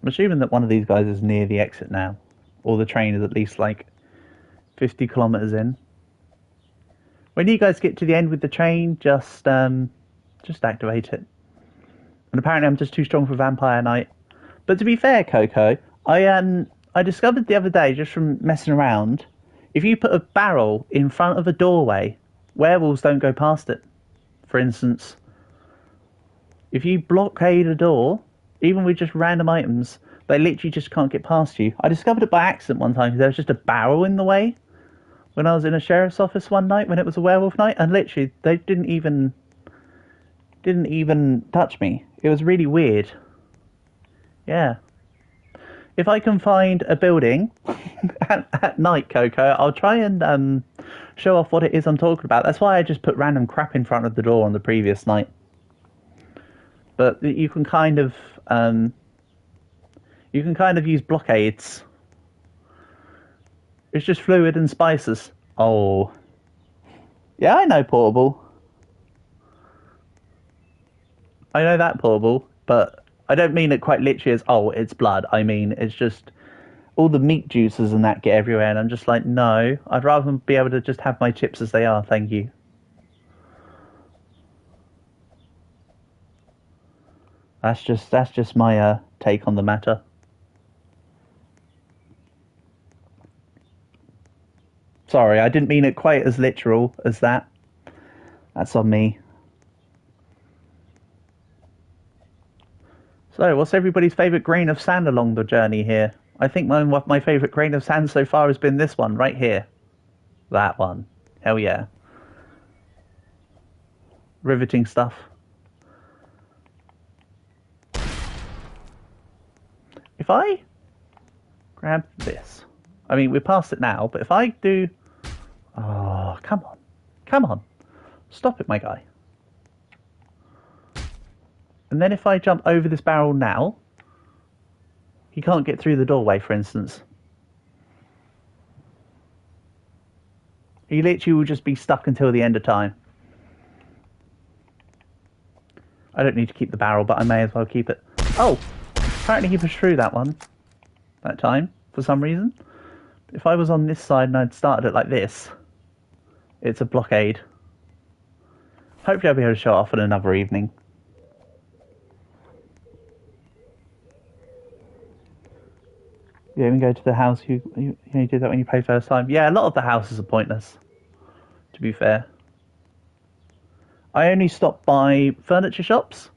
I'm assuming that one of these guys is near the exit now, or the train is at least like 50 kilometers in. When you guys get to the end with the train, just activate it. And apparently I'm just too strong for Vampire Night. But to be fair, Coco, I discovered the other day, just from messing around, if you put a barrel in front of a doorway, werewolves don't go past it. For instance, if you blockade a door, even with just random items, they literally just can't get past you. I discovered it by accident one time because there was just a barrel in the way when I was in a sheriff's office one night when it was a werewolf night, and literally they didn't even touch me. It was really weird. Yeah. If I can find a building at night, Coco, I'll try and show off what it is I'm talking about. That's why I just put random crap in front of the door on the previous night. But you can kind of use blockades. It's just fluid and spices. Oh, yeah, I know, Portable. I know that, Portable, but I don't mean it quite literally as, oh, it's blood. I mean, it's just all the meat juices and that get everywhere, and I'm just like, no, I'd rather be able to just have my chips as they are, thank you. That's just my take on the matter. Sorry, I didn't mean it quite as literal as that. That's on me. So, what's everybody's favourite grain of sand along the journey here? I think my favourite grain of sand so far has been this one, right here. That one. Hell yeah. Riveting stuff. If I grab this... I mean, we're past it now, but if I do... Oh, come on. Come on. Stop it, my guy. And then if I jump over this barrel now, he can't get through the doorway, for instance. He literally will just be stuck until the end of time. I don't need to keep the barrel, but I may as well keep it. Oh! Apparently he pushed through that one. That time, for some reason. If I was on this side and I'd started it like this, it's a blockade. Hopefully I'll be able to show it off in another evening. You even go to the house, you did that when you played first time. Yeah, a lot of the houses are pointless, to be fair. I only stop by furniture shops.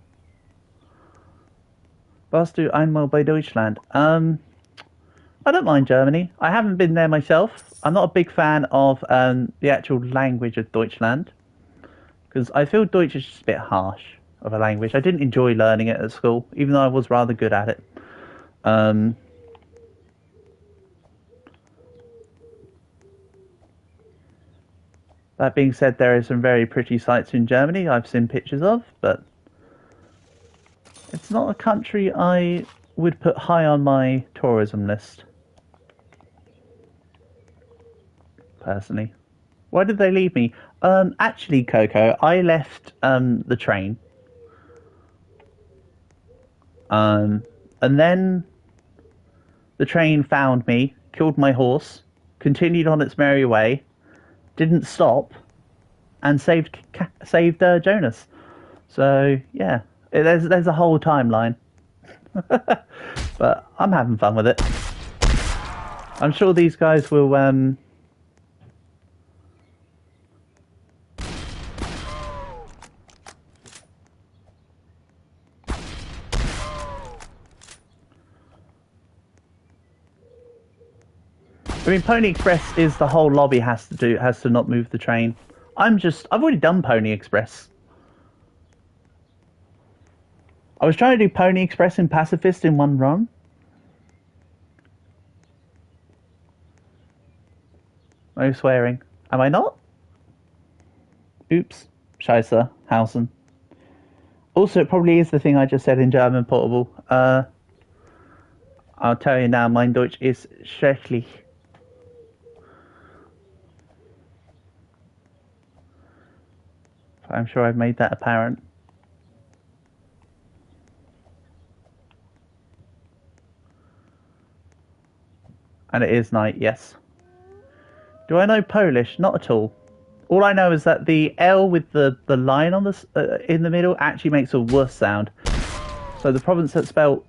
Was du einmal bei Deutschland? I don't mind Germany. I haven't been there myself. I'm not a big fan of the actual language of Deutschland, because I feel Deutsch is just a bit harsh of a language. I didn't enjoy learning it at school, even though I was rather good at it. That being said, there are some very pretty sights in Germany I've seen pictures of, but it's not a country I would put high on my tourism list. Personally. Why did they leave me? Actually, Coco, I left the train. And then the train found me, killed my horse, continued on its merry way, didn't stop, and saved Jonas. So yeah, there's a whole timeline. But I'm having fun with it. I'm sure these guys will I mean, Pony Express is the whole lobby has to not move the train. I've already done Pony Express. I was trying to do Pony Express and Pacifist in one run. No swearing. Am I not? Oops. Scheisse. Hausen. Also, it probably is the thing I just said in German portable. I'll tell you now, mein Deutsch ist schrecklich. I'm sure I've made that apparent. And it is night, yes. Do I know Polish? Not at all. All I know is that the L with the line on the in the middle actually makes a wuss sound. So the province that spelled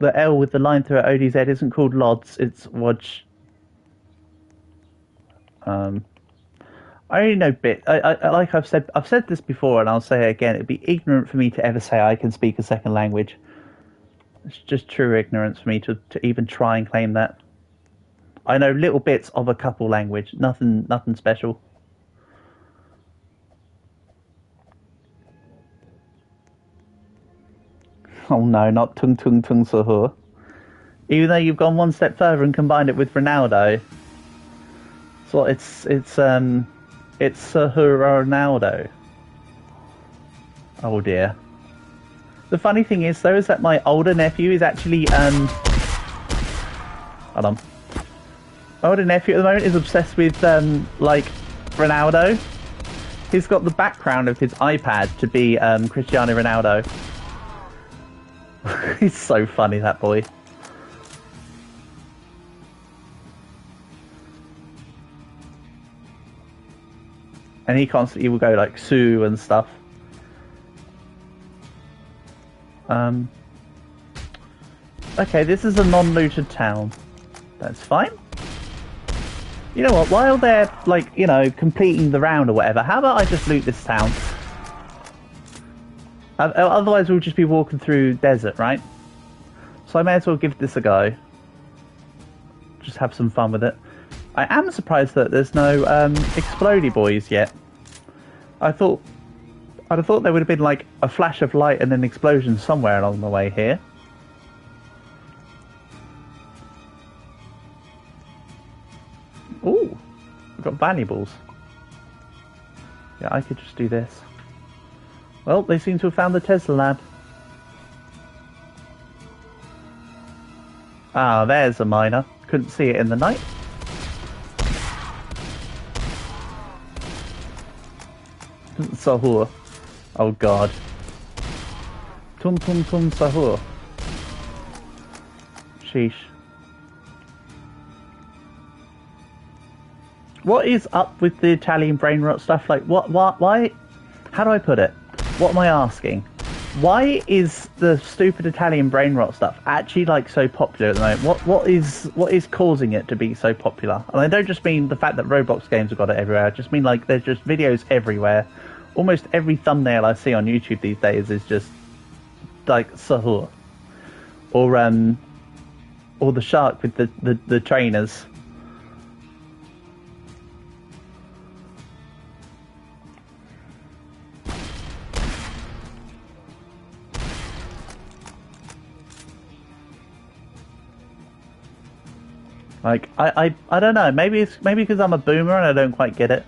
the L with the line through it, ODZ, isn't called Lodz, it's Łódź. I only know bit. Like I've said this before, and I'll say it again. It'd be ignorant for me to ever say I can speak a second language. It's just true ignorance for me to even try and claim that. I know little bits of a couple language, nothing special. Oh no, not tung tung tung suhu. Even though you've gone one step further and combined it with Ronaldo. So it's Ronaldo. Oh dear. The funny thing is though is that my older nephew is actually hold on. My older nephew at the moment is obsessed with like Ronaldo. He's got the background of his iPad to be Cristiano Ronaldo. He's so funny, that boy. And he constantly will go like Sue and stuff. Okay, this is a non-looted town. That's fine. You know what, while they're, like, you know, completing the round or whatever, how about I just loot this town? Otherwise we'll just be walking through desert, right? So I may as well give this a go. Just have some fun with it. I am surprised that there's no explodey boys yet. I'd have thought there would have been like a flash of light and an explosion somewhere along the way here. Ooh, we've got valuables. Yeah, I could just do this. Well, they seem to have found the Tesla lab. Ah, there's a miner. Couldn't see it in the night. Sahur. Oh god. Tum tum tum sahur. Sheesh. What is up with the Italian brain rot stuff? Like, why? How do I put it? What am I asking? Why is the stupid Italian brain rot stuff actually like so popular at the moment? What is causing it to be so popular? And I don't just mean the fact that Roblox games have got it everywhere. I just mean like there's just videos everywhere. Almost every thumbnail I see on YouTube these days is just like Sahur, or the shark with the trainers. Like, I don't know, maybe because I'm a boomer and I don't quite get it.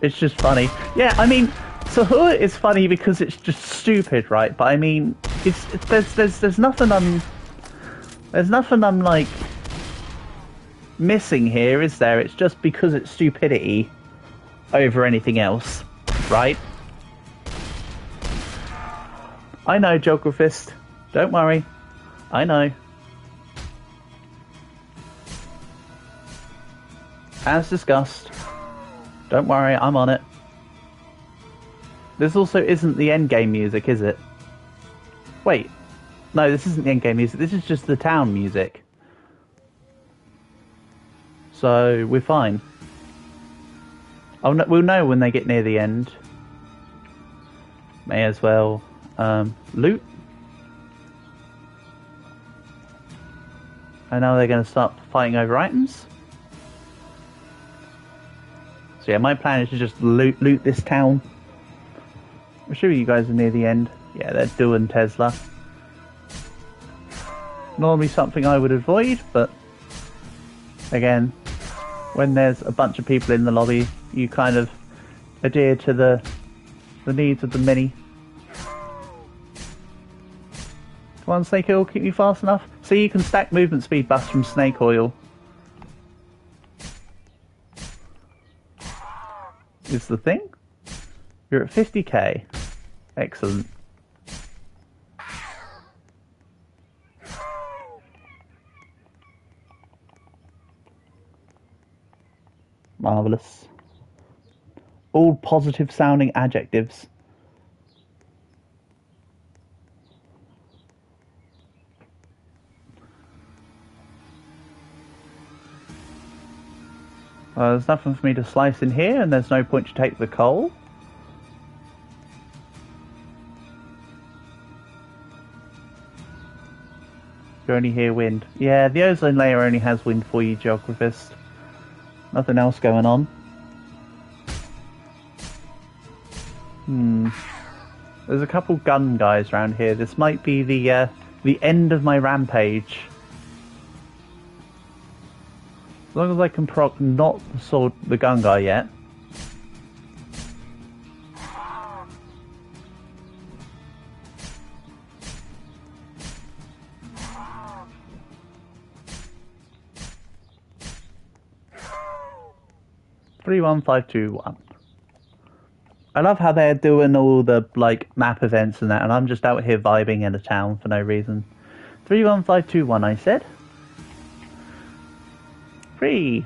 It's just funny. Yeah, I mean, Sahur is funny because it's just stupid, right? But I mean, there's nothing I'm like missing here, is there? It's just because it's stupidity over anything else, right? I know, Geographist. Don't worry. I know. As discussed. Don't worry, I'm on it. This also isn't the endgame music, is it? Wait. No, this isn't the endgame music. This is just the town music. So, we're fine. Oh, no, we'll know when they get near the end. May as well loot. And now they're going to start fighting over items. So yeah, my plan is to just loot this town. I'm sure you guys are near the end. Yeah, they're doing Tesla. Normally something I would avoid, but again, when there's a bunch of people in the lobby, you kind of adhere to the needs of the many. Come on, Snake Oil, keep me fast enough. So you can stack movement speed buffs from Snake Oil. Is the thing. You're at 50k. Excellent. Marvellous. All positive sounding adjectives. There's nothing for me to slice in here, and there's no point to take the coal. You only hear wind. Yeah, the ozone layer only has wind for you, Geographist. Nothing else going on. There's a couple gun guys around here. This might be the end of my rampage. As long as I can proc not the gun guy yet. Three, 1, 5, 2, 1. I love how they're doing all the like map events and that, and I'm just out here vibing in a town for no reason. 31521, I said. 3,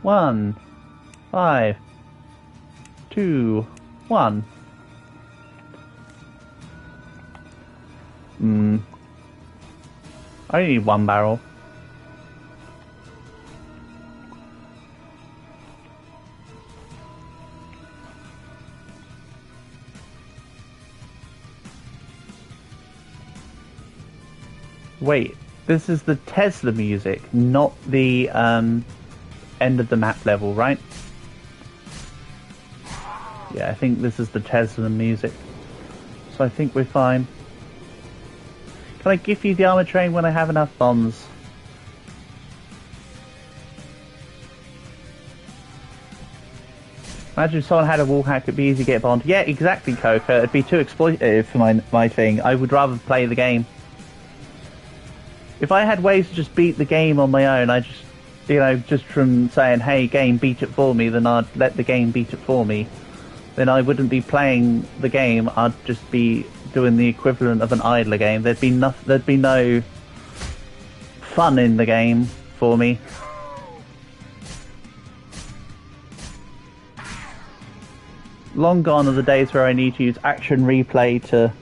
1, 5, 2, 1. I only need one barrel. Wait, this is the Tesla music, not the end of the map level, right? Yeah, I think this is the Tesla music. So I think we're fine. Can I give you the armor train when I have enough bombs? Imagine if someone had a wall hack, it'd be easy to get bombed. Yeah, exactly, Coca. It'd be too exploitative for my thing. I would rather play the game. If I had ways to just beat the game on my own, I just, you know, just from saying, hey, game, beat it for me, then I'd let the game beat it for me. Then I wouldn't be playing the game, I'd just be doing the equivalent of an idler game. There'd be no fun in the game for me. Long gone are the days where I need to use action replay to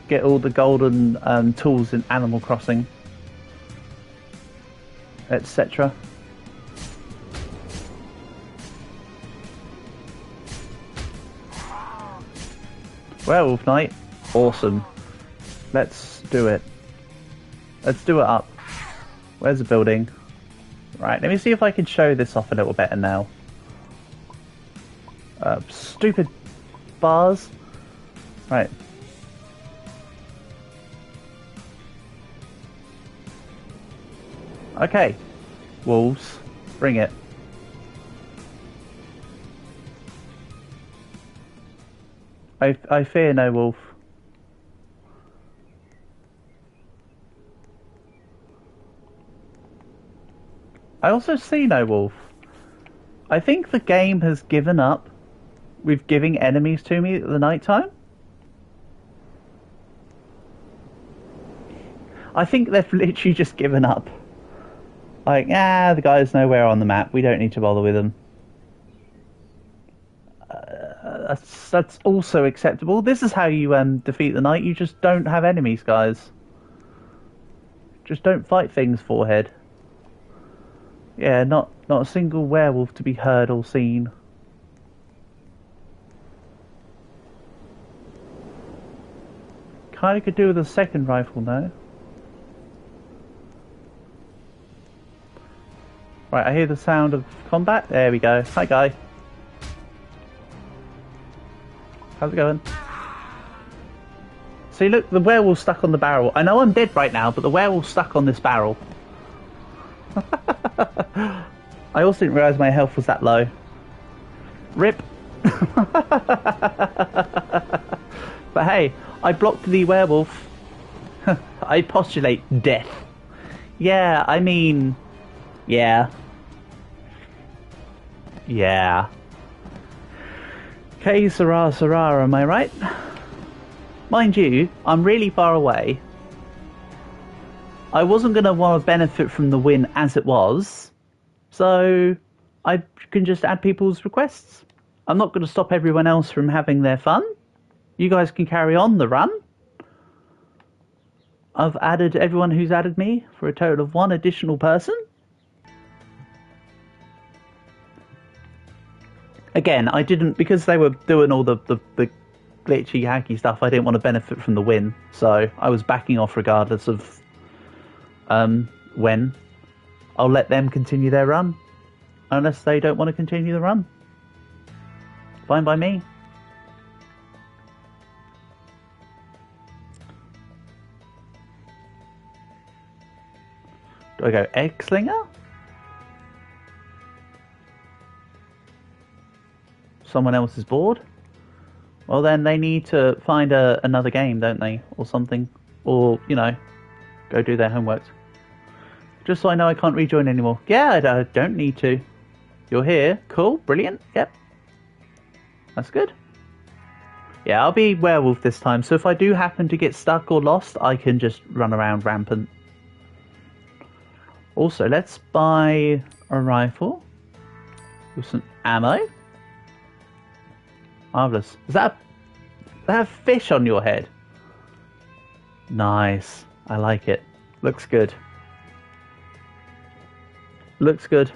get all the golden tools in Animal Crossing, etc. Werewolf Night, awesome. Let's do it. Let's do it up. Where's the building? Right, let me see if I can show this off a little better now. Stupid bars. Right. Okay. Wolves, bring it. I fear no wolf. I also see no wolf. I think the game has given up with giving enemies to me at the night time. I think they've literally just given up. Like, the guy's nowhere on the map. We don't need to bother with him. That's also acceptable. This is how you defeat the night. You just don't have enemies, guys. Just don't fight things, forehead. Yeah, not a single werewolf to be heard or seen. Kinda could do with a second rifle though. Right, I hear the sound of combat. There we go. Hi, guy. How's it going? See, look, the werewolf's stuck on the barrel. I know I'm dead right now, but the werewolf's stuck on this barrel. I also didn't realise my health was that low. RIP. But hey, I blocked the werewolf. I postulate death. Yeah, I mean... Yeah. Yeah. Okay, Sarah, am I right? Mind you, I'm really far away. I wasn't going to want to benefit from the win as it was, so I can just add people's requests. I'm not going to stop everyone else from having their fun. You guys can carry on the run. I've added everyone who's added me for a total of 1 additional person. Again, I didn't, because they were doing all the glitchy, hacky stuff, I didn't want to benefit from the win, so I was backing off regardless of when. I'll let them continue their run, unless they don't want to continue the run. Fine by me. Do I go egg slinger? Someone else is bored? Well, then they need to find another game, don't they? Or something. Or, you know, go do their homework. Just so I know I can't rejoin anymore. Yeah, I don't need to. You're here. Cool. Brilliant. Yep. That's good. Yeah, I'll be werewolf this time, so if I do happen to get stuck or lost, I can just run around rampant. Also, let's buy a rifle with some ammo. Marvellous. Is that a fish on your head? Nice. I like it. Looks good. Looks good.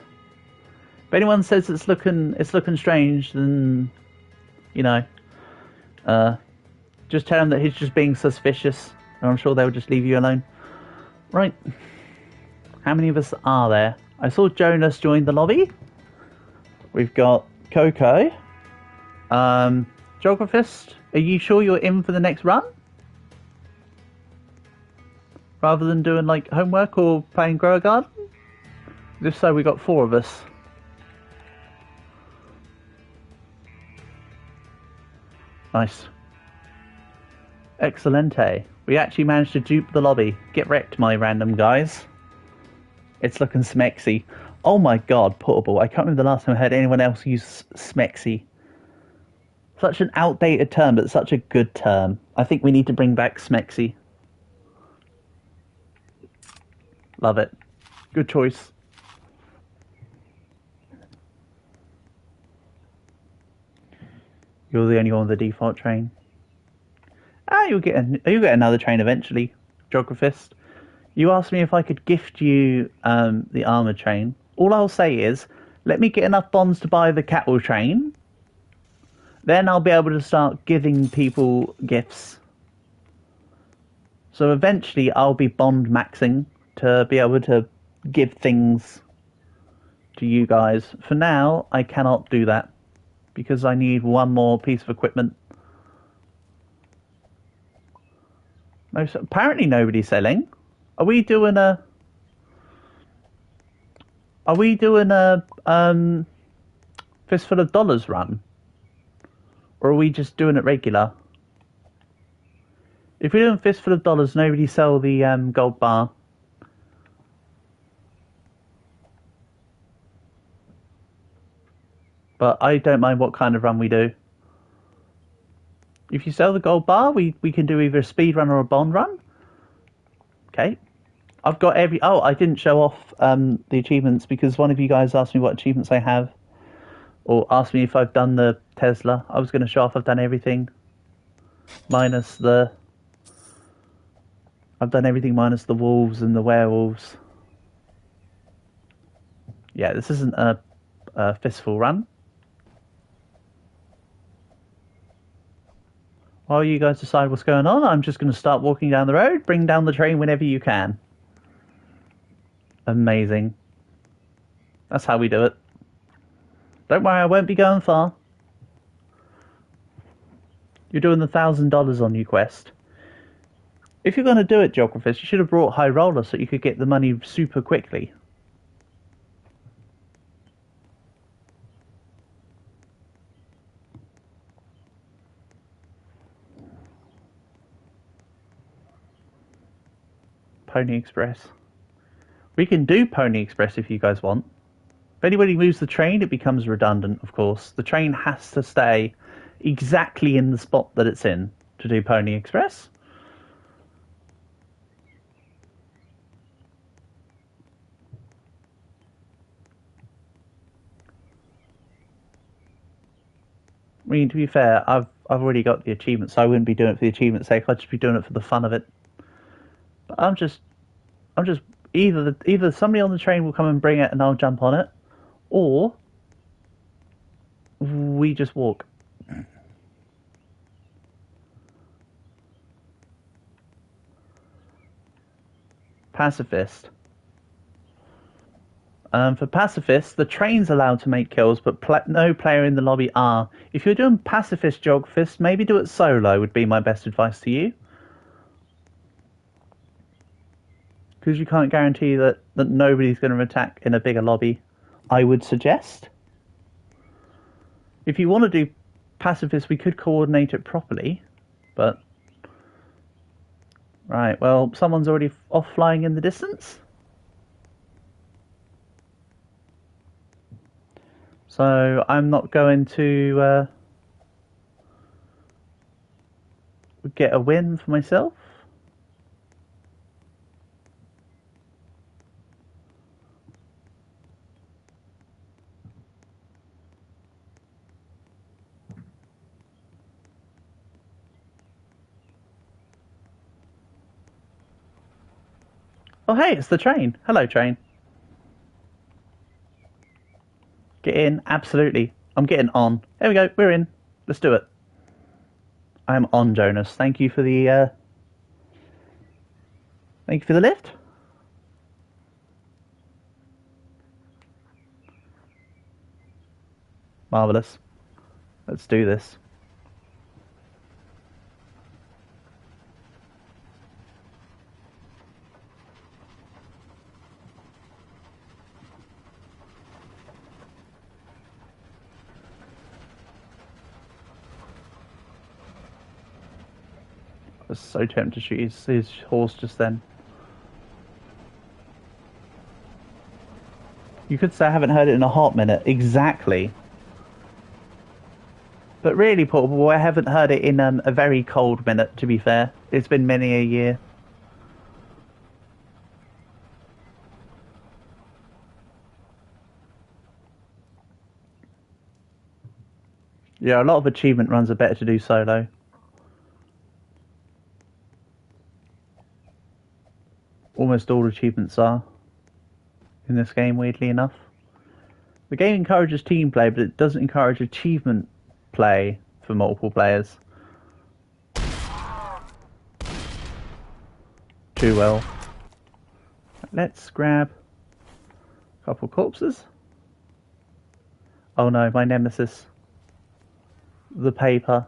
If anyone says it's looking strange, then you know, just tell him that he's just being suspicious, and I'm sure they'll just leave you alone. Right. How many of us are there? I saw Jonas join the lobby. We've got Coco. Geographist, are you sure you're in for the next run? Rather than doing like homework or playing Grow a Garden? If so, we got 4 of us. Nice. Excelente. We actually managed to dupe the lobby. Get wrecked, my random guys. It's looking smexy. Oh my god, portable. I can't remember the last time I heard anyone else use smexy. Such an outdated term, but such a good term. I think we need to bring back smexy. Love it. Good choice. You're the only one with the default train. You'll get another train eventually, Geographist. You asked me if I could gift you the armoured train. All I'll say is, let me get enough bonds to buy the cattle train. Then I'll be able to start giving people gifts. So eventually I'll be bond maxing to be able to give things to you guys. For now, I cannot do that because I need one more piece of equipment. Apparently nobody's selling. Are we doing a Fistful of Dollars run? Or are we just doing it regular? If we're doing Fistful of Dollars, nobody sell the gold bar. But I don't mind what kind of run we do. If you sell the gold bar, we can do either a speed run or a bond run. Okay. I've got every... Oh, I didn't show off the achievements because one of you guys asked me what achievements I have. Or asked me if I've done the Tesla. I was going to show off I've done everything. Minus the... I've done everything minus the wolves and the werewolves. Yeah, this isn't a fistful run. While you guys decide what's going on, I'm just going to start walking down the road. Bring down the train whenever you can. Amazing. That's how we do it. Don't worry, I won't be going far. You're doing the $1,000 on your quest. If you're going to do it, Geographist, you should have brought High Roller so you could get the money super quickly. Pony Express. We can do Pony Express if you guys want. If anybody moves the train, it becomes redundant, of course. The train has to stay exactly in the spot that it's in to do Pony Express. I mean, to be fair, I've already got the achievement, so I wouldn't be doing it for the achievement's sake. I'd just be doing it for the fun of it. But I'm just either somebody on the train will come and bring it and I'll jump on it, or we just walk. Pacifist. For Pacifist, the train's allowed to make kills, but no player in the lobby are. If you're doing Pacifist Geographist, maybe do it solo would be my best advice to you. Because you can't guarantee that nobody's going to attack in a bigger lobby, I would suggest. If you want to do Pacifist, we could coordinate it properly, but... Right, well, someone's already off flying in the distance. So I'm not going to would get a win for myself. Oh, hey, it's the train. Hello, train. Get in, absolutely. I'm getting on. There we go, we're in. Let's do it. I am on, Jonas. Thank you for the lift. Marvellous. Let's do this. I was so tempted to shoot his horse just then. You could say I haven't heard it in a hot minute. Exactly. But really, Portable, I haven't heard it in a very cold minute, to be fair. It's been many a year. Yeah, a lot of achievement runs are better to do solo. Almost all achievements are in this game, weirdly enough. The game encourages team play, but it doesn't encourage achievement play for multiple players. Too well. Let's grab a couple corpses. Oh no, my nemesis. The paper.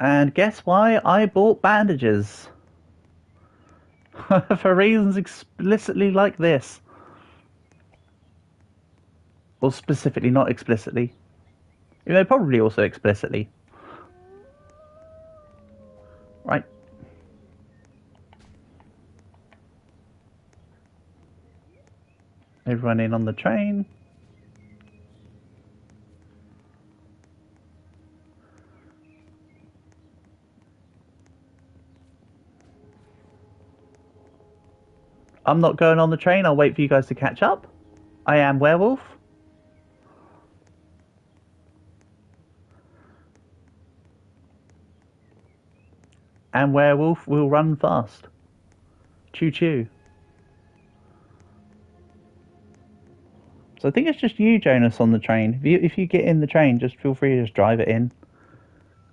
And guess why I bought bandages? For reasons explicitly like this. Or specifically, not explicitly. You know, probably also explicitly. Right. Everyone in on the train. I'm not going on the train. I'll wait for you guys to catch up. I am werewolf. And werewolf will run fast. Choo choo. So I think it's just you, Jonas, on the train. If you get in the train, just feel free to just drive it in.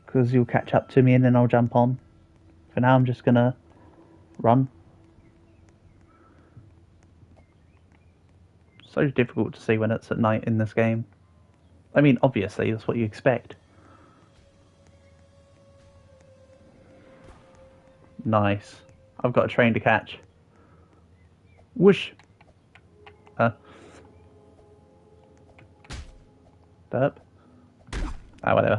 Because you'll catch up to me and then I'll jump on. For now, I'm just going to run. So difficult to see when it's at night in this game. I mean, obviously, that's what you expect. Nice. I've got a train to catch. Whoosh. Derp. Ah, whatever.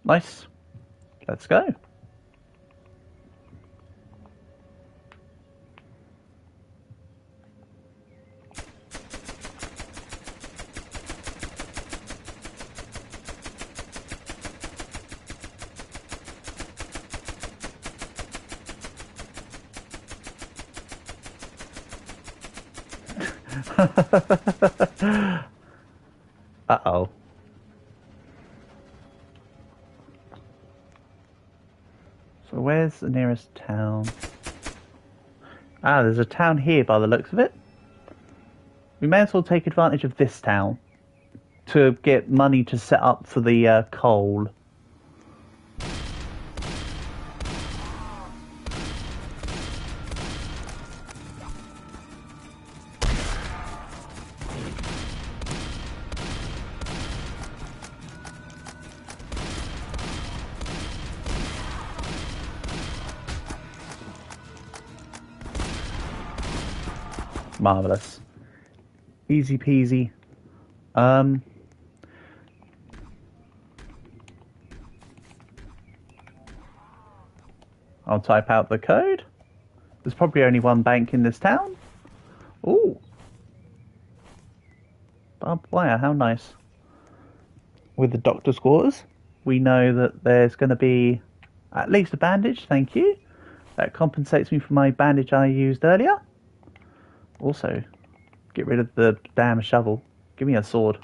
Nice. Let's go. Uh-oh. So where's the nearest town? Ah, there's a town here by the looks of it. We may as well take advantage of this town to get money to set up for the coal. Marvellous. Easy peasy. I'll type out the code. There's probably only one bank in this town. Ooh. Barbed wire, how nice. With the doctor's quarters, we know that there's going to be at least a bandage, thank you. That compensates me for my bandage I used earlier. Also, get rid of the damn shovel. Give me a sword.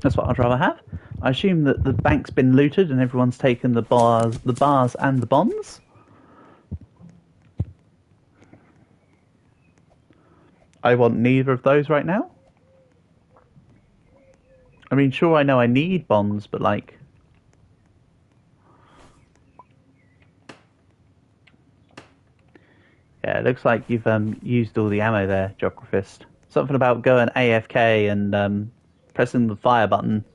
That's what I'd rather have. I assume that the bank's been looted and everyone's taken the bars and the bonds. I want neither of those right now. I mean, sure, I know I need bonds, but like... Yeah, it looks like you've used all the ammo there, Geographist. Something about going AFK and pressing the fire button.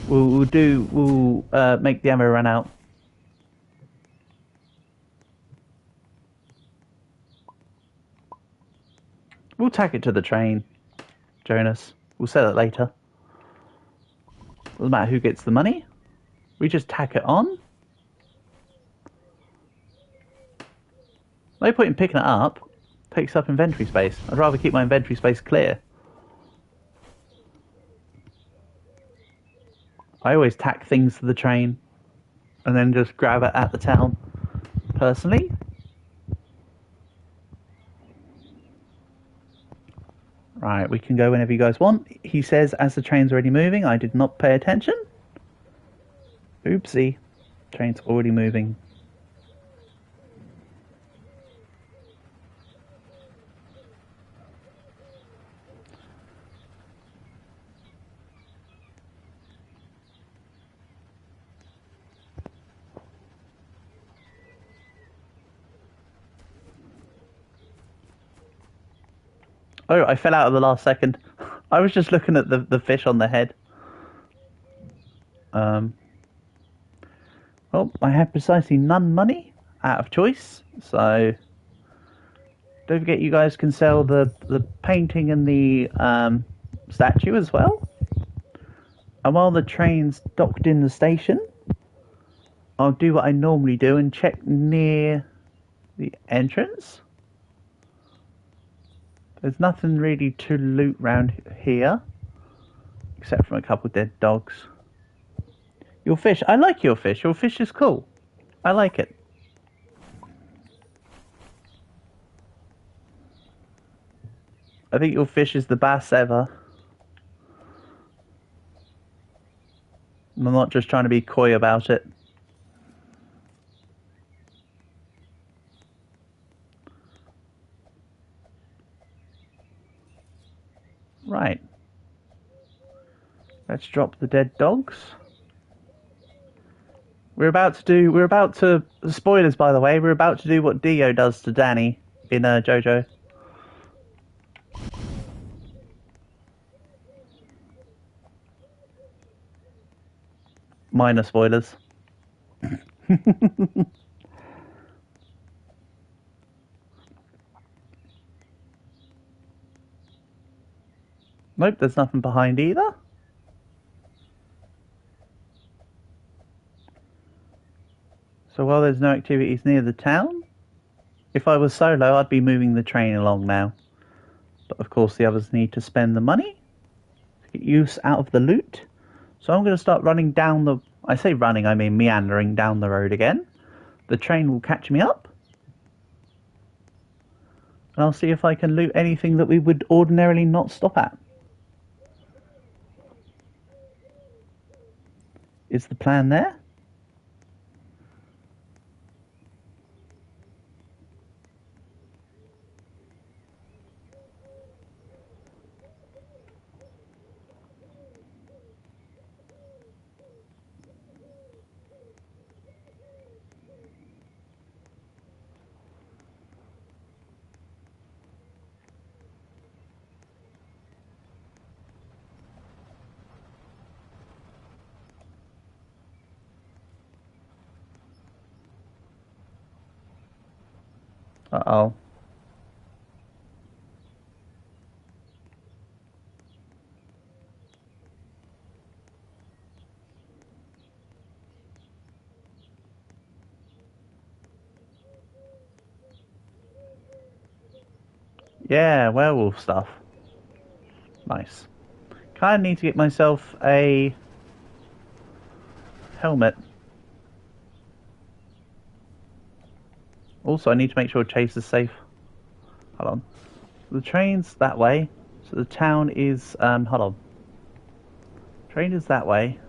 We'll make the ammo run out. We'll tack it to the train, Jonas. We'll sell it later. Doesn't matter who gets the money. We just tack it on. No point in picking it up. Takes up inventory space. I'd rather keep my inventory space clear. I always tack things to the train and then just grab it at the town. Personally. Right, we can go whenever you guys want. He says as the train's already moving. I did not pay attention. Oopsie. Train's already moving. Oh, I fell out at the last second. I was just looking at the fish on the head. Well, I have precisely none money out of choice, so don't forget you guys can sell the painting and the statue as well. And while the train's docked in the station, I'll do what I normally do and check near the entrance. There's nothing really to loot round here, except from a couple of dead dogs. Your fish, I like your fish. Your fish is cool. I like it. I think your fish is the best ever. I'm not just trying to be coy about it. Right. Let's drop the dead dogs. Spoilers by the way, we're about to do what Dio does to Danny in JoJo. Minor spoilers. Nope, there's nothing behind either. So while there's no activities near the town, if I was solo, I'd be moving the train along now. But of course the others need to spend the money to get use out of the loot. So I'm going to start running down the... I say running, I mean meandering down the road again. The train will catch me up. And I'll see if I can loot anything that we would ordinarily not stop at. Is the plan there? Uh-oh. Yeah, werewolf stuff. Nice. Kind of need to get myself a helmet. Also, I need to make sure Chase is safe. Hold on. The train's that way. So the town is, hold on. Train is that way.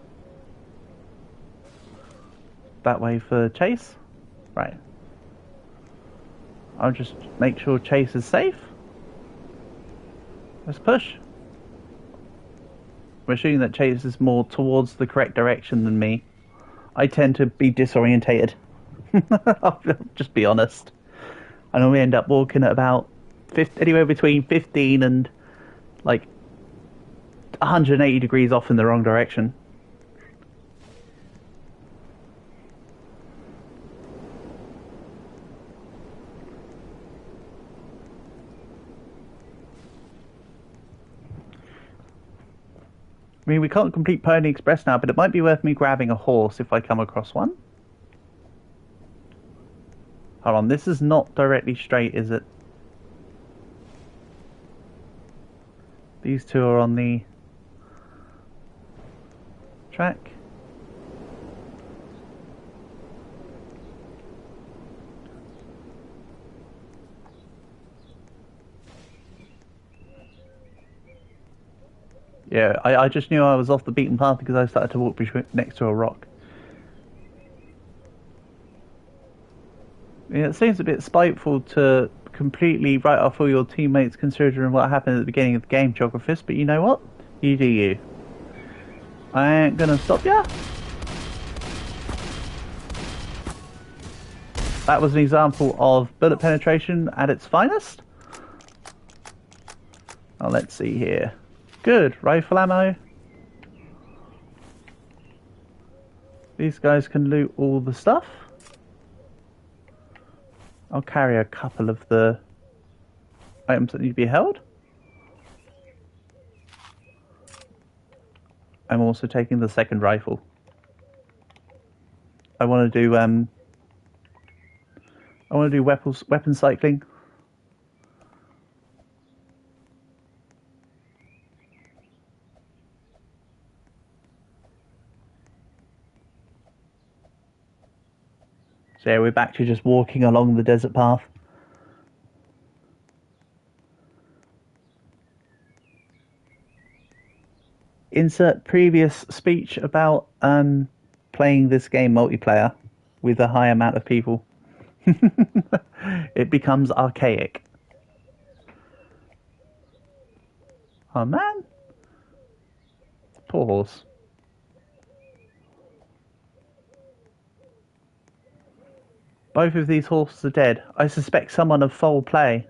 That way for Chase. Right. I'll just make sure Chase is safe. Let's push. We're assuming that Chase is more towards the correct direction than me. I tend to be disorientated. I'll just be honest. I normally end up walking at about anywhere between 15 and like 180 degrees off in the wrong direction. I mean, we can't complete Pony Express now, but it might be worth me grabbing a horse if I come across one. Hold on, this is not directly straight, is it? These two are on the track. Yeah, I just knew I was off the beaten path because I started to walk next to a rock. Yeah, it seems a bit spiteful to completely write off all your teammates considering what happened at the beginning of the game, Geographist, but you know what? You do you. I ain't gonna stop ya. That was an example of bullet penetration at its finest. Oh, let's see here. Good, rifle ammo. These guys can loot all the stuff. I'll carry a couple of the items that need to be held. I'm also taking the second rifle. I want to do weapon cycling. So yeah, we're back to just walking along the desert path. Insert previous speech about playing this game multiplayer with a high amount of people. It becomes archaic. Oh man. Poor horse. Both of these horses are dead. I suspect someone of foul play.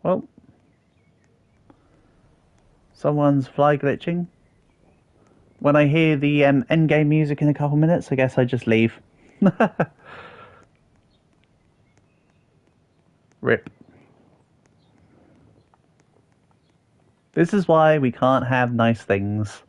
Well, someone's fly glitching. When I hear the end game music in a couple minutes, I guess I just leave. Rip. This is why we can't have nice things.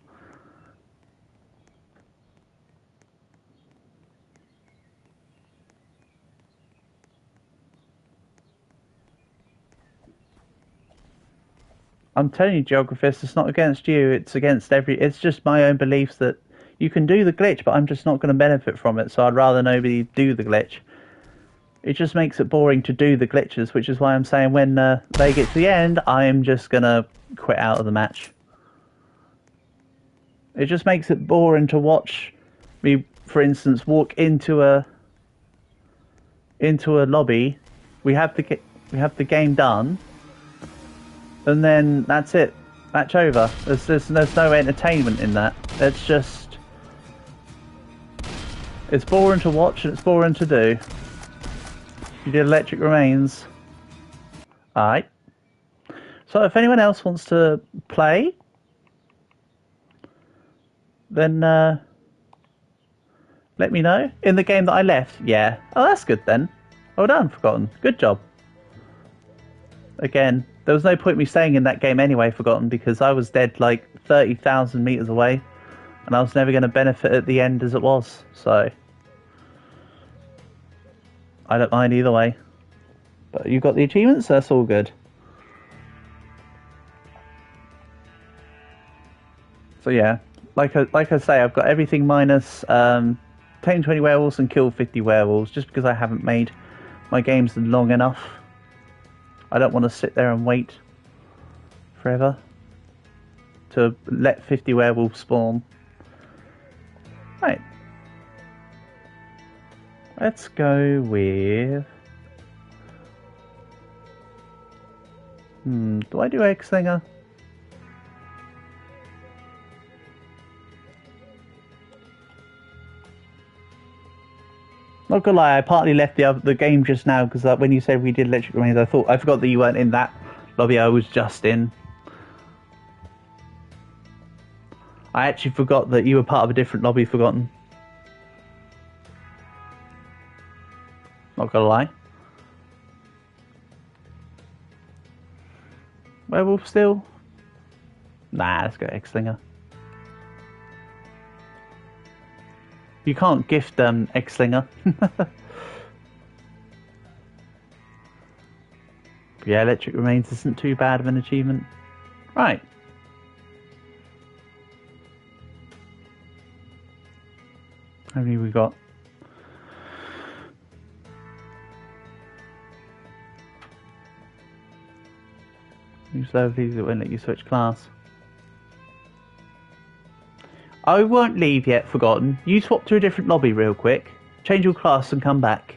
I'm telling you, Geographist, it's not against you, it's against it's just my own beliefs that you can do the glitch, but I'm just not going to benefit from it, so I'd rather nobody do the glitch. It just makes it boring to do the glitches, which is why I'm saying when they get to the end, I'm just going to quit out of the match. It just makes it boring to watch me, for instance, walk into a lobby. We have the game done. And then that's it. Match over. There's no entertainment in that. It's just... It's boring to watch and it's boring to do. You did Electric Remains. Alright. So if anyone else wants to play then let me know. In the game that I left, yeah. Oh, that's good then. Well done, Forgotten. Good job. Again, there was no point me staying in that game anyway, Forgotten, because I was dead like 30,000 meters away, and I was never going to benefit at the end as it was, so I don't mind either way. But you got the achievements, so that's all good. So yeah, like I say, I've got everything minus 10, 20 werewolves and kill 50 werewolves, just because I haven't made my games long enough. I don't want to sit there and wait forever to let 50 werewolves spawn. Right. Let's go with... do I do Eggslinger? Not gonna lie, I partly left the game just now because when you said we did Electric Remains, I forgot that you weren't in that lobby I was just in. I actually forgot that you were part of a different lobby, Forgotten. Not gonna lie. Werewolf still? Nah, let's go Eggslinger. You can't gift Eggslinger. Yeah, Electric Remains isn't too bad of an achievement. Right. How many we got? Use lovelies, it won't let you switch class. I won't leave yet, Forgotten. You swap to a different lobby real quick. Change your class and come back.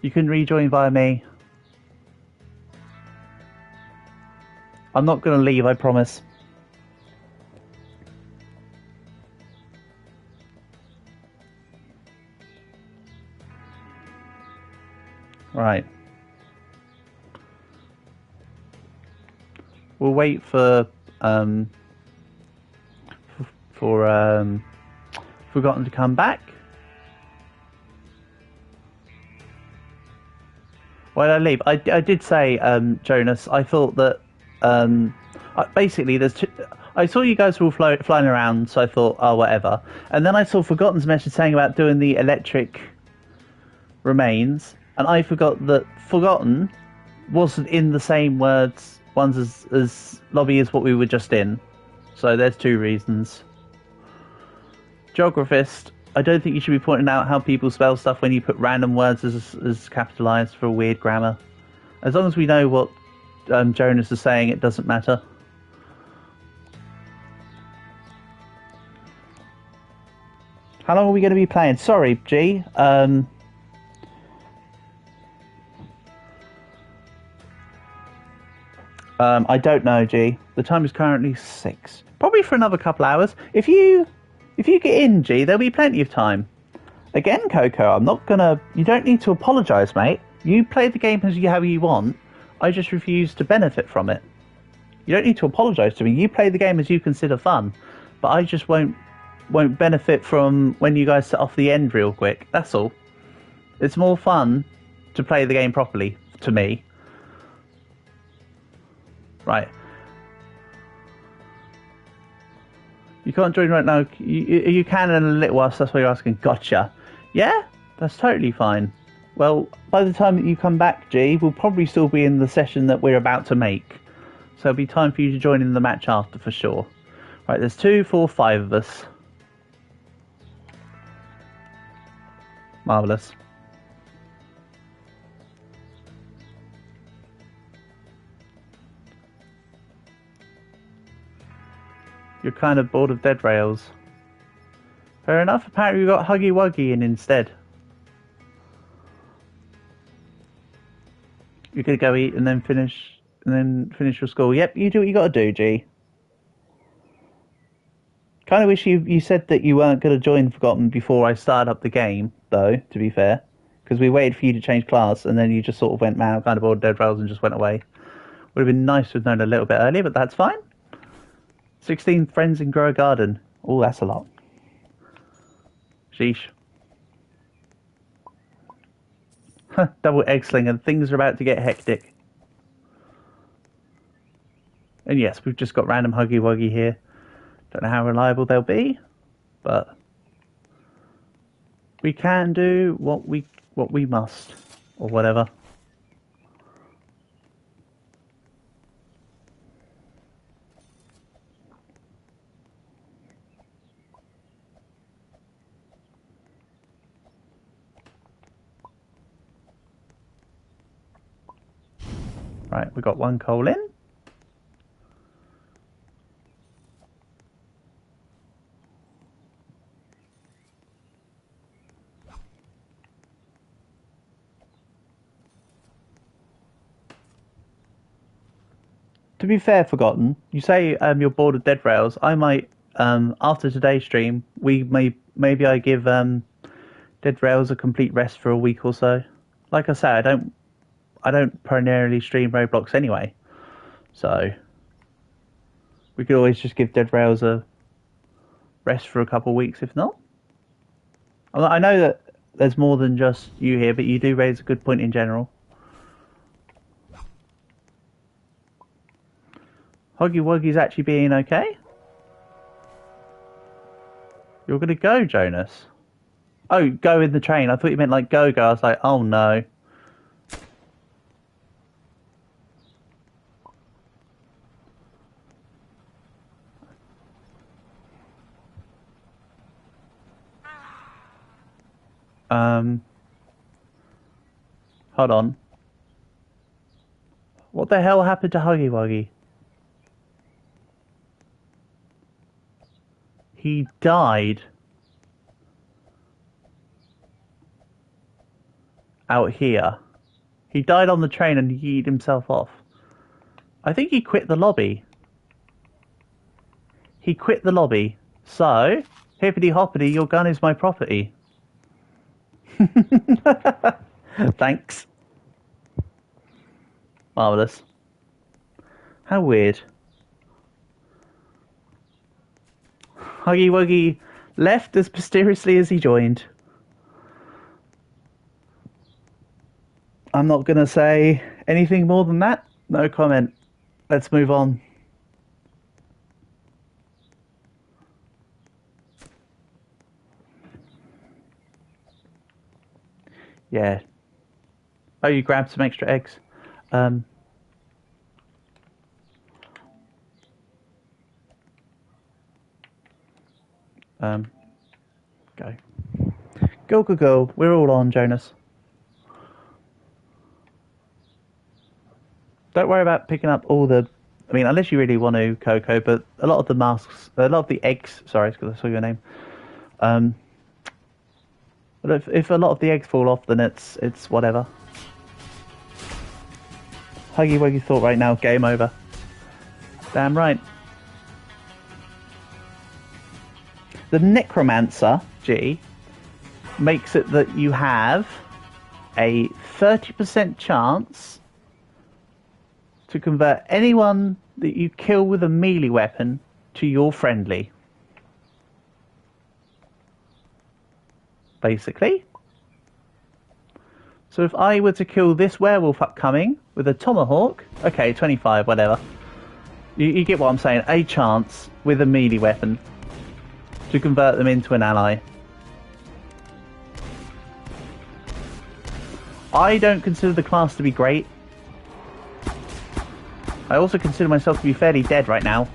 You can rejoin via me. I'm not going to leave, I promise. Right. We'll wait for Forgotten to come back. Why did I leave? I did say, Jonas, I thought that basically I saw you guys were all flying around, so I thought, oh, whatever. And then I saw Forgotten's message saying about doing the Electric Remains, and I forgot that Forgotten wasn't in the same ones as lobby as what we were just in. So there's two reasons. Geographist, I don't think you should be pointing out how people spell stuff when you put random words as capitalized for weird grammar. As long as we know what Jonas is saying, it doesn't matter. How long are we going to be playing? Sorry, G. I don't know, G. The time is currently 6. Probably for another couple hours. If you get in, G, there'll be plenty of time. Again, Coco, I'm not gonna... You don't need to apologise, mate. You play the game how you want. I just refuse to benefit from it. You don't need to apologise to me. You play the game as you consider fun. But I just won't benefit from when you guys set off the end real quick. That's all. It's more fun to play the game properly, to me. Right. You can't join right now. You can in a little while, so that's why you're asking. Gotcha. Yeah? That's totally fine. Well, by the time that you come back, G, we'll probably still be in the session that we're about to make. So it'll be time for you to join in the match after, for sure. Right, there's 2, 4, 5 of us. Marvellous. You're kind of bored of dead rails. Fair enough. Apparently we got Huggy Wuggy in instead. You're gonna go eat and then finish your school. Yep, you do what you gotta do, G. Kind of wish you said that you weren't gonna join Forgotten before I started up the game, though. To be fair, because we waited for you to change class and then you just sort of went, man, I'm kind of bored of dead rails, and just went away. Would have been nice to have known a little bit earlier, but that's fine. 16 friends and grow a garden. Oh, that's a lot. Sheesh. Double egg slinger. Things are about to get hectic. And yes, we've just got random Huggy Wuggy here. Don't know how reliable they'll be, but we can do what we must, or whatever. Right, we got one coal in. To be fair, Forgotten, you say you're bored of Dead Rails. I might, after today's stream, maybe I give Dead Rails a complete rest for a week or so. Like I say, I don't primarily stream Roblox anyway, so we could always just give Dead Rails a rest for a couple of weeks, if not. I know that there's more than just you here, but you do raise a good point in general. Huggy Wuggy's actually being okay? You're gonna go, Jonas? Oh, go in the train. I thought you meant like go. I was like, oh no. Hold on. What the hell happened to Huggy Wuggy? He died out here. He died on the train and he yeeted himself off. I think he quit the lobby. He quit the lobby. So, hippity hoppity, your gun is my property. Thanks. Marvellous. How weird. Huggy Wuggy left as mysteriously as he joined. I'm not going to say anything more than that. No comment. Let's move on. Yeah. Oh, you grabbed some extra eggs. Go. Go, go, go. We're all on, Jonas. Don't worry about picking up all the... I mean, unless you really want to, Coco, but a lot of the masks... A lot of the eggs... Sorry, because I saw your name. But if a lot of the eggs fall off, then it's whatever. Huggy Wuggy thought right now, game over. Damn right. The Necromancer, G, makes it that you have a 30% chance to convert anyone that you kill with a melee weapon to your friendly. Basically. So if I were to kill this werewolf upcoming with a tomahawk, okay, 25, whatever. You get what I'm saying, a chance with a melee weapon to convert them into an ally. I don't consider the class to be great. I also consider myself to be fairly dead right now.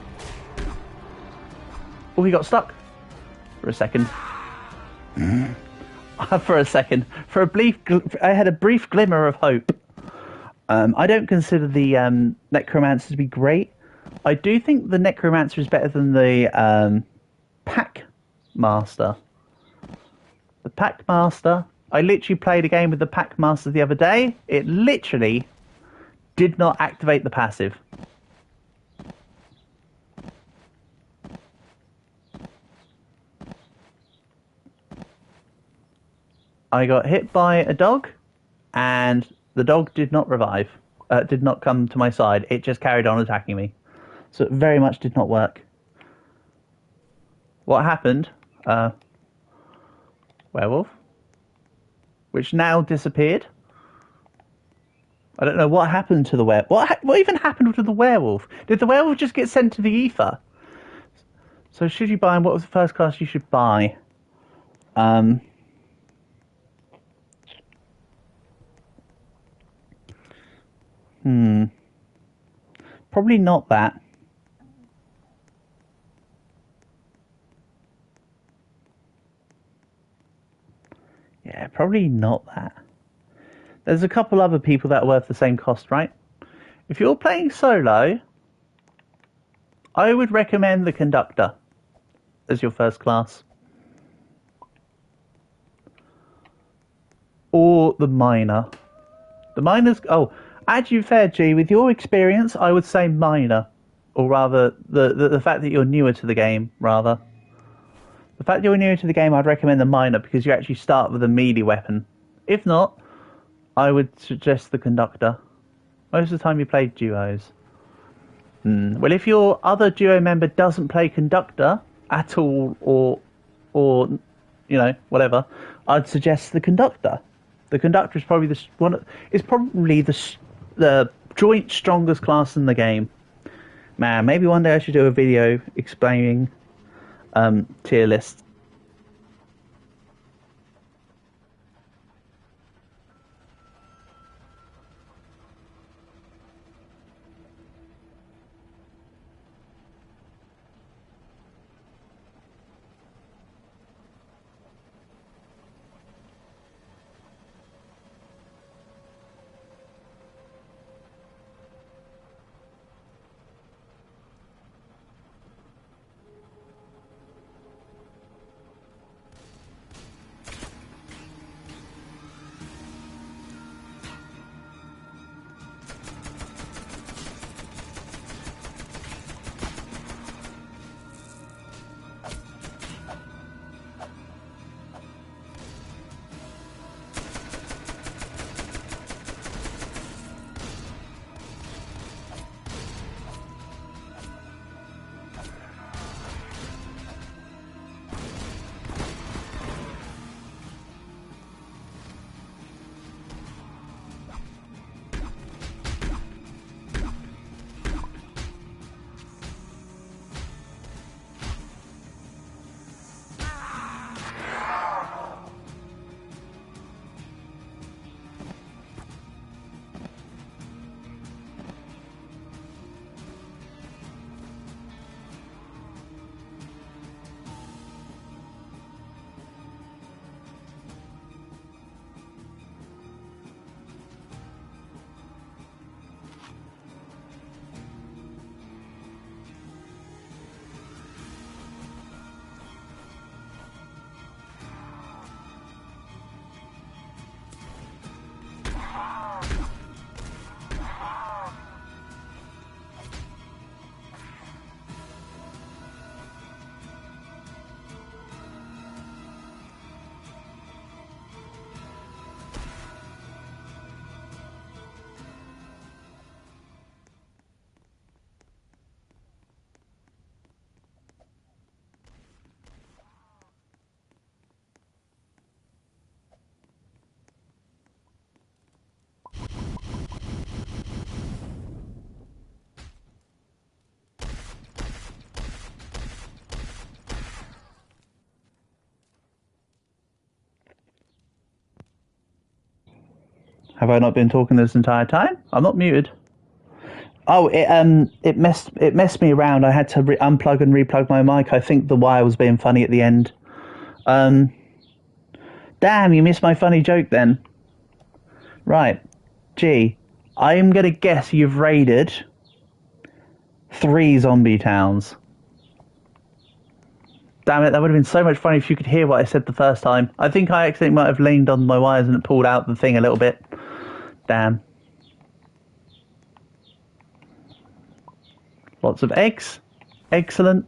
Oh, he got stuck. For a second. For a second. For a brief... I had a brief glimmer of hope. I don't consider the Necromancer to be great. I do think the Necromancer is better than the Pack Master. The Pack Master... I literally played a game with the Pack Master the other day. It literally did not activate the passive. I got hit by a dog, and the dog did not revive. Did not come to my side. It just carried on attacking me. So it very much did not work. What happened? Werewolf, which now disappeared. I don't know what happened to the werewolf. What even happened to the werewolf? Did the werewolf just get sent to the ether? So should you buy him? What was the first class you should buy? Probably not that. Yeah, probably not that. There's a couple other people that are worth the same cost, right? If you're playing solo, I would recommend the conductor as your first class. Or the miner. The miner's... Oh, actually, fair, G, with your experience, I would say miner. Or rather, the fact that you're newer to the game, rather. The fact you're newer to the game, I'd recommend the miner because you actually start with a melee weapon. If not, I would suggest the conductor. Most of the time you play duos. Well, if your other duo member doesn't play conductor at all, or you know, whatever, I'd suggest the conductor. The conductor is probably the joint strongest class in the game. Man, maybe one day I should do a video explaining tier lists. Have I not been talking this entire time? I'm not muted. Oh, it messed me around. I had to unplug and replug my mic. I think the wire was being funny at the end. Damn, you missed my funny joke then. Right, G, I'm gonna guess you've raided 3 zombie towns. Damn it, that would have been so much funny if you could hear what I said the first time. I think I accidentally might have leaned on my wires and it pulled out the thing a little bit. Damn. Lots of eggs. Excellent.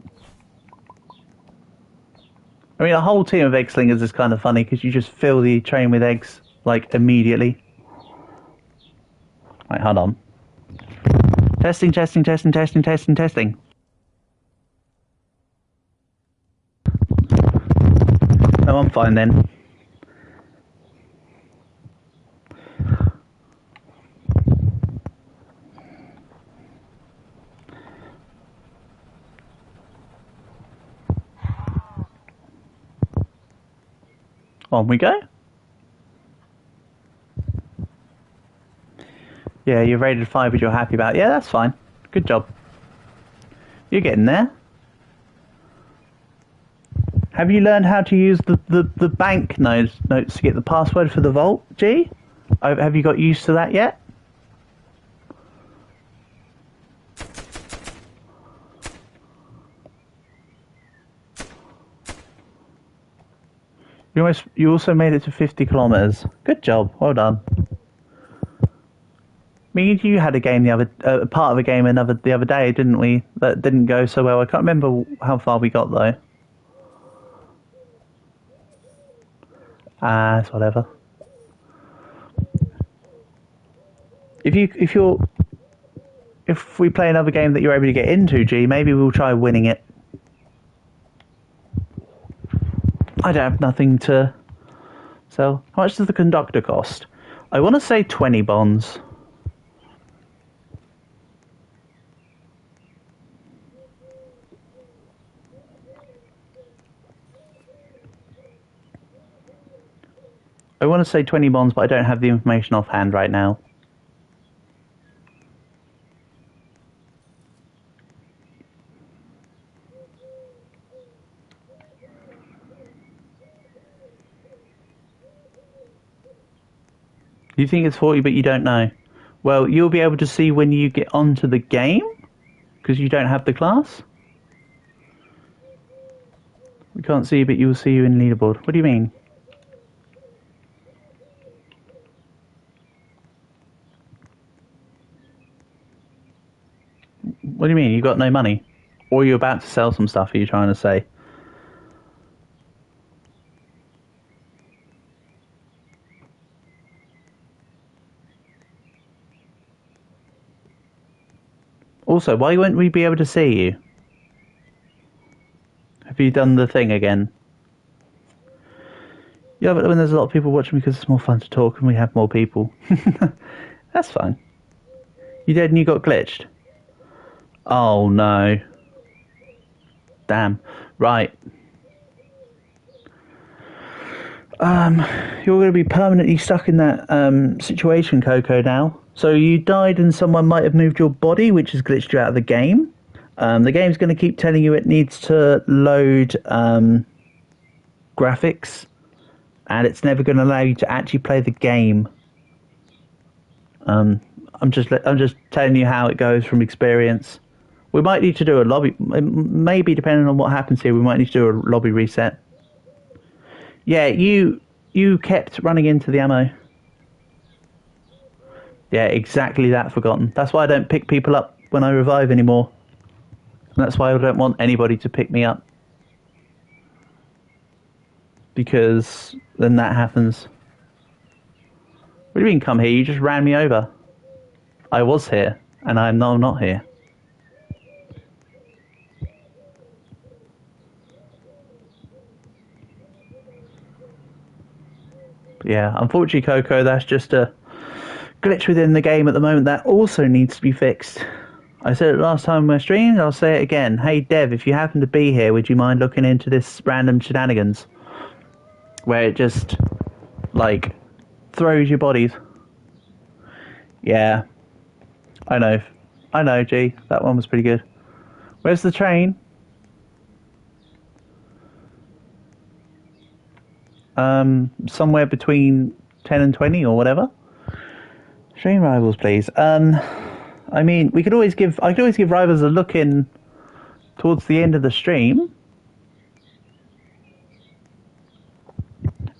I mean, a whole team of egg slingers is kind of funny because you just fill the train with eggs, like, immediately. Right, hold on. Testing, testing, testing, testing, testing, testing. No, I'm fine then. On we go. Yeah, you're rated 5, but you're happy about it. Yeah, that's fine. Good job. You're getting there. Have you learned how to use the bank notes to get the password for the vault, G? Have you got used to that yet? You also made it to 50 kilometers. Good job. Well done. Me and you had a game part of a game the other day, didn't we? That didn't go so well. I can't remember how far we got though. It's whatever. If we play another game that you're able to get into, G, maybe we'll try winning it. I don't have nothing to sell. How much does the conductor cost? I want to say 20 bonds. I want to say 20 bonds, but I don't have the information offhand right now. You think it's 40, but you don't know. Well, you'll be able to see when you get onto the game, because you don't have the class. We can't see you, but you'll see you in leaderboard. What do you mean? What do you mean? You got no money? Or you're about to sell some stuff, are you trying to say? Also, why won't we be able to see you? Have you done the thing again? Yeah, but when there's a lot of people watching because it's more fun to talk and we have more people. That's fine. You did and you got glitched? Oh no. Damn. Right. You're going to be permanently stuck in that situation, Coco, now. So you died and someone might have moved your body, which has glitched you out of the game. The game's going to keep telling you it needs to load graphics, and it's never going to allow you to actually play the game. I'm just telling you how it goes from experience. We might need to do a lobby, maybe depending on what happens here, we might need to do a lobby reset. Yeah, you kept running into the ammo. Yeah, exactly that, Forgotten. That's why I don't pick people up when I revive anymore. And that's why I don't want anybody to pick me up. Because then that happens. What do you mean come here? You just ran me over. I was here, and I'm now not here. Yeah, unfortunately, Coco, that's just a glitch within the game at the moment that also needs to be fixed. I said it last time on my stream, I'll say it again. Hey, Dev, if you happen to be here, would you mind looking into this random shenanigans? Where it just, like, throws your bodies. Yeah. I know, G. That one was pretty good. Where's the train? Somewhere between 10 and 20 or whatever. Stream rivals, please. I mean, I could always give rivals a look in towards the end of the stream.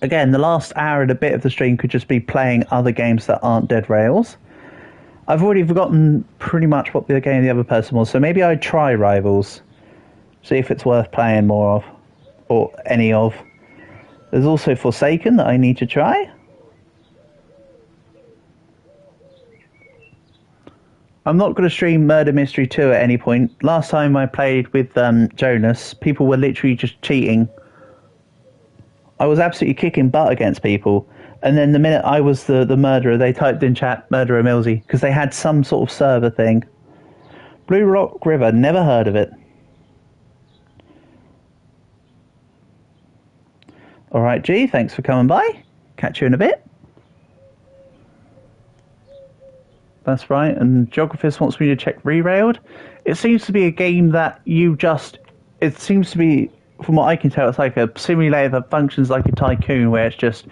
Again, the last hour and a bit of the stream could just be playing other games that aren't Dead Rails. I've already forgotten pretty much what the game the other person was, so maybe I'd try Rivals. See if it's worth playing more of. Or any of. There's also Forsaken that I need to try. I'm not going to stream Murder Mystery 2 at any point. Last time I played with Jonas, people were literally just cheating I was absolutely kicking butt against people. And then the minute I was the murderer, they typed in chat, murderer Millsy, because they had some sort of server thing. Blue Rock River, never heard of it. Alright, G, thanks for coming by. Catch you in a bit. That's right, and Geographist wants me to check Rerailed. It seems to be a game that you just... It seems to be, from what I can tell, it's like a simulator that functions like a tycoon, where it's just...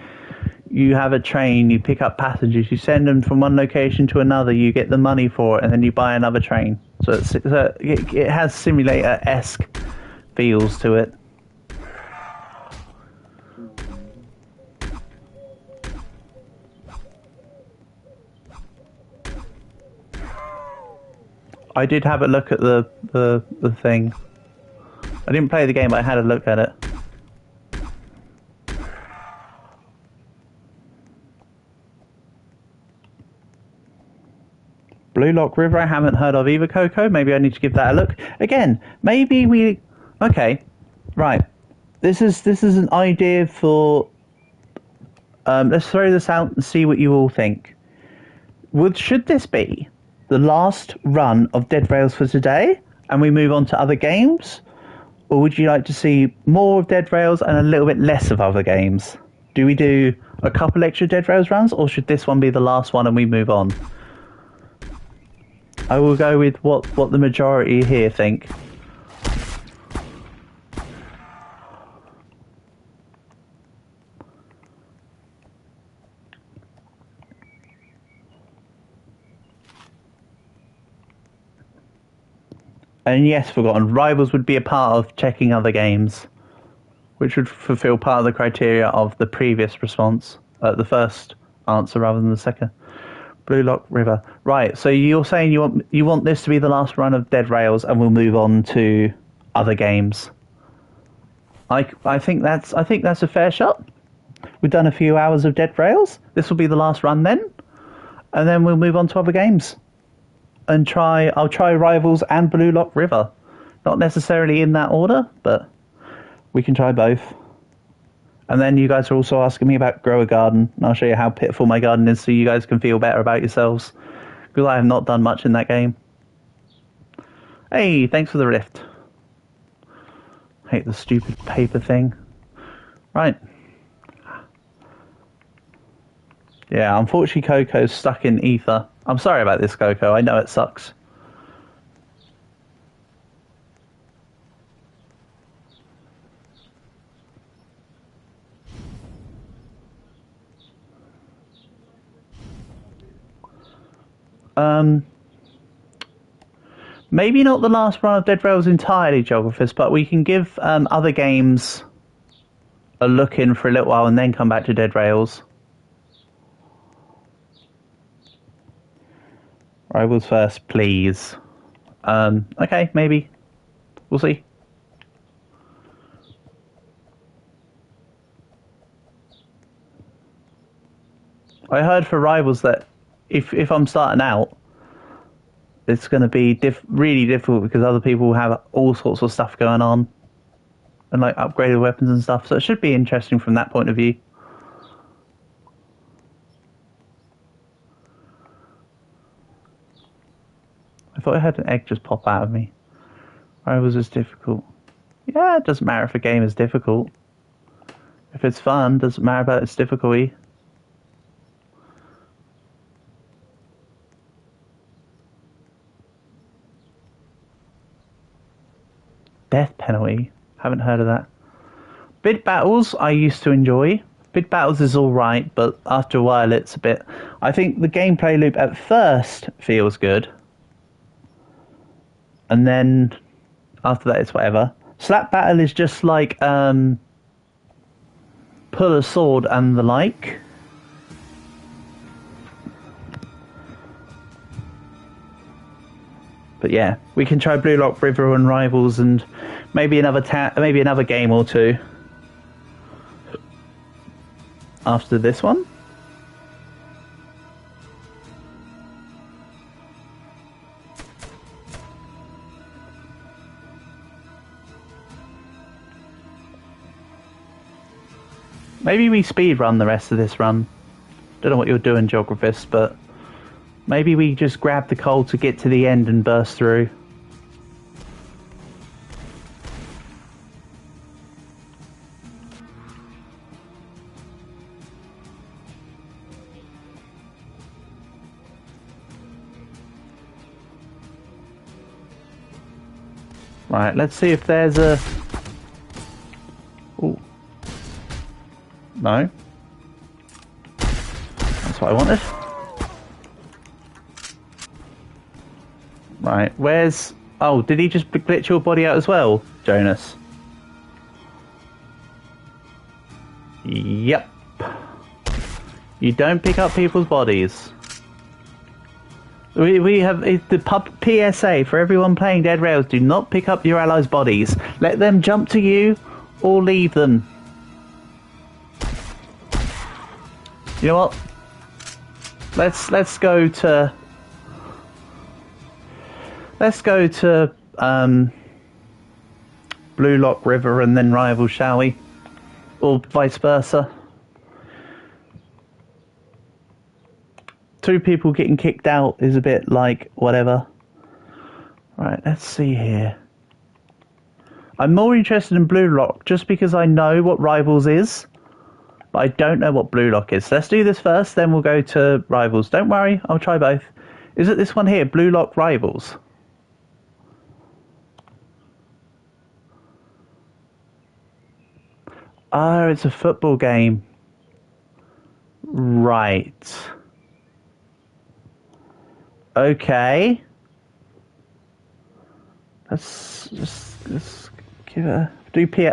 You have a train, you pick up passengers, you send them from one location to another, you get the money for it, and then you buy another train. So it has simulator-esque feels to it. I did have a look at the thing. I didn't play the game, but I had a look at it. Blue Lock River, I haven't heard of either, Coco. Maybe I need to give that a look. Again, maybe we... Okay, right. This is an idea for... let's throw this out and see what you all think. Should this be the last run of Dead Rails for today, and we move on to other games? Or would you like to see more of Dead Rails and a little bit less of other games? Do we do a couple extra Dead Rails runs, or should this one be the last one and we move on? I will go with what the majority here think. And yes, Forgotten, Rivals would be a part of checking other games, which would fulfill part of the criteria of the previous response, the first answer rather than the second. Blue Lock River. Right, so you're saying you want this to be the last run of Dead Rails, and we'll move on to other games. I think that's a fair shot. We've done a few hours of Dead Rails. This will be the last run then, and then we'll move on to other games. And I'll try Rivals and Blue Lock River. Not necessarily in that order, but we can try both. And then you guys are also asking me about Grow a Garden. And I'll show you how pitiful my garden is so you guys can feel better about yourselves. Because I have not done much in that game. Hey, thanks for the rift. Hate the stupid paper thing. Right. Yeah, unfortunately Coco's stuck in ether. I'm sorry about this, Coco. I know it sucks. Maybe not the last run of Dead Rails entirely, Geographist, but we can give other games a look in for a little while and then come back to Dead Rails. Rivals first, please. Okay, maybe. We'll see. I heard for Rivals that if I'm starting out, it's going to be really difficult because other people have all sorts of stuff going on and like upgraded weapons and stuff. So it should be interesting from that point of view. I thought I had an egg just pop out of me. Rivals is difficult. Yeah, it doesn't matter if a game is difficult. If it's fun, doesn't matter about its difficulty. Death penalty? Haven't heard of that. Bid battles I used to enjoy. Bid battles is alright, but after a while it's a bit... I think the gameplay loop at first feels good. And then after that it's whatever. Slap battle is just like pull a sword and the like. But yeah, we can try Blue Lock River and Rivals and maybe another game or two after this one. Maybe we speed run the rest of this run. Don't know what you're doing, Geographist, but maybe we just grab the coal to get to the end and burst through. Right, let's see if there's a... Ooh. No. That's what I wanted. Right, where's... Oh, did he just glitch your body out as well, Jonas? Yep. You don't pick up people's bodies. We have the pub PSA for everyone playing Dead Rails. Do not pick up your allies' bodies. Let them jump to you or leave them. You know what? Let's go to Blue Lock River and then Rivals, shall we? Or vice versa. 2 people getting kicked out is a bit like whatever. Right, let's see here. I'm more interested in Blue Lock just because I know what Rivals is, but I don't know what Blue Lock is. Let's do this first, then we'll go to Rivals. Don't worry, I'll try both. Is it this one here, Blue Lock Rivals? Oh, it's a football game. Right. Okay. Let's give it a...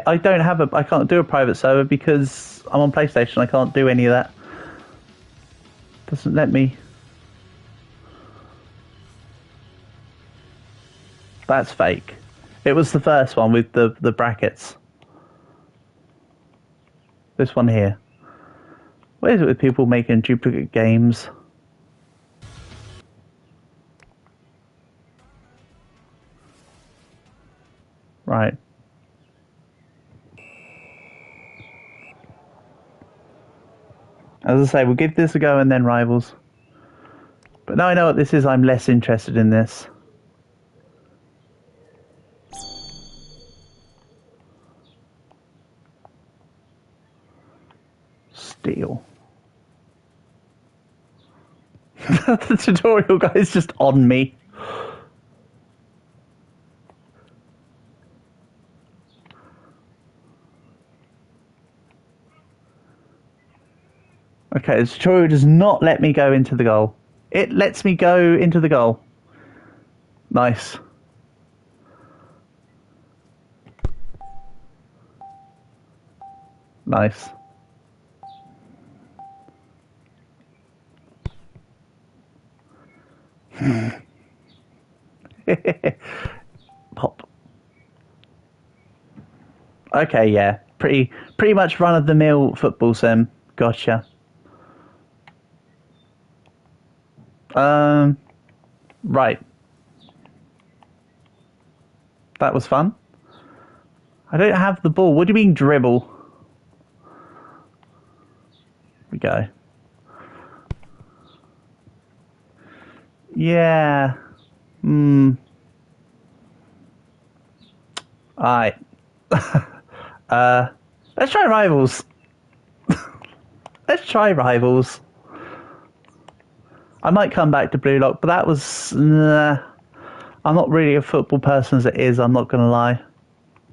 I don't have a... I can't do a private server because I'm on PlayStation. I can't do any of that. Doesn't let me... That's fake. It was the first one with the brackets. This one here. What is it with people making duplicate games? Right. As I say, we'll give this a go and then Rivals. But now I know what this is, I'm less interested in this. Steal. The tutorial guy's just on me. Okay, the tutorial does not let me go into the goal. It lets me go into the goal. Nice. Nice. Pop. Okay, yeah. Pretty much run-of-the-mill football sim. Gotcha. Right. That was fun. I don't have the ball. What do you mean dribble? Here we go. Yeah. Alright. Let's try Rivals. Let's try Rivals. I might come back to Blue Lock, but that was... I'm not really a football person as it is, I'm not going to lie.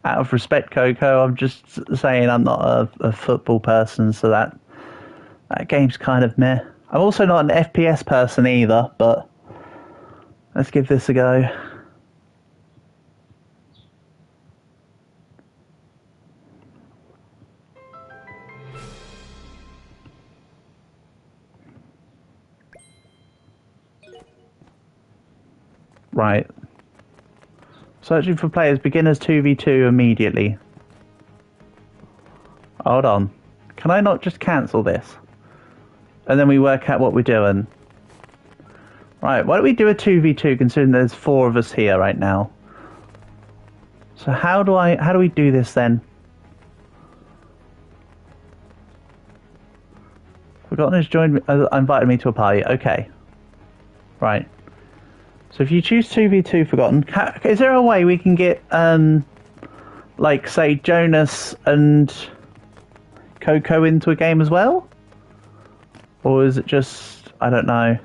Out of respect, Coco, I'm just saying I'm not a football person, so that game's kind of meh. I'm also not an FPS person either, but let's give this a go. Right. Searching for players, beginners 2v2 immediately. Hold on. Can I not just cancel this? And then we work out what we're doing. Right, why don't we do a 2v2 considering there's 4 of us here right now? So how do we do this then? Forgotten has joined me, invited me to a party. Okay. Right. So if you choose 2v2 Forgotten, is there a way we can get, like, say, Jonas and Coco into a game as well? Or is it just, I don't know.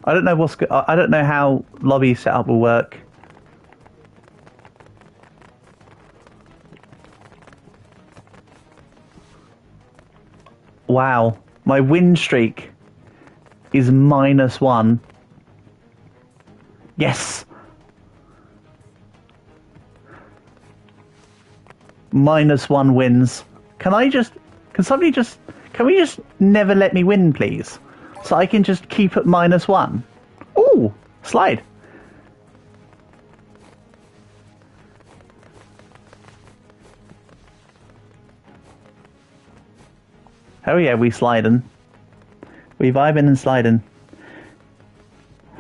I don't know I don't know how lobby setup will work. Wow, my win streak is -1. Yes! -1 wins. Can we just never let me win, please? So I can just keep at -1. Ooh, slide. Oh yeah, we sliding. We vibing and sliding.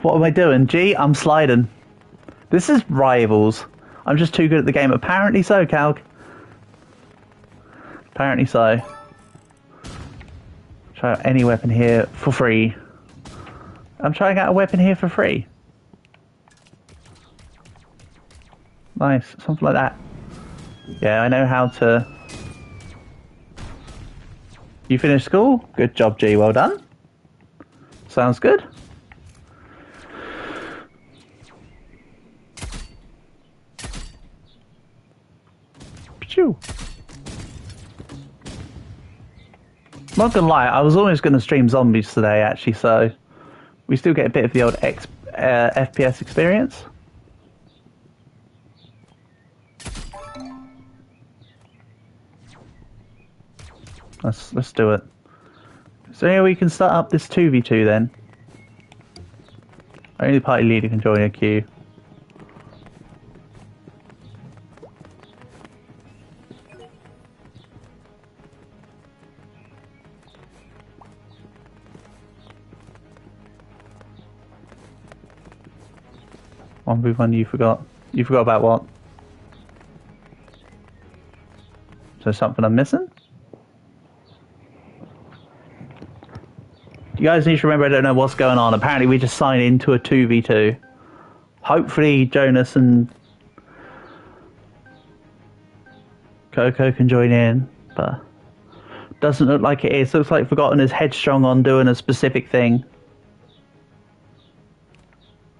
What am I doing? Gee, I'm sliding. This is Rivals. I'm just too good at the game. Apparently so, Calc. Apparently so. Try out any weapon here for free. I'm trying out a weapon here for free. Nice, something like that. Yeah, I know how to... You finished school? Good job, G. Well done. Sounds good. Phew. Not gonna lie, I was always gonna stream zombies today, actually, so we still get a bit of the old FPS experience. Let's do it. So yeah, we can start up this 2v2 then. Only the party leader can join a queue. One move on, you forgot. You forgot about what? Is there something I'm missing? You guys need to remember I don't know what's going on. Apparently we just signed into a 2v2. Hopefully Jonas and Coco can join in, but doesn't look like it is. Looks like Forgotten is headstrong on doing a specific thing.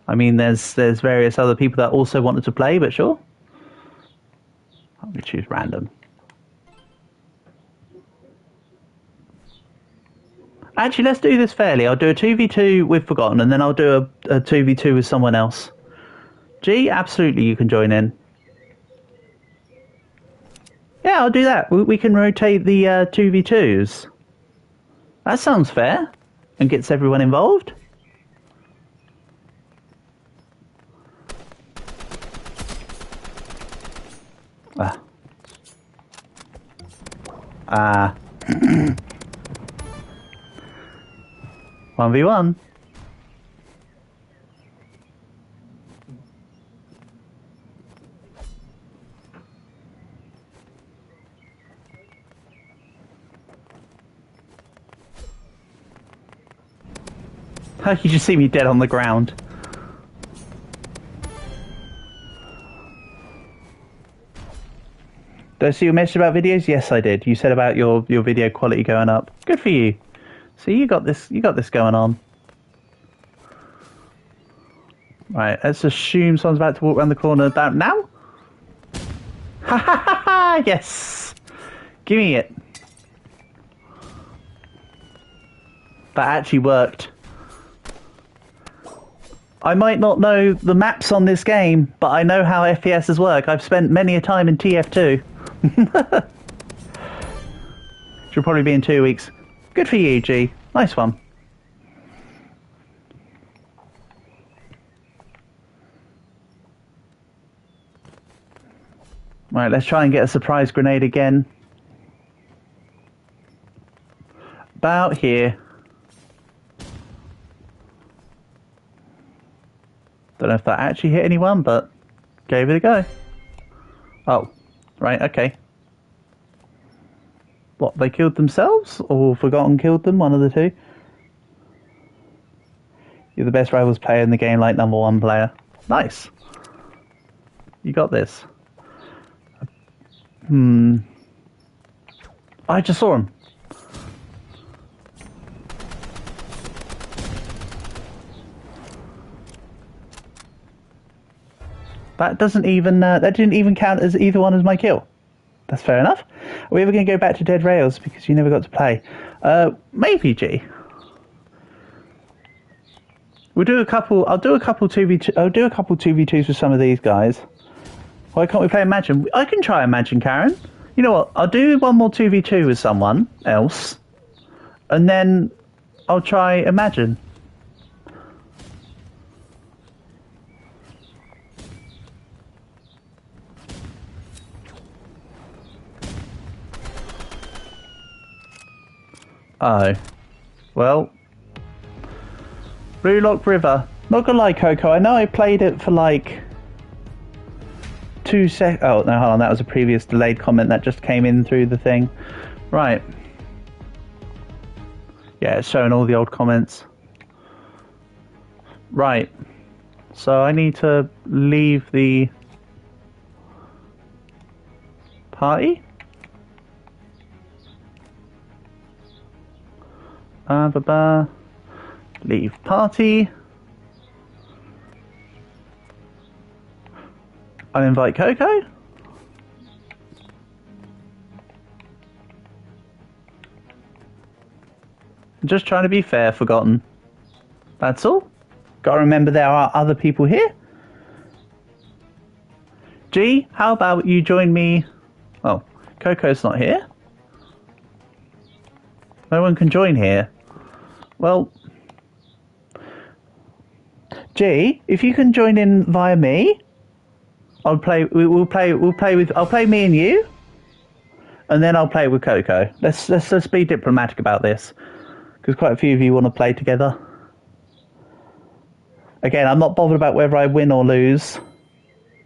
I mean, there's various other people that also wanted to play, but sure. I'm going to choose random. Actually, let's do this fairly. I'll do a 2v2 with Forgotten, and then I'll do a 2v2 with someone else. G, absolutely, you can join in. Yeah, I'll do that. We can rotate the 2v2s. That sounds fair, and gets everyone involved. Ah. 1v1. You just see me dead on the ground. Did I see your message about videos? Yes, I did. You said about your video quality going up. Good for you. So you got this going on. Right, let's assume someone's about to walk around the corner down now. Ha ha ha ha! Yes! Give me it. That actually worked. I might not know the maps on this game, but I know how FPSs work. I've spent many a time in TF2. She'll probably be in 2 weeks. Good for you, G. Nice one. Right, let's try and get a surprise grenade again. About here. Don't know if that actually hit anyone, but gave it a go. Oh, right, okay. What, they killed themselves? Or Forgotten killed them? One of the two? You're the best rivals player in the game, like #1 player. Nice. You got this. I just saw him. That doesn't even, that didn't even count as either one as my kill. That's fair enough. Are we ever going to go back to Dead Rails because you never got to play? Maybe, G. We'll do a couple. I'll do a couple 2v2. I'll do a couple 2v2s with some of these guys. Why can't we play Imagine? I can try Imagine, Karen. You know what? I'll do one more 2v2 with someone else, and then I'll try Imagine. Oh, well, Blue Lock River. Not gonna lie, Coco. I know I played it for like 2 sec. Oh no, hold on. That was a previous delayed comment that just came in through the thing. Right. Yeah, it's showing all the old comments. Right. So I need to leave the party. Leave party. Uninvite Coco. Just trying to be fair, Forgotten. That's all. Gotta remember there are other people here. G, how about you join me? Oh, Coco's not here. No one can join here. Well, G, if you can join in via me, I'll play. We'll play with. I'll play me and you, and then I'll play with Coco. Let's be diplomatic about this, because quite a few of you want to play together. Again, I'm not bothered about whether I win or lose,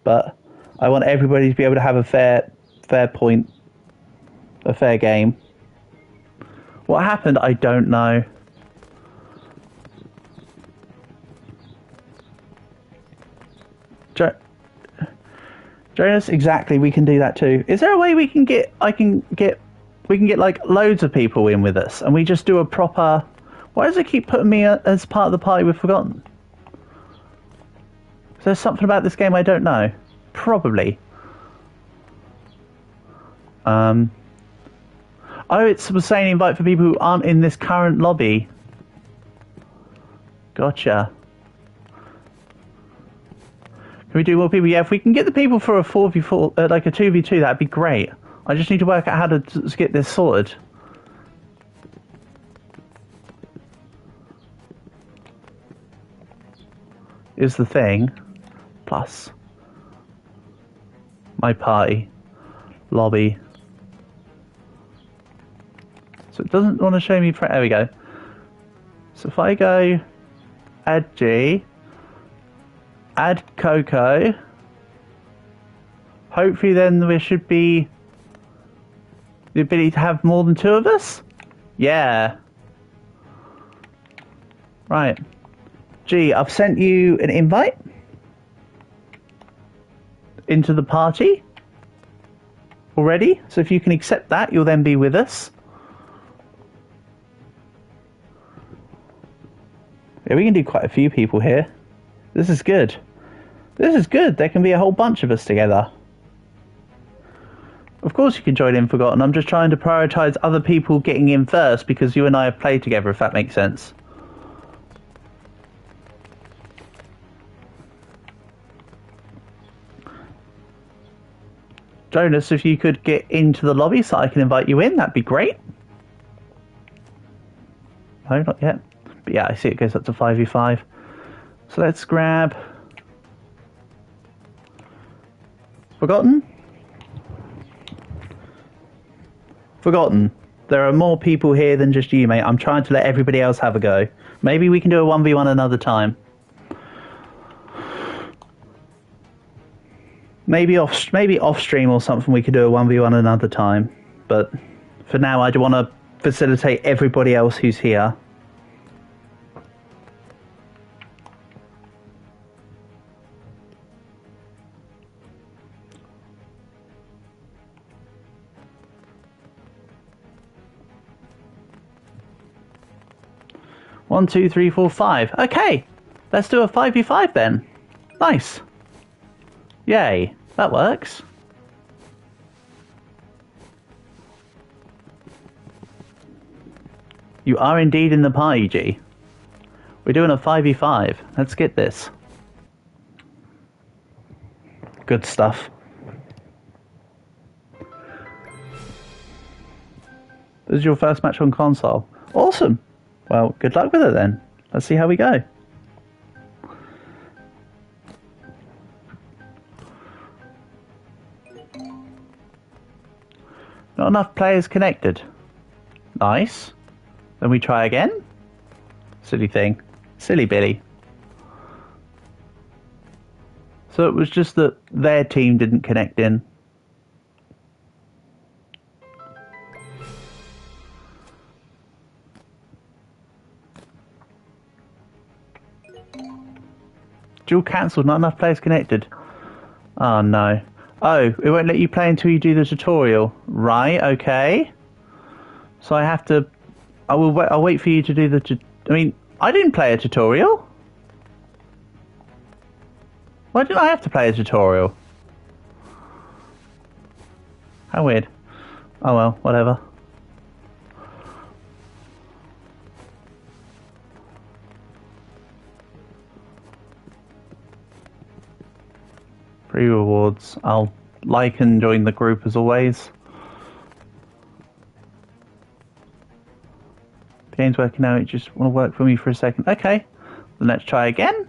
but I want everybody to be able to have a fair point, a fair game. What happened? I don't know. Jonas, exactly. We can do that too. Is there a way we can get? We can get like loads of people in with us, and we just do a proper. Why does it keep putting me as part of the party with Forgotten? Is there something about this game I don't know? Probably. Oh, it's saying invite for people who aren't in this current lobby. Gotcha. Can we do more people? Yeah, if we can get the people for a 4v4, like a 2v2, that'd be great. I just need to work out how to get this sorted. Is the thing. Plus. My party. Lobby. So it doesn't want to show me... There we go. So if I go... Add G... Add Coco. Hopefully then there should be the ability to have more than 2 of us. Yeah. Right. G, I've sent you an invite into the party already. So if you can accept that, you'll then be with us. Yeah, we can do quite a few people here. This is good. This is good. There can be a whole bunch of us together. Of course you can join in, Forgotten. I'm just trying to prioritise other people getting in first because you and I have played together, if that makes sense. Jonas, if you could get into the lobby so I can invite you in, that'd be great. No, not yet. But yeah, I see it goes up to 5v5. So let's grab... Forgotten? Forgotten. There are more people here than just you, mate. I'm trying to let everybody else have a go. Maybe we can do a 1v1 another time. Maybe off stream or something we could do a 1v1 another time. But for now, I do want to facilitate everybody else who's here. 1, 2, 3, 4, 5. Okay, let's do a 5v5 then. Nice. Yay, that works. You are indeed in the party, G. We're doing a 5v5. Let's get this. Good stuff. This is your first match on console. Awesome. Well, good luck with it then. Let's see how we go. Not enough players connected. Nice. Then we try again? Silly thing. Silly Billy. So it was just that their team didn't connect in. Duel cancelled, not enough players connected. Oh no. Oh, it won't let you play until you do the tutorial. Right, okay. So I have to... I'll wait for you to do the... I mean, I didn't play a tutorial. Why didn't I have to play a tutorial? How weird. Oh well, whatever. Free rewards. I'll like and join the group as always. The game's working now, it just want to work for me for a second. Okay, then let's try again.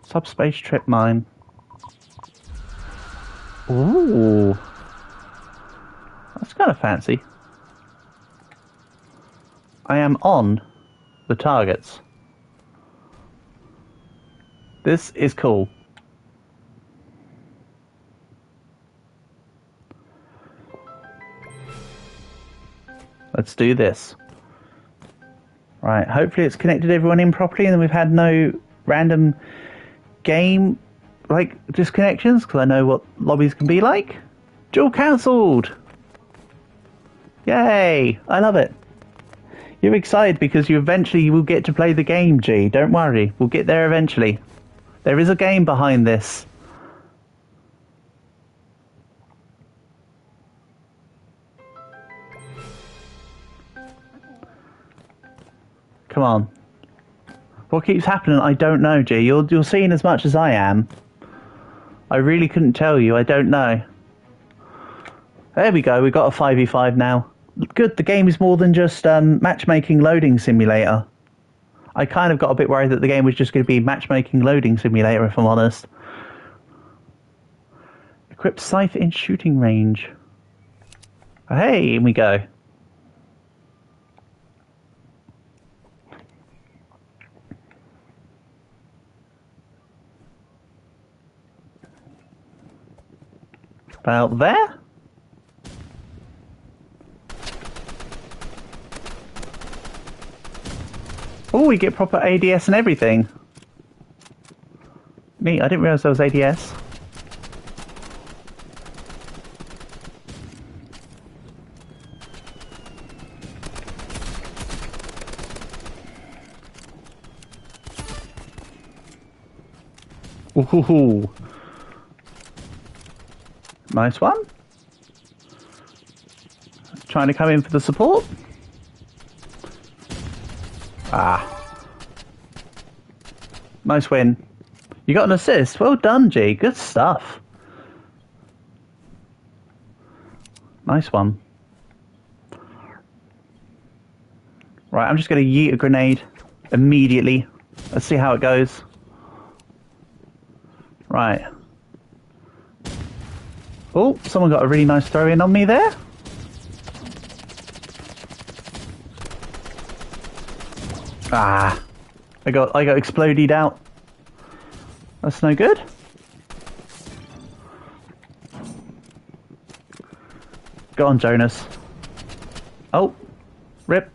Subspace trip mine. Ooh. That's kind of fancy. I am on the targets. This is cool. Let's do this. Right, hopefully it's connected everyone in properly and we've had no random game like disconnections, because I know what lobbies can be like. Duel cancelled! Yay! I love it. You're excited because you eventually will get to play the game, G. Don't worry, we'll get there eventually. There is a game behind this. Come on. What keeps happening? I don't know, G. You're seeing as much as I am. I really couldn't tell you. I don't know. There we go. We've got a 5v5 now. Good. The game is more than just matchmaking loading simulator. I kind of got a bit worried that the game was just going to be matchmaking loading simulator, if I'm honest. Equip scythe in shooting range. Hey, in we go. About there? Oh, we get proper ADS and everything. Neat, I didn't realise there was ADS. Ooh. Nice one. Trying to come in for the support. Ah. Nice win. You got an assist. Well done, G. Good stuff. Nice one. Right, I'm just going to yeet a grenade immediately. Let's see how it goes. Right. Oh, someone got a really nice throw in on me there. Ah, I got exploded out. That's no good. Go on, Jonas. Oh, rip.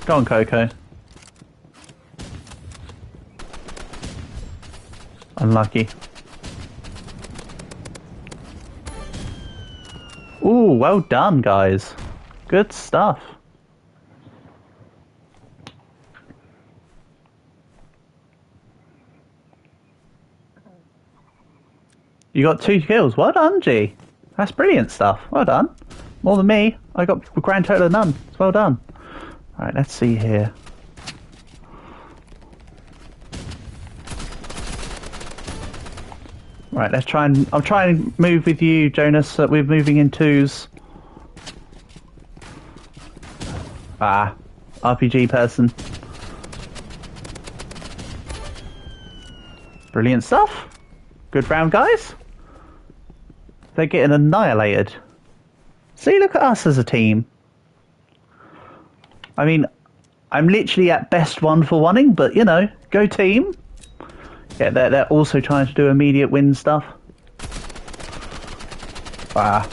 Go on, Coco. Unlucky. Ooh, well done, guys. Good stuff. You got 2 kills. Well done, G. That's brilliant stuff. Well done. More than me. I got a grand total of none. It's well done. Alright, let's see here. Right, let's try and... I'm trying to move with you, Jonas. We're moving in 2s. Ah. RPG person. Brilliant stuff. Good round, guys. They're getting annihilated. See, look at us as a team. I mean, I'm literally at best 1-for-1ing, but, you know, go team. Yeah, they're also trying to do immediate win stuff. Ah.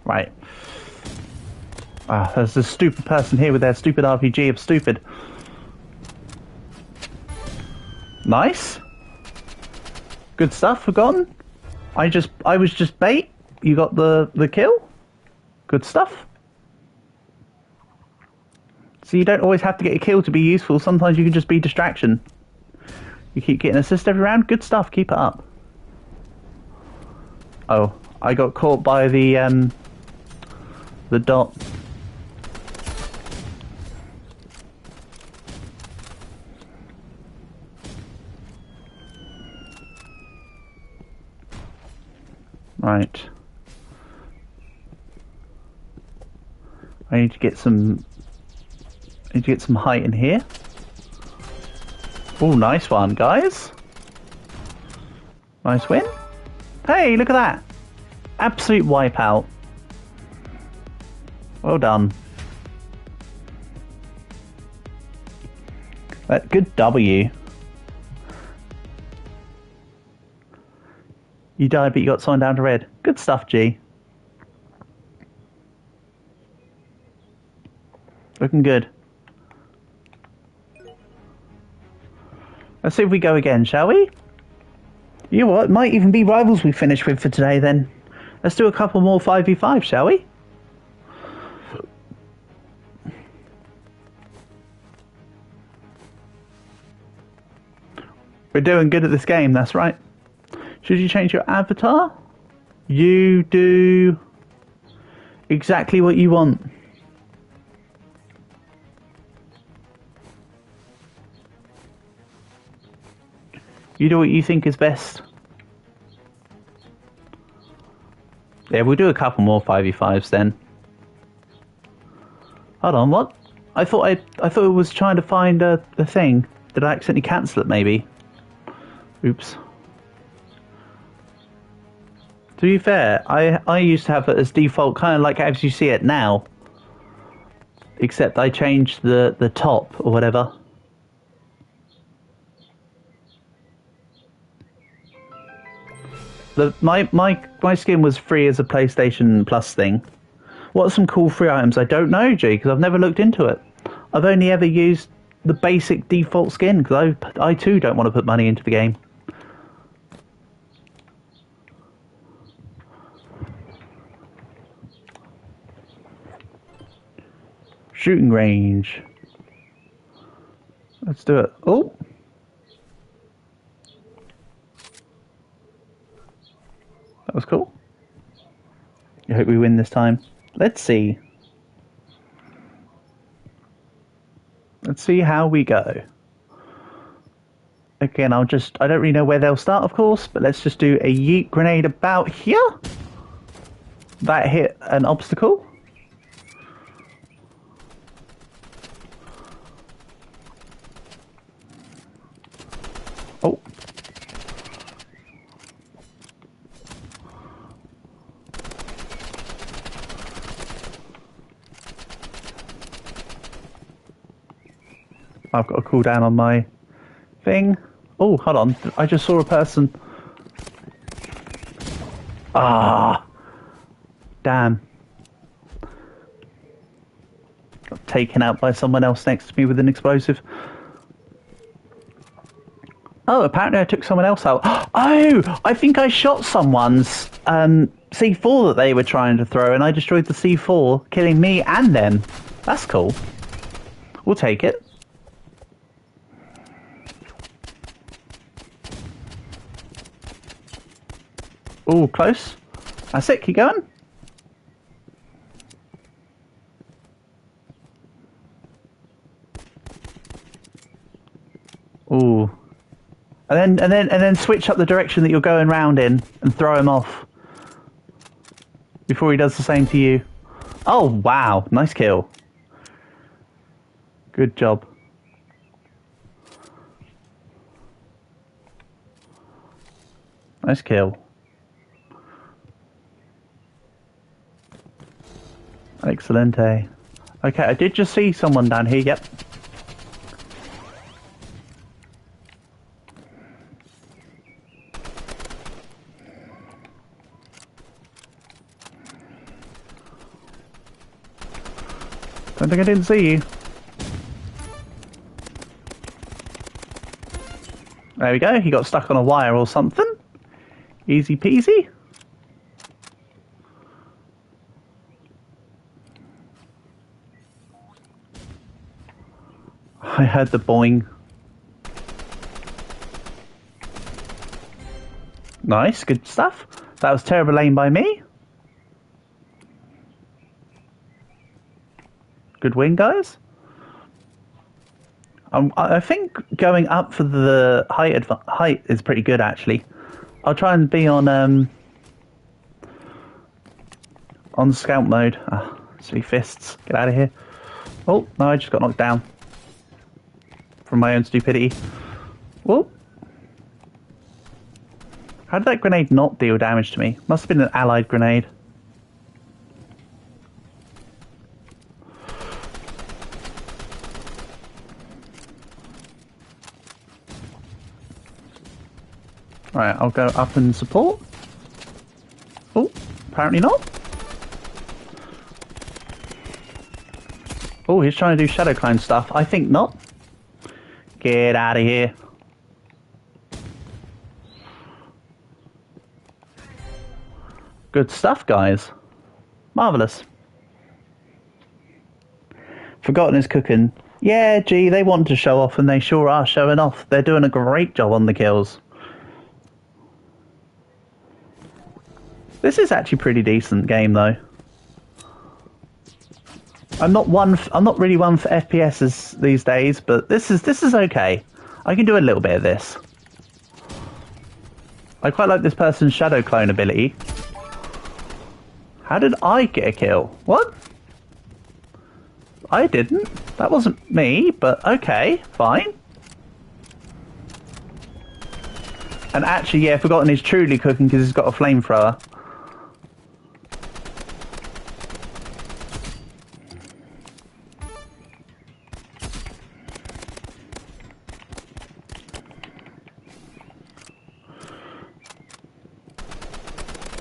Right. Ah, there's a stupid person here with their stupid RPG of stupid. Nice. Good stuff, Forgotten. I was just bait. You got the kill. Good stuff. So you don't always have to get a kill to be useful. Sometimes you can just be distraction. You keep getting assist every round. Good stuff. Keep it up. Oh, I got caught by the dot. Right. I need to get some height in here. Oh, nice one, guys. Nice win. Hey, look at that. Absolute wipeout. Well done. Good W. You died, but you got signed down to red. Good stuff, G. Looking good. Let's see if we go again, shall we? You know what? It might even be rivals we finish with for today, then. Let's do a couple more 5v5, shall we? We're doing good at this game, that's right. Should you change your avatar? You do exactly what you want. You do what you think is best. Yeah, we'll do a couple more 5v5s then. Hold on, what? I thought it was trying to find the thing. Did I accidentally cancel it, maybe? Oops. To be fair, I used to have it as default, kind of like as you see it now. Except I changed the top or whatever. My skin was free as a PlayStation Plus thing. What are some cool free items? I don't know, G, because I've never looked into it. I've only ever used the basic default skin, because I too don't want to put money into the game. Shooting range. Let's do it. Oh! That was cool. I hope we win this time. Let's see. Let's see how we go. Again, I don't really know where they'll start, of course, but let's just do a yeet grenade about here. That hit an obstacle. Oh. I've got a cooldown on my thing. Oh, hold on. I just saw a person. Ah. Damn. Got taken out by someone else next to me with an explosive. Oh, apparently I took someone else out. Oh, I think I shot someone's C4 that they were trying to throw, and I destroyed the C4, killing me and them. That's cool. We'll take it. Oh, close. That's it, keep going. Ooh. And then switch up the direction that you're going round in and throw him off before he does the same to you. Oh wow, nice kill. Good job. Nice kill. Excelente. Okay, I did just see someone down here, yep. Don't think I didn't see you. There we go, he got stuck on a wire or something. Easy peasy. I heard the boing. Nice, good stuff. That was terrible aim by me. Good win, guys. I think going up for the height is pretty good, actually. I'll try and be on scout mode. Ah, silly fists. Get out of here. Oh, no, I just got knocked down. From my own stupidity. Whoa. How did that grenade not deal damage to me? Must have been an allied grenade. Right, I'll go up and support. Oh, apparently not. Oh, he's trying to do shadow clone stuff. I think not. Get out of here. Good stuff, guys. Marvellous. Forgotten is cooking. Yeah, gee, they want to show off and they sure are showing off. They're doing a great job on the kills. This is actually a pretty decent game, though. I'm not really one for FPSs these days, but this is okay. I can do a little bit of this. I quite like this person's shadow clone ability. How did I get a kill? What? I didn't. That wasn't me, but okay, fine. And actually, yeah, Forgotten is truly cooking because he's got a flamethrower.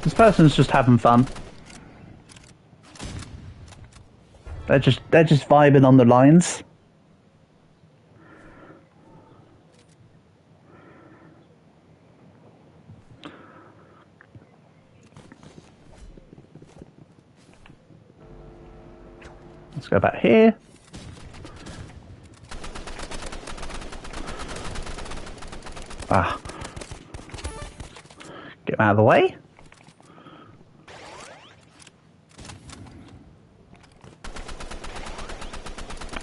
This person's just having fun. They're just vibing on the lines. Let's go back here. Ah. Get him out of the way.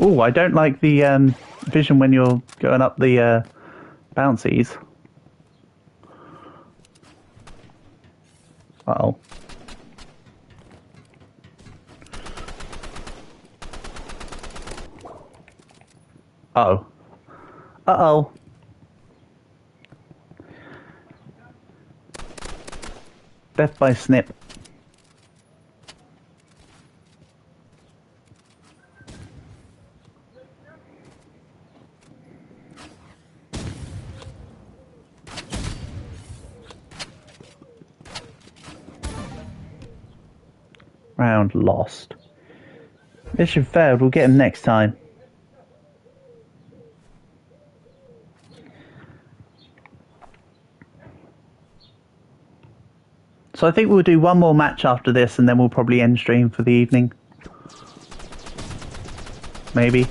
Oh, I don't like the vision when you're going up the bouncies. Uh-oh. Uh-oh. Uh-oh. Death by snip. Round lost. Mission failed. We'll get him next time. So I think we'll do one more match after this, and then we'll probably end stream for the evening. Maybe.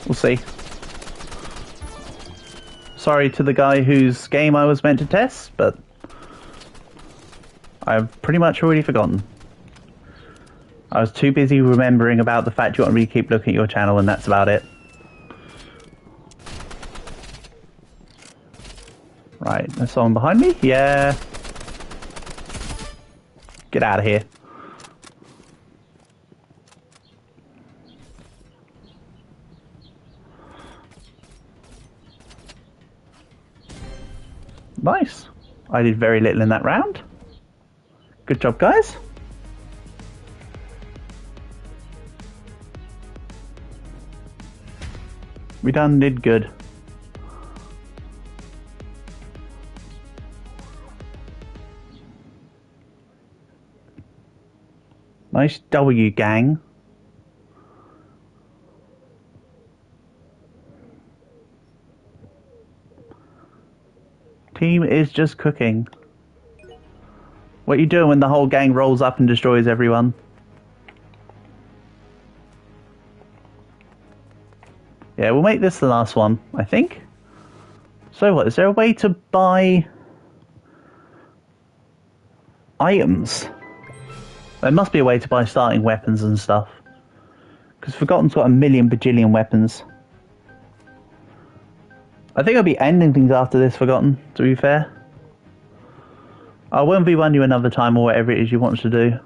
We'll see. Sorry to the guy whose game I was meant to test, but I've pretty much already forgotten. I was too busy remembering about the fact you want me to keep looking at your channel, and that's about it. Right, there's someone behind me? Yeah. Get out of here. Nice. I did very little in that round. Good job, guys. We did good. Nice W, gang. Team is just cooking. What are you doing when the whole gang rolls up and destroys everyone? Yeah, we'll make this the last one, I think. So what, is there a way to buy items? There must be a way to buy starting weapons and stuff. Because Forgotten's got a million bajillion weapons. I think I'll be ending things after this, Forgotten, to be fair. I'll 1v1 you another time or whatever it is you want to do.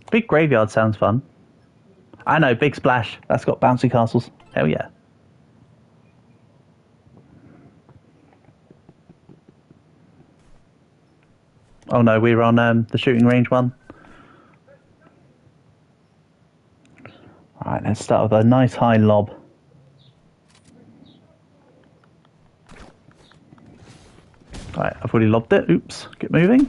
Big graveyard sounds fun. I know, Big Splash. That's got bouncy castles. Hell yeah. Oh no, we were on the shooting range one. Alright, let's start with a nice high lob. Alright, I've already lobbed it. Oops, get moving.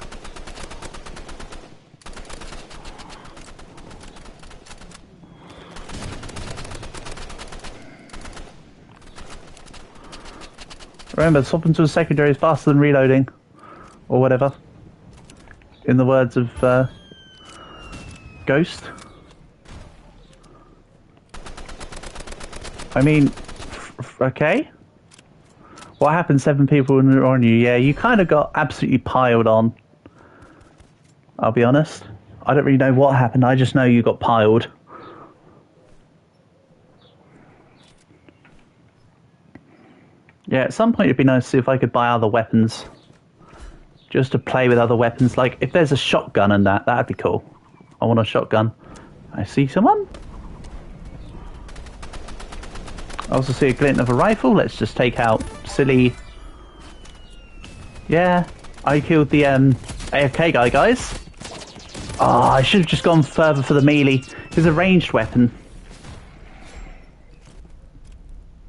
Remember, swapping to a secondary is faster than reloading. Or whatever. In the words of Ghost. I mean, okay. What happened? 7 people were on you. Yeah, you kind of got absolutely piled on. I'll be honest. I don't really know what happened. I just know you got piled. Yeah, at some point it'd be nice to see if I could buy other weapons. Just to play with other weapons. Like, if there's a shotgun and that'd be cool. I want a shotgun. I see someone. I also see a glint of a rifle. Let's just take out silly... Yeah, I killed the AFK guy, guys. Oh, I should have just gone further for the melee. It's a ranged weapon.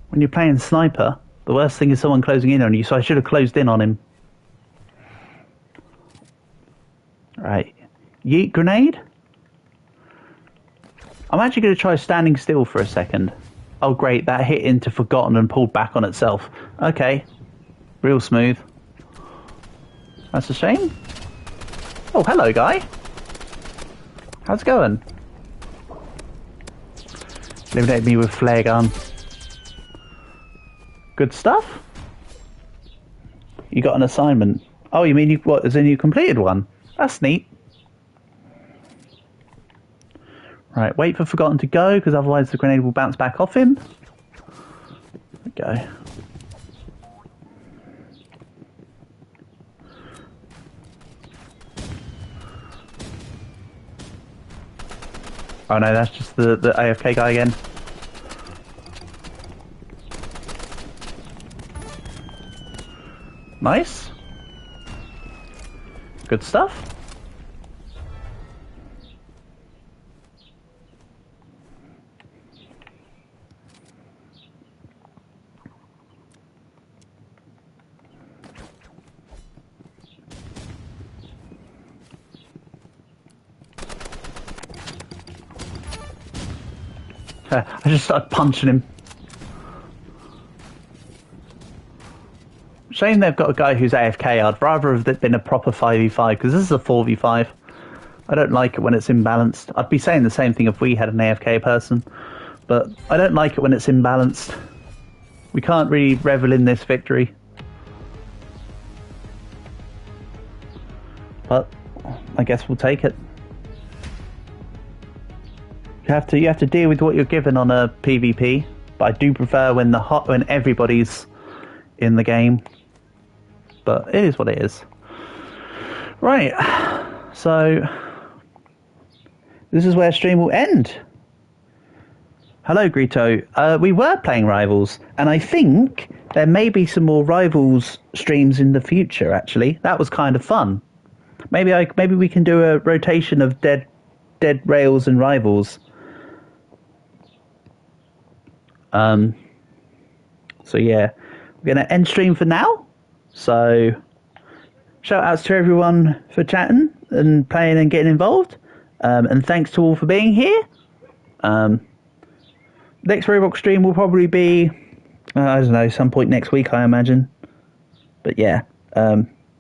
When you're playing sniper, the worst thing is someone closing in on you, so I should have closed in on him. Right. Yeet grenade. I'm actually going to try standing still for a second. Oh great, that hit into Forgotten and pulled back on itself. Okay. Real smooth. That's a shame. Oh, hello guy. How's it going? Eliminate me with flare gun. Good stuff. You got an assignment. Oh, you mean as in you completed one? That's neat. Right, wait for Forgotten to go, because otherwise the grenade will bounce back off him. There we go. Oh no, that's just the AFK guy again. Nice. Good stuff. I just started punching him. Shame they've got a guy who's AFK. I'd rather have it been a proper 5v5, because this is a 4v5. I don't like it when it's imbalanced. I'd be saying the same thing if we had an AFK person, but I don't like it when it's imbalanced. We can't really revel in this victory. But I guess we'll take it. You have to deal with what you're given on a PvP, but I do prefer when everybody's in the game. But it is what it is. Right, so this is where stream will end. Hello, Grito. We were playing Rivals, and I think there may be some more Rivals streams in the future. Actually, that was kind of fun. Maybe we can do a rotation of Dead Rails and Rivals. So yeah, we're gonna end stream for now. So shout outs to everyone for chatting and playing and getting involved. And thanks to all for being here. Next Roblox stream will probably be, I don't know, some point next week, I imagine. But yeah,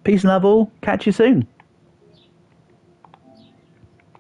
peace and love all. Catch you soon.